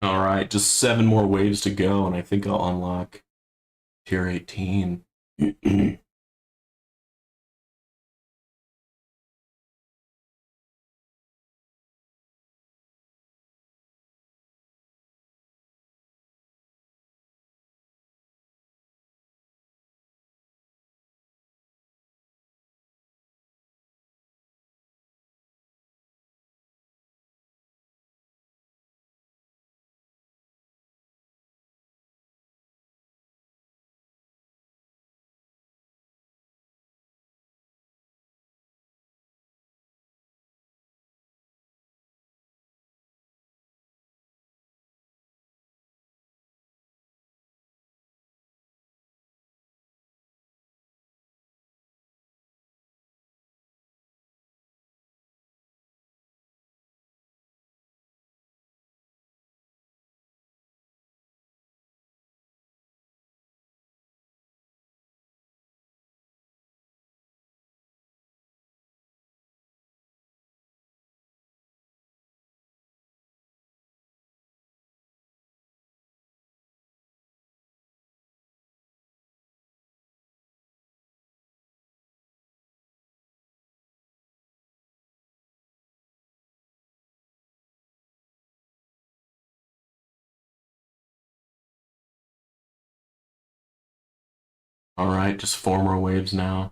All right, just 7 more waves to go, and I think I'll unlock tier 18. All right, just 4 more waves now.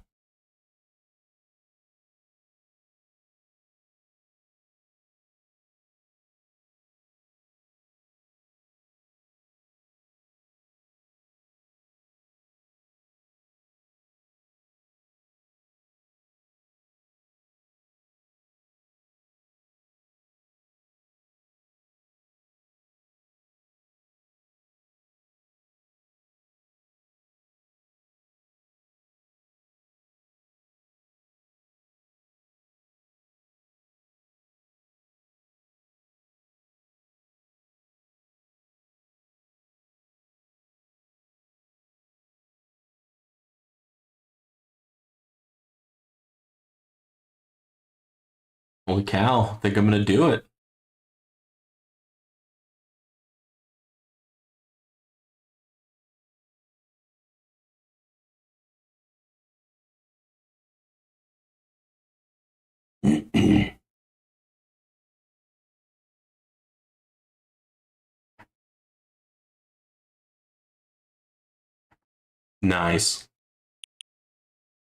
Holy cow, I think I'm gonna do it. Nice.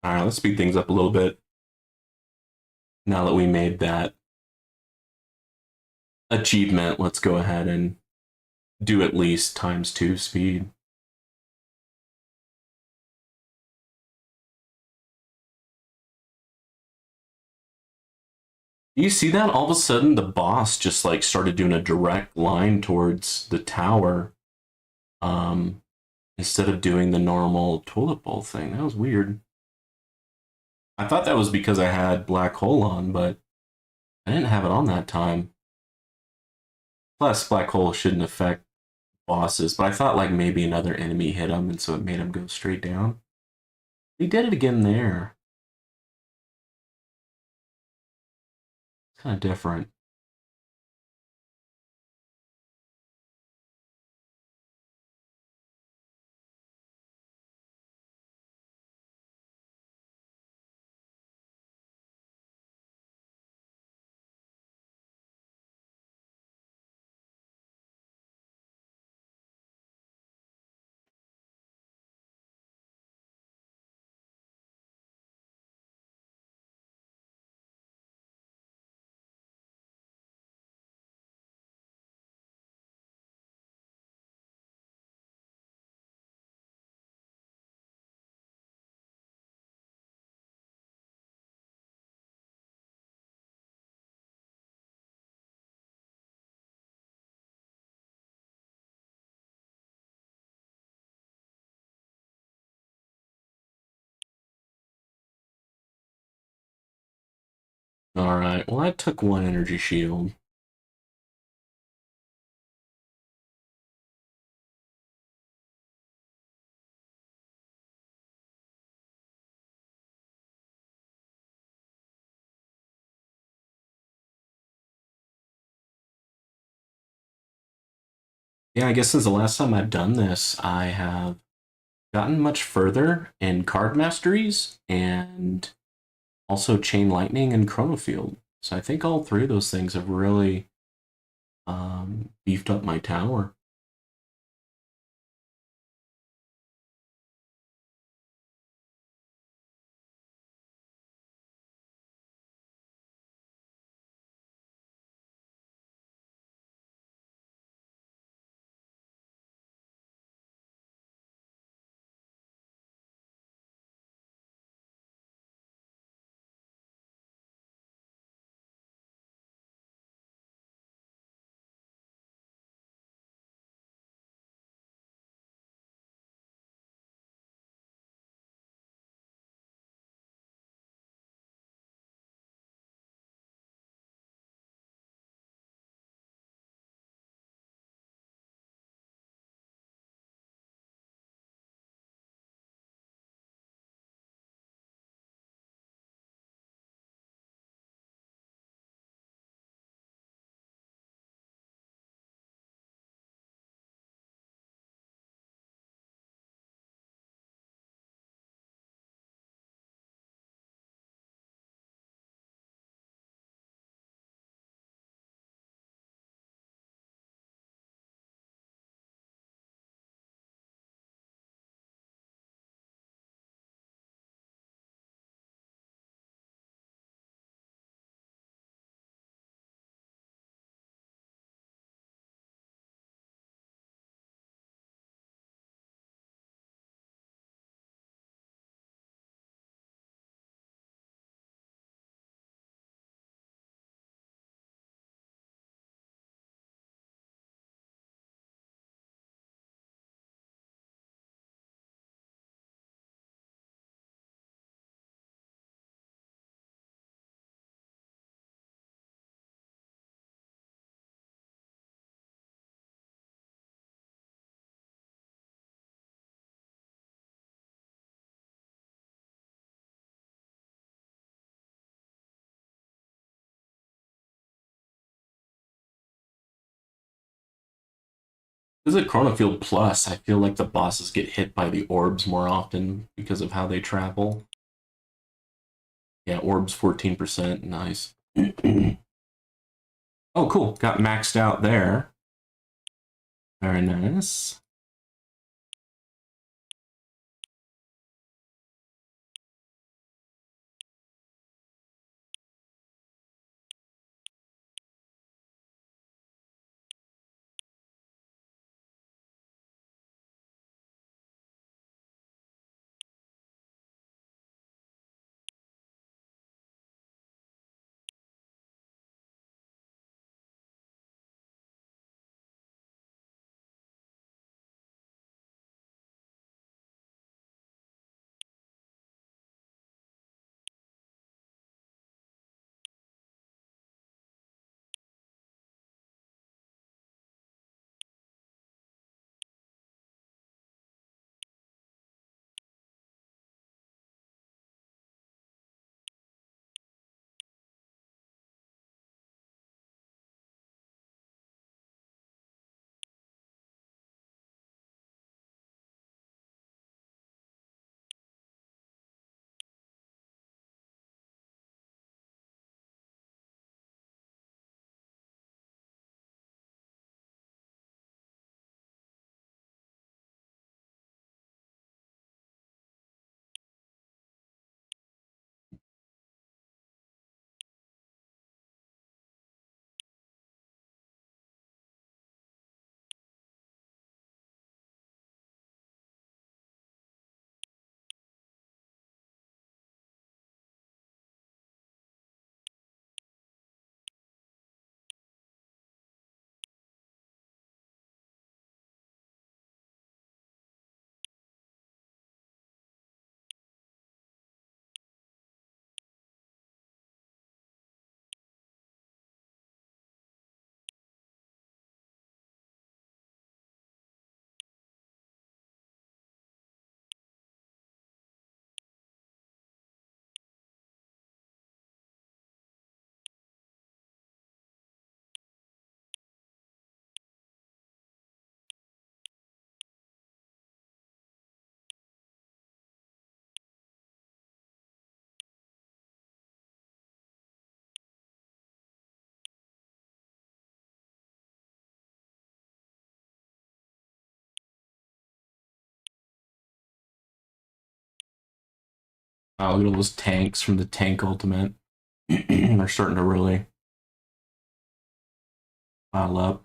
All right, let's speed things up a little bit now that we made that achievement. Let's go ahead and do at least ×2 speed. You see that? All of a sudden, the boss just like started doing a direct line towards the tower, um, instead of doing the normal toilet bowl thing. That was weird. I thought that was because I had Black Hole on, but I didn't have it on that time. Plus, Black Hole shouldn't affect bosses, but I thought like maybe another enemy hit him, and so it made him go straight down. He did it again there. It's kind of different. All right. Well, I took one energy shield. Yeah, I guess since the last time I've done this, I have gotten much further in card masteries and also Chain Lightning and Chronofield. So I think all three of those things have really beefed up my tower. Is it Chronofield Plus? I feel like the bosses get hit by the orbs more often because of how they travel. Yeah, orbs 14%. Nice. Oh, cool. Got maxed out there. Very nice. Oh, look at all those tanks from the tank ultimate. They're starting to really pile up.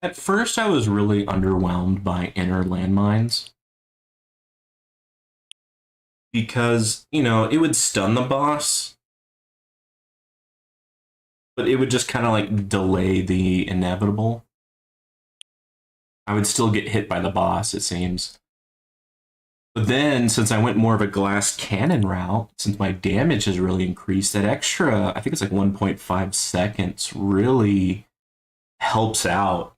At first, I was really underwhelmed by inner landmines because, you know, it would stun the boss, but it would just kind of like delay the inevitable. I would still get hit by the boss, it seems. But then, since I went more of a glass cannon route, since my damage has really increased, that extra, I think it's like 1.5 seconds, really helps out.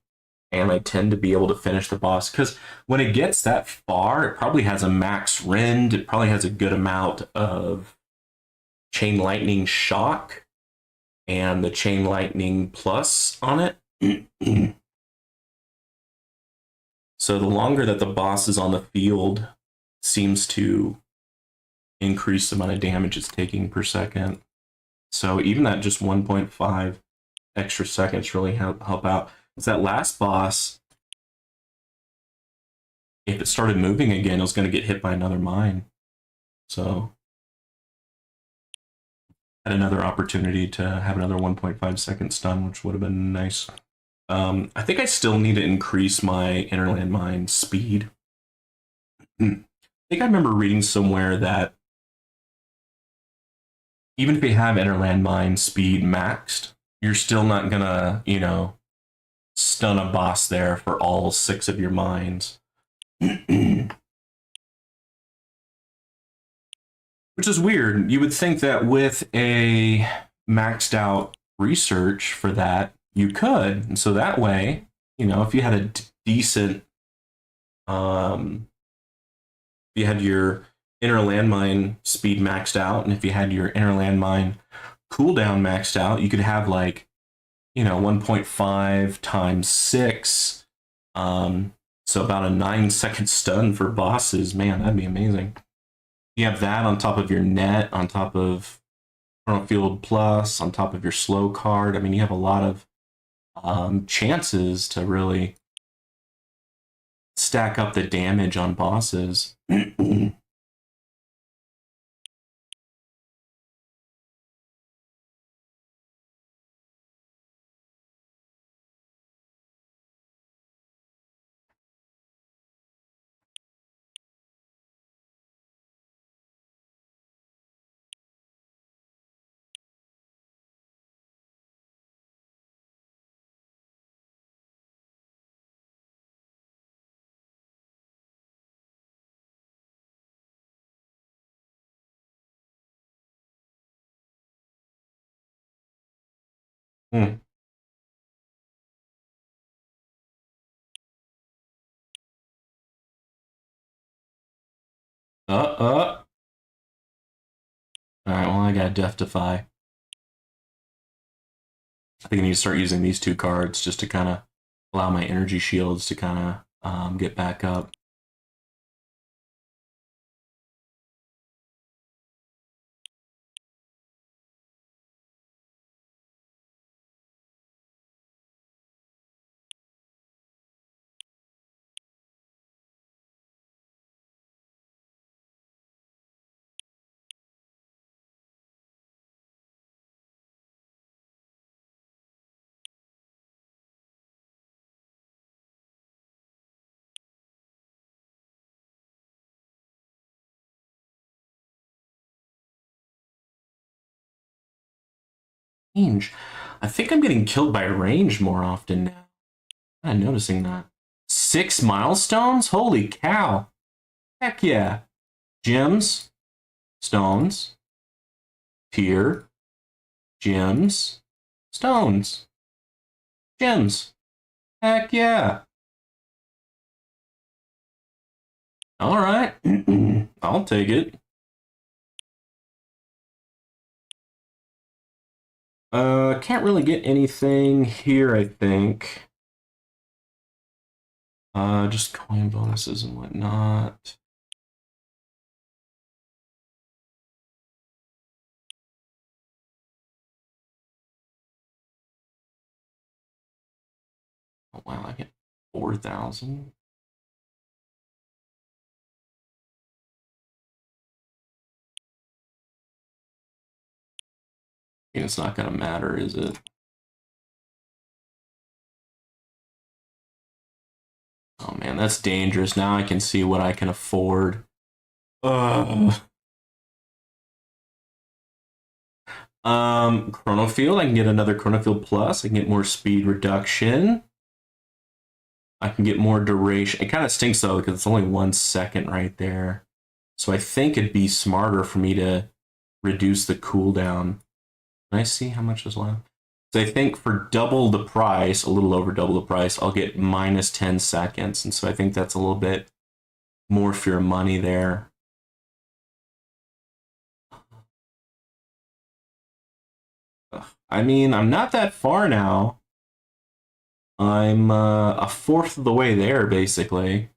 And I tend to be able to finish the boss because when it gets that far, it probably has a max rend. It probably has a good amount of chain lightning shock and the chain lightning plus on it. So the longer that the boss is on the field seems to increase the amount of damage it's taking per second. So even that just 1.5 extra seconds really help out. It's that last boss, if it started moving again, it was going to get hit by another mine. So had another opportunity to have another 1.5 second stun, which would have been nice. I think I still need to increase my inner landmine speed. I think I remember reading somewhere that even if you have inner landmine speed maxed, you're still not gonna, you know, stun a boss there for all 6 of your mines. Which is weird. You would think that with a maxed out research for that, you could. And so that way, you know, if you had a decent, if you had your inner landmine speed maxed out, and if you had your inner landmine cooldown maxed out, you could have like, you know, 1.5 times 6. So about a 9-second stun for bosses. Man, that'd be amazing. You have that on top of your net, on top of Chrono Field Plus, on top of your slow card. I mean, you have a lot of chances to really stack up the damage on bosses. Hmm. All right, well, I got Death Defy. I think I need to start using these 2 cards just to kind of allow my energy shields to kind of get back up. Range. I think I'm getting killed by range more often now. I'm noticing that. 6 milestones? Holy cow. Heck yeah. Gems, stones, tier, gems, stones, gems. Heck yeah. All right. I'll take it. Can't really get anything here, I think. Just coin bonuses and whatnot. Oh, wow, I get 4,000. It's not gonna matter, is it? Oh man, that's dangerous. Now I can see what I can afford. Chronofield. I can get another Chronofield Plus. I can get more speed reduction. I can get more duration. It kind of stinks though because it's only 1 second right there. So I think it'd be smarter for me to reduce the cooldown. Can I see how much is left? So I think for double the price, a little over double the price, I'll get minus 10 seconds. And so I think that's a little bit more for your money there. I mean, I'm not that far now. I'm a fourth of the way there, basically.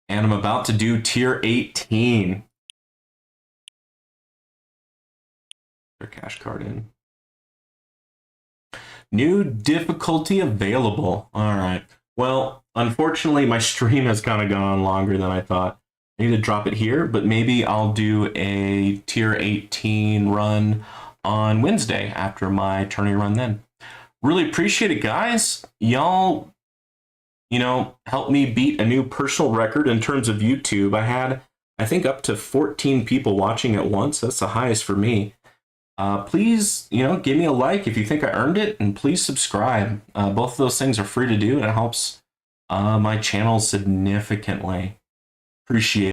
And I'm about to do tier 18. Their cash card in. New difficulty available. All right. Well, unfortunately, my stream has kind of gone on longer than I thought. I need to drop it here, but maybe I'll do a tier 18 run on Wednesday after my tourney run then. Really appreciate it, guys. Y'all, help me beat a new personal record in terms of YouTube. I had, I think, up to 14 people watching at once. That's the highest for me. Please, give me a like if you think I earned it, and please subscribe. Both of those things are free to do, and it helps my channel significantly. Appreciate it.